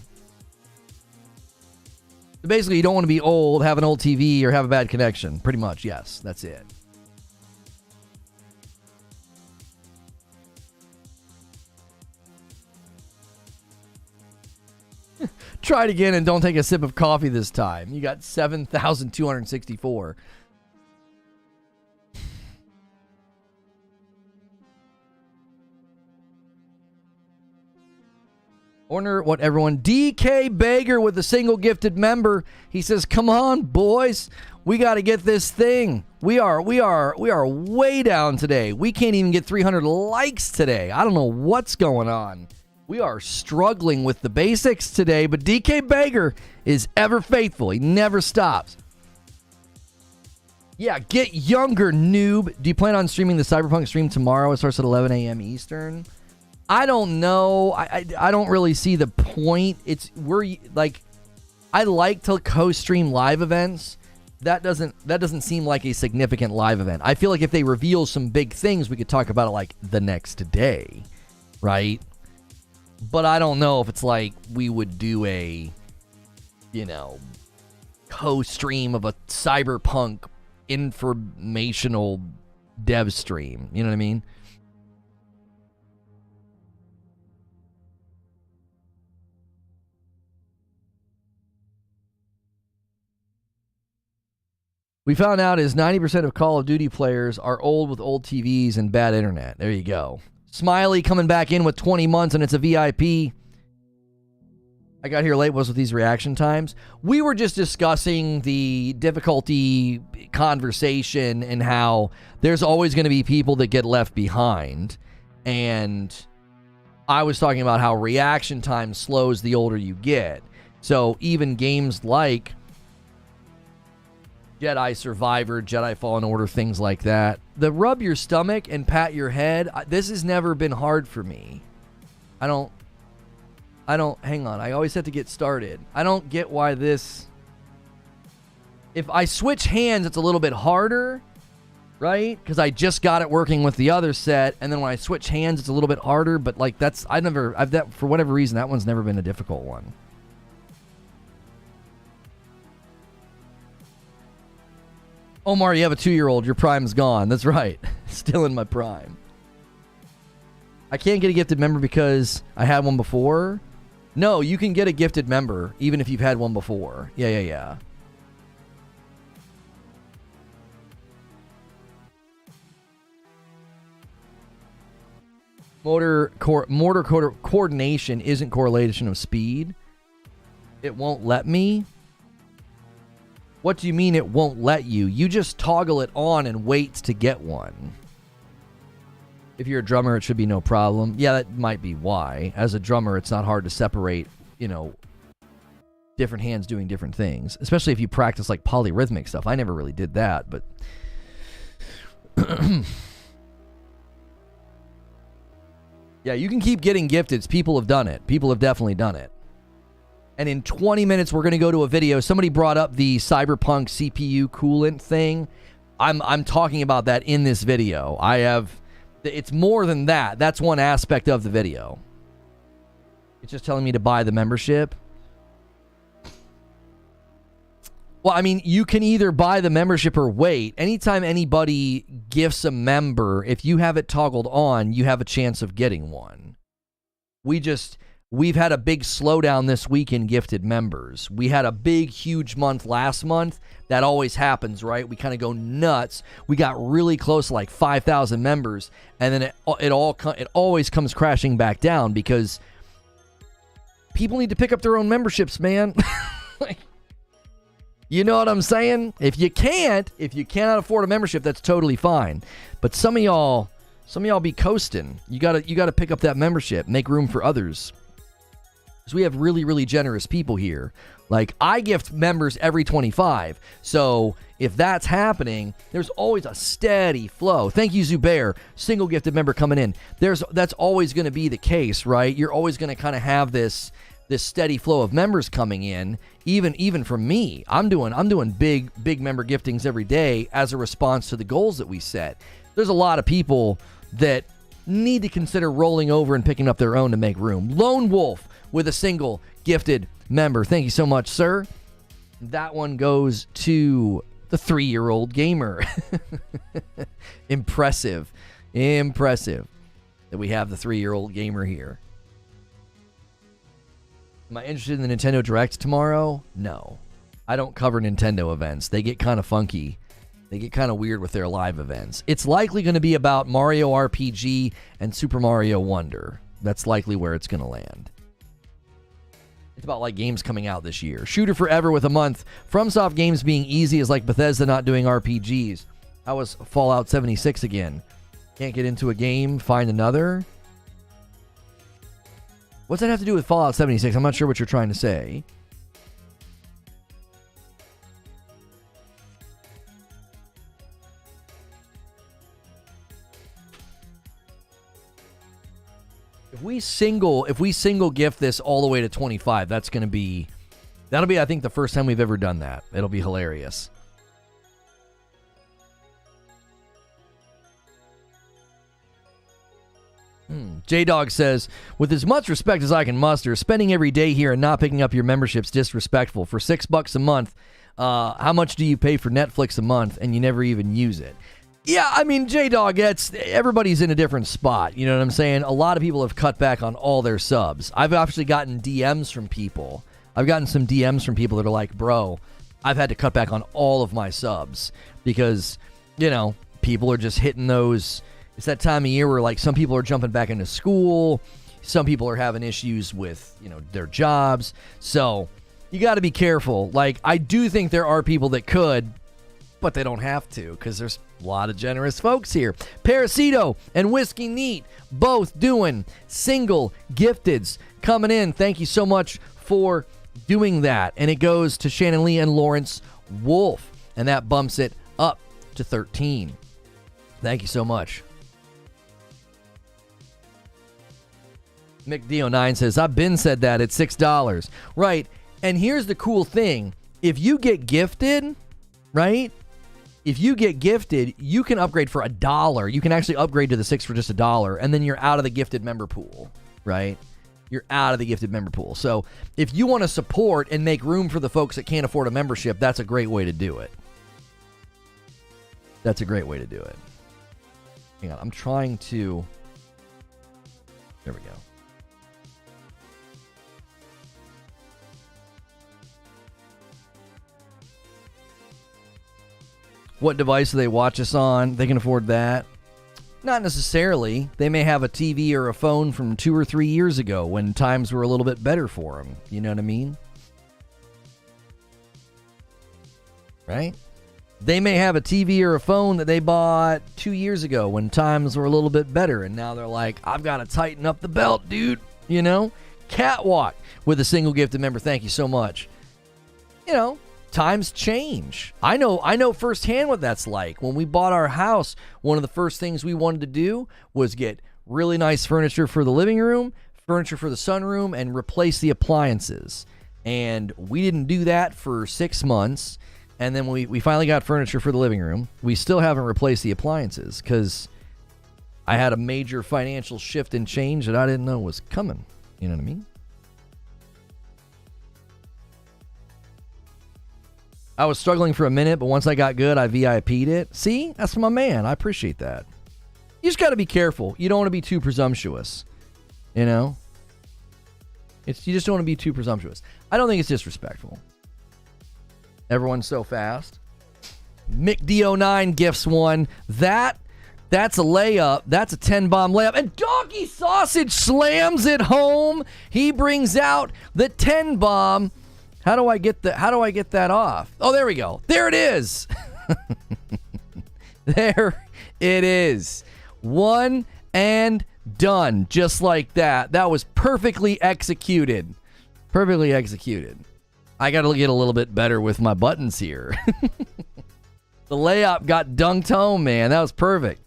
So basically, you don't want to be old, have an old TV, or have a bad connection. Pretty much, yes, that's it. Try it again and don't take a sip of coffee this time. You got 7,264. Order what everyone. DK Bager with a single gifted member. He says, "Come on, boys. We got to get this thing. We are way down today. We can't even get 300 likes today. I don't know what's going on. We are struggling with the basics today, but DK Bager is ever faithful. He never stops." Yeah, get younger, noob. Do you plan on streaming the Cyberpunk stream tomorrow? It starts at 11 a.m. Eastern. I don't know. I don't really see the point. I like to co-stream live events. That doesn't seem like a significant live event. I feel like if they reveal some big things, we could talk about it like the next day, right? But I don't know if it's like we would do a, co-stream of a Cyberpunk informational dev stream. You know what I mean? We found out is 90% of Call of Duty players are old with old TVs and bad internet. There you go. Smiley coming back in with 20 months and it's a VIP. I got here late. What's with these reaction times? We were just discussing the difficulty conversation and how there's always going to be people that get left behind. And I was talking about how reaction time slows the older you get. So even games like Jedi Survivor, Jedi Fallen Order, things like that. The rub your stomach and pat your head, this has never been hard for me. I don't, hang on, I always have to get started. I don't get why this, if I switch hands, it's a little bit harder, right? Because I just got it working with the other set, and then when I switch hands, it's a little bit harder, but like for whatever reason, that one's never been a difficult one. Omar, you have a 2-year-old. Your prime's gone. That's right. Still in my prime. I can't get a gifted member because I had one before. No, you can get a gifted member even if you've had one before. Yeah. Motor coordination isn't correlation of speed. It won't let me. What do you mean it won't let you? You just toggle it on and wait to get one. If you're a drummer, it should be no problem. Yeah, that might be why. As a drummer, it's not hard to separate, different hands doing different things. Especially if you practice like polyrhythmic stuff. I never really did that, but... Yeah, you can keep getting gifted. People have done it. People have definitely done it. And in 20 minutes, we're going to go to a video. Somebody brought up the Cyberpunk CPU coolant thing. I'm talking about that in this video. It's more than that. That's one aspect of the video. It's just telling me to buy the membership. Well, I mean, you can either buy the membership or wait. Anytime anybody gifts a member, if you have it toggled on, you have a chance of getting one. We've had a big slowdown this week in gifted members. We had a big, huge month last month. That always happens, right? We kind of go nuts. We got really close to like 5,000 members, and then it always comes crashing back down because people need to pick up their own memberships, man. You know what I'm saying? If you cannot afford a membership, that's totally fine. But some of y'all be coasting. You gotta pick up that membership. Make room for others. Because we have really, really generous people here. Like, I gift members every 25. So, if that's happening, there's always a steady flow. Thank you, Zubair. Single gifted member coming in. That's always going to be the case, right? You're always going to kind of have this steady flow of members coming in. Even from me. I'm doing big member giftings every day as a response to the goals that we set. There's a lot of people that need to consider rolling over and picking up their own to make room. Lone Wolf with a single gifted member. Thank you so much, sir. That one goes to the 3-year-old gamer. Impressive that we have the 3-year-old gamer here. Am I interested in the Nintendo Direct tomorrow? No. I don't cover Nintendo events. They get kind of funky. They get kind of weird with their live events. It's likely going to be about Mario RPG and Super Mario Wonder. That's likely where it's going to land. It's about like games coming out this year. Shooter forever with a month. FromSoft games being easy is like Bethesda not doing RPGs. How was Fallout 76 again? Can't get into a game, find another? What's that have to do with Fallout 76? I'm not sure what you're trying to say. If we single gift this all the way to 25, that'll be I think the first time we've ever done that. It'll be hilarious. J-Dog says, with as much respect as I can muster, spending every day here and not picking up your membership's disrespectful. For $6 a month, how much do you pay for Netflix a month and you never even use it? Yeah, I mean, J-Dog, everybody's in a different spot. You know what I'm saying? A lot of people have cut back on all their subs. I've actually gotten DMs from people. I've gotten some DMs from people that are like, bro, I've had to cut back on all of my subs because, you know, people are just hitting those. It's that time of year where, like, some people are jumping back into school. Some people are having issues with, you know, their jobs. So you got to be careful. Like, I do think there are people that could, but they don't have to because there's a lot of generous folks here. Parasito and Whiskey Neat both doing single gifteds coming in. Thank you so much for doing that. And it goes to Shannon Lee and Lawrence Wolf. And that bumps it up to 13. Thank you so much. McDo9 says, I've been said that at $6. Right. And here's the cool thing. If you get gifted, right? If you get gifted, you can upgrade for $1. You can actually upgrade to the 6 for just $1, and then you're out of the gifted member pool, right? You're out of the gifted member pool. So if you want to support and make room for the folks that can't afford a membership, that's a great way to do it. That's a great way to do it. Hang on, I'm trying to... There we go. What device do they watch us on? They can afford that. Not necessarily. They may have a TV or a phone from 2 or 3 years ago when times were a little bit better for them. You know what I mean? Right? They may have a TV or a phone that they bought 2 years ago when times were a little bit better. And now they're like, I've got to tighten up the belt, dude. You know? Catwalk with a single gifted member. Thank you so much. You know, times change. I know firsthand what that's like. When we bought our house, one of the first things we wanted to do was get really nice furniture for the living room, furniture for the sunroom, and replace the appliances. And we didn't do that for 6 months. And then we finally got furniture for the living room. We still haven't replaced the appliances because I had a major financial shift and change that I didn't know was coming. You know what I mean? I was struggling for a minute, but once I got good, I VIP'd it. See? That's my man. I appreciate that. You just got to be careful. You don't want to be too presumptuous. You know? You just don't want to be too presumptuous. I don't think it's disrespectful. Everyone's so fast. McDo9 gifts one. That's a layup. That's a 10-bomb layup. And Donkey Sausage slams it home. He brings out the 10-bomb. How do I get that off? Oh, there we go. There it is. There it is. One and done. Just like that. That was perfectly executed. Perfectly executed. I got to get a little bit better with my buttons here. The layup got dunked home, man. That was perfect.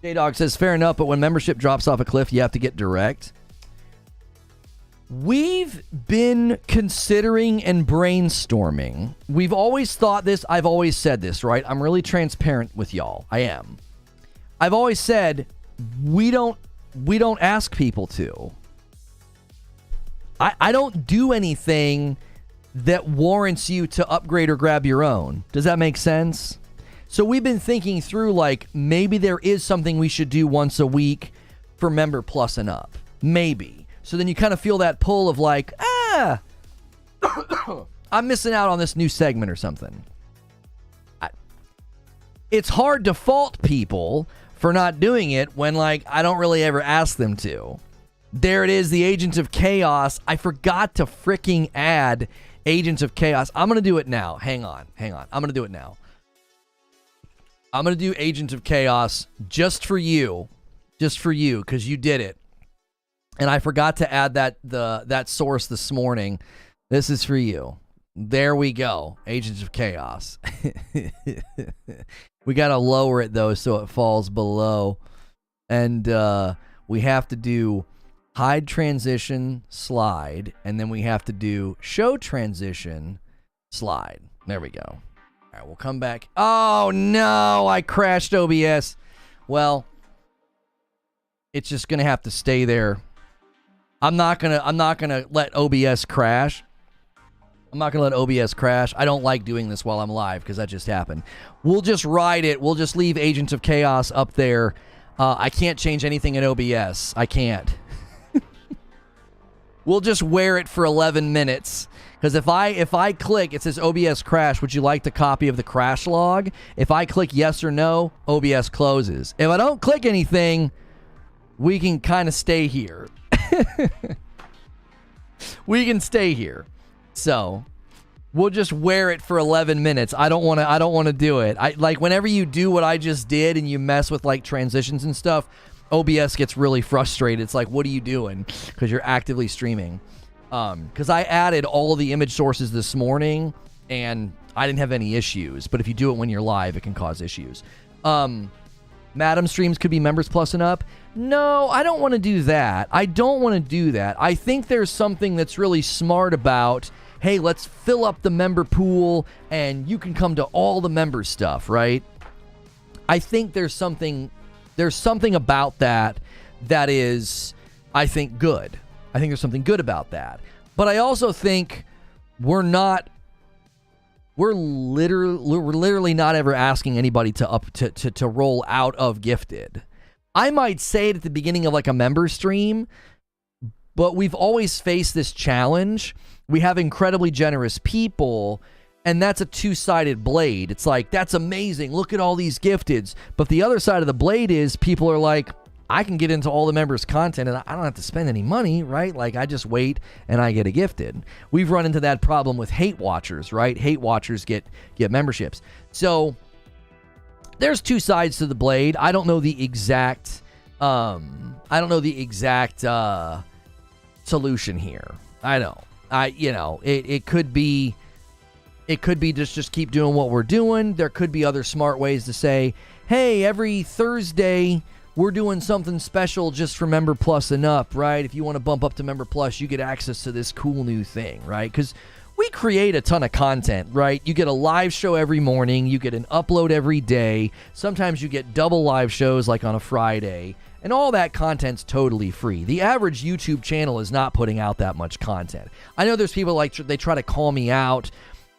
J-Dog says, fair enough, but when membership drops off a cliff, you have to get direct. We've been considering and brainstorming. We've always thought this. I've always said this, right? I'm really transparent with y'all. I am. I've always said we don't ask people to. I don't do anything that warrants you to upgrade or grab your own. Does that make sense? So we've been thinking through, like, maybe there is something we should do once a week for Member Plus and up. Maybe. So then you kind of feel that pull of like, I'm missing out on this new segment or something. It's hard to fault people for not doing it when, like, I don't really ever ask them to. There it is, the Agents of Chaos. I forgot to freaking add Agents of Chaos. I'm going to do it now. Hang on. I'm going to do it now. I'm going to do Agents of Chaos just for you. Just for you, because you did it. And I forgot to add that source this morning. This is for you. There we go. Agents of Chaos. We got to lower it, though, so it falls below. And we have to do hide transition, slide, and then we have to do show transition, slide. There we go. All right, we'll come back. Oh, no, I crashed OBS. Well, it's just going to have to stay there. I'm not going to let OBS crash. I'm not going to let OBS crash. I don't like doing this while I'm live because that just happened. We'll just ride it. We'll just leave Agents of Chaos up there. I can't change anything in OBS. I can't. We'll just wear it for 11 minutes. Because if I click, it says OBS crash, would you like the copy of the crash log? If I click yes or no, OBS closes. If I don't click anything, we can kind of stay here. We can stay here. So, we'll just wear it for 11 minutes. I don't want to do it. Like whenever you do what I just did and you mess with like transitions and stuff, OBS gets really frustrated. It's like, what are you doing? Because you're actively streaming. Because I added all of the image sources this morning and I didn't have any issues. But if you do it when you're live, it can cause issues. Madam streams could be members plus and up. No, I don't want to do that. I think there's something that's really smart about, hey, let's fill up the member pool and you can come to all the member stuff, right? I think there's something about that is, I think, good. I think there's something good about that. But I also think we're literally not ever asking anybody to roll out of gifted. I might say it at the beginning of like a member stream, but we've always faced this challenge. We have incredibly generous people, and that's a two-sided blade. It's like, that's amazing. Look at all these gifteds. But the other side of the blade is people are like, I can get into all the members' content and I don't have to spend any money, right? Like, I just wait and I get a gifted. We've run into that problem with hate watchers, right? Hate watchers get memberships. So there's two sides to the blade. I don't know the exact solution here. I don't. It could be just keep doing what we're doing. There could be other smart ways to say, hey, every Thursday we're doing something special just for Member Plus and up, right? If you want to bump up to Member Plus, you get access to this cool new thing, right? Because we create a ton of content, right? You get a live show every morning. You get an upload every day. Sometimes you get double live shows like on a Friday. And all that content's totally free. The average YouTube channel is not putting out that much content. I know there's people like, they try to call me out,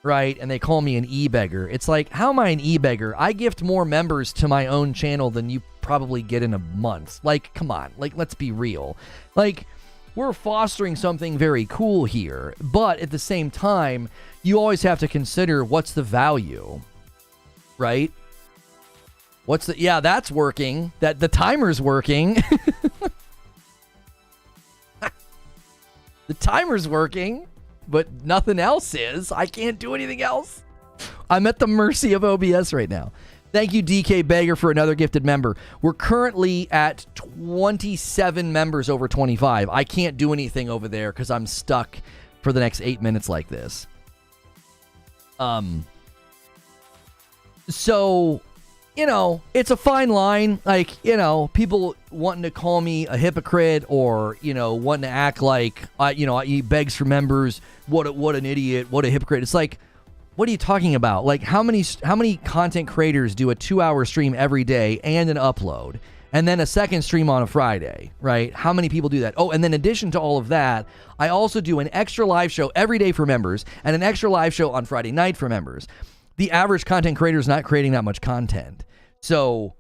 right? And they call me an e-beggar. It's like, how am I an e-beggar? I gift more members to my own channel than you probably get in a month. Like, come on. Like, let's be real. Like, we're fostering something very cool here. But at the same time, you always have to consider what's the value, right? Yeah, that's working. That the timer's working. The timer's working, but nothing else is. I can't do anything else. I'm at the mercy of OBS right now. Thank you, DK Beggar, for another gifted member. We're currently at 27 members over 25. I can't do anything over there because I'm stuck for the next 8 minutes like this. So, you know, it's a fine line. Like, you know, people wanting to call me a hypocrite or, you know, wanting to act like, he begs for members. What an idiot. What a hypocrite. It's like, what are you talking about? Like, how many content creators do a 2-hour stream every day and an upload and then a second stream on a Friday, right? How many people do that? Oh, and then in addition to all of that, I also do an extra live show every day for members and an extra live show on Friday night for members. The average content creator is not creating that much content. So,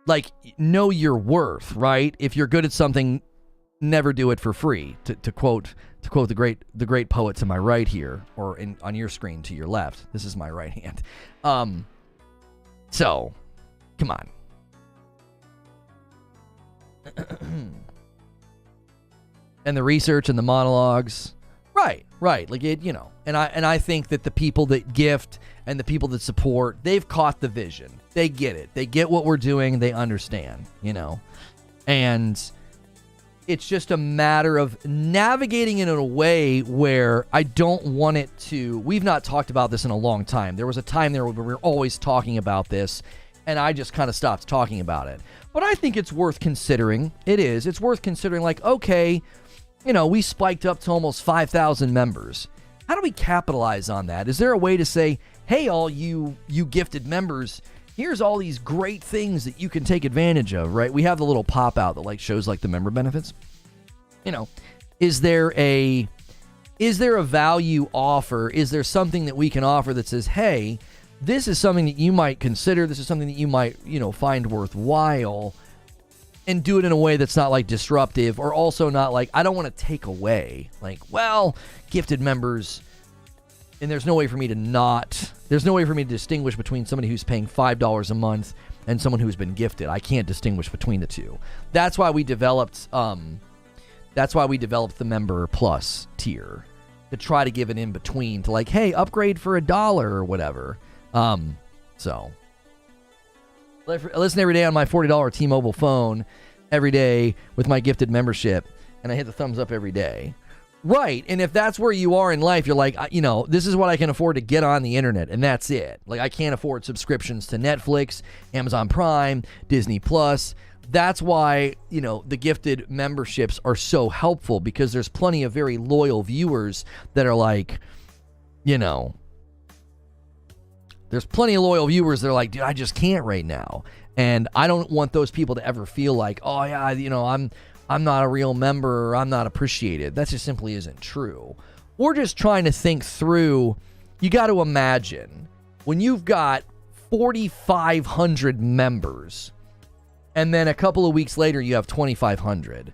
like, know your worth, right? If you're good at something, never do it for free. To quote the great poet to my right here, or on your screen to your left. This is my right hand. So, come on. And the research and the monologues. Right. Like it, you know. And I think that the people that gift and the people that support, they've caught the vision. They get it. They get what we're doing. They understand, you know. And it's just a matter of navigating it in a way where I don't want it to. We've not talked about this in a long time. There was a time there where we were always talking about this, and I just kind of stopped talking about it. But I think it's worth considering. It is. It's worth considering, like, okay, you know, we spiked up to almost 5,000 members. How do we capitalize on that? Is there a way to say, hey, all you gifted members, here's all these great things that you can take advantage of, right? We have the little pop-out that, like, shows, like, the member benefits. You know, is there a value offer? Is there something that we can offer that says, hey, this is something that you might consider, this is something that you might, you know, find worthwhile, and do it in a way that's not, like, disruptive, or also not, like, I don't want to take away, like, well, gifted members, and there's no way for me to distinguish between somebody who's paying $5 a month and someone who's been gifted. I can't distinguish between the two. That's why we developed the Member Plus tier, to try to give an in-between, to, like, hey, upgrade for $1 or whatever. So I listen every day on my $40 T-Mobile phone every day with my gifted membership, and I hit the thumbs up every day. Right, and if that's where you are in life, you're like, you know, this is what I can afford to get on the internet, and that's it. Like, I can't afford subscriptions to Netflix, Amazon Prime, Disney Plus. That's why, you know, the gifted memberships are so helpful, because there's plenty of very loyal viewers that are like, you know, there's plenty of loyal viewers that are like, dude, I just can't right now. And I don't want those people to ever feel like, oh, yeah, you know, I'm not a real member, or I'm not appreciated. That just simply isn't true. We're just trying to think through. You got to imagine when you've got 4,500 members, and then a couple of weeks later you have 2,500.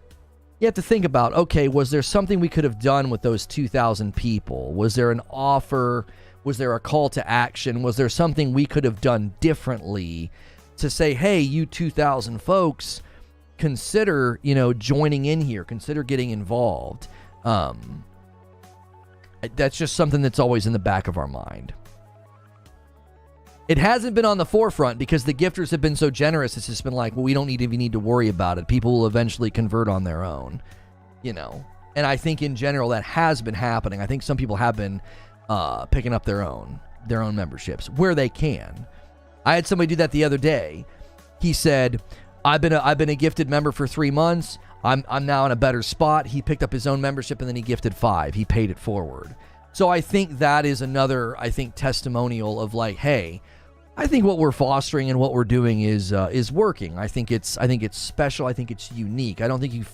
You have to think about, okay, was there something we could have done with those 2,000 people? Was there an offer? Was there a call to action? Was there something we could have done differently to say, hey, you 2,000 folks, consider, you know, joining in here, consider getting involved. That's just something that's always in the back of our mind. It hasn't been on the forefront because the gifters have been so generous. It's just been like, well, we don't even need to worry about it. People will eventually convert on their own, you know. And I think in general that has been happening. I think some people have been picking up their own memberships where they can. I had somebody do that the other day. He said, I've been a gifted member for 3 months. I'm now in a better spot. He picked up his own membership and then he gifted 5. He paid it forward. So I think that is another, testimonial of like, hey, I think what we're fostering and what we're doing is working. I think it's special. I think it's unique. I don't think you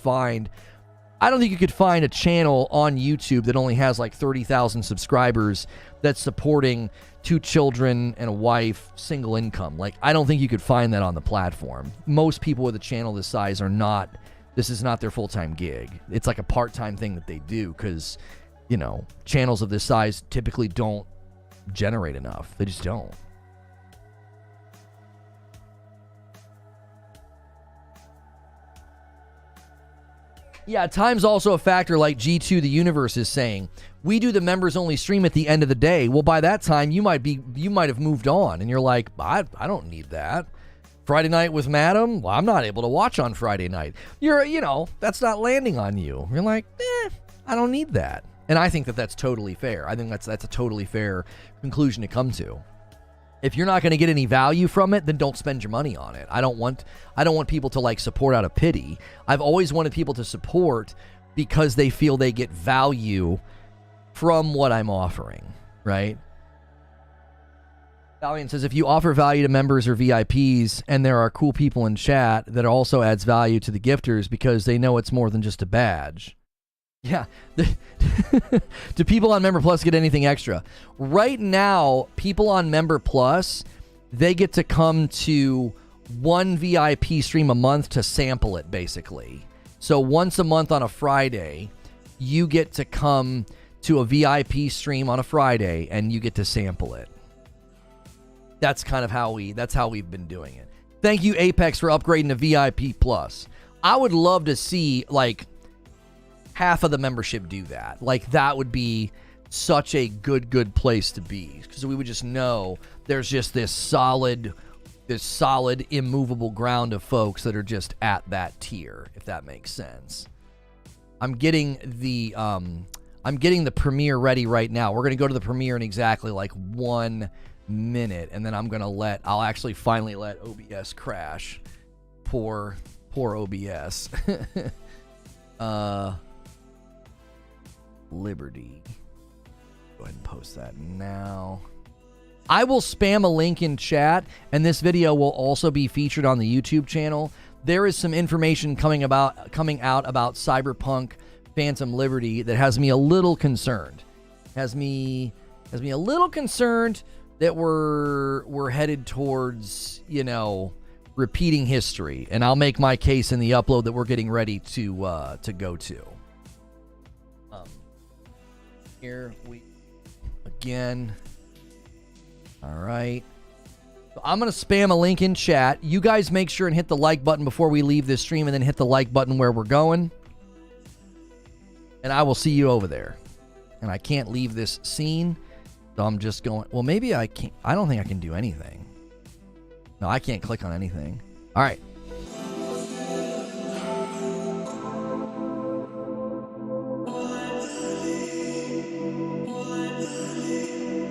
could find a channel on YouTube that only has like 30,000 subscribers that's supporting 2 children and a wife, single income. Like, I don't think you could find that on the platform. Most people with a channel this size this is not their full-time gig. It's like a part-time thing that they do because, you know, channels of this size typically don't generate enough. They just don't. Yeah, time's also a factor, like G2 the Universe is saying. We do the members only stream at the end of the day. Well, by that time you might have moved on and you're like, I don't need that. Friday night with Madam? Well, I'm not able to watch on Friday night. That's not landing on you. You're like, I don't need that. And I think that that's totally fair. I think that's a totally fair conclusion to come to. If you're not going to get any value from it, then don't spend your money on it. I don't want people to like support out of pity. I've always wanted people to support because they feel they get value from what I'm offering, right? Valiant says, if you offer value to members or VIPs and there are cool people in chat, that also adds value to the gifters because they know it's more than just a badge. Yeah. Do people on Member Plus get anything extra? Right now, people on Member Plus, they get to come to one VIP stream a month to sample it, basically. So once a month on a Friday, you get to come to a VIP stream on a Friday and you get to sample it. That's kind of how we've been doing it. Thank you, Apex, for upgrading to VIP Plus. I would love to see like half of the membership do that. Like that would be such a good place to be, because we would just know there's just this solid immovable ground of folks that are just at that tier, if that makes sense. I'm getting the premiere ready right now. We're gonna go to the premiere in exactly like 1 minute, and then I'll actually finally let OBS crash. Poor OBS. Liberty. Go ahead and post that now. I will spam a link in chat, and this video will also be featured on the YouTube channel. There is some information coming out about Cyberpunk Phantom Liberty that has me a little concerned. Has me a little concerned that we're headed towards, you know, repeating history, and I'll make my case in the upload that we're getting ready to go to. Here we again. All right. So I'm going to spam a link in chat. You guys make sure and hit the like button before we leave this stream, and then hit the like button where we're going. And I will see you over there. And I can't leave this scene, so I'm just going. Well, maybe I can't. I don't think I can do anything. No, I can't click on anything. All right.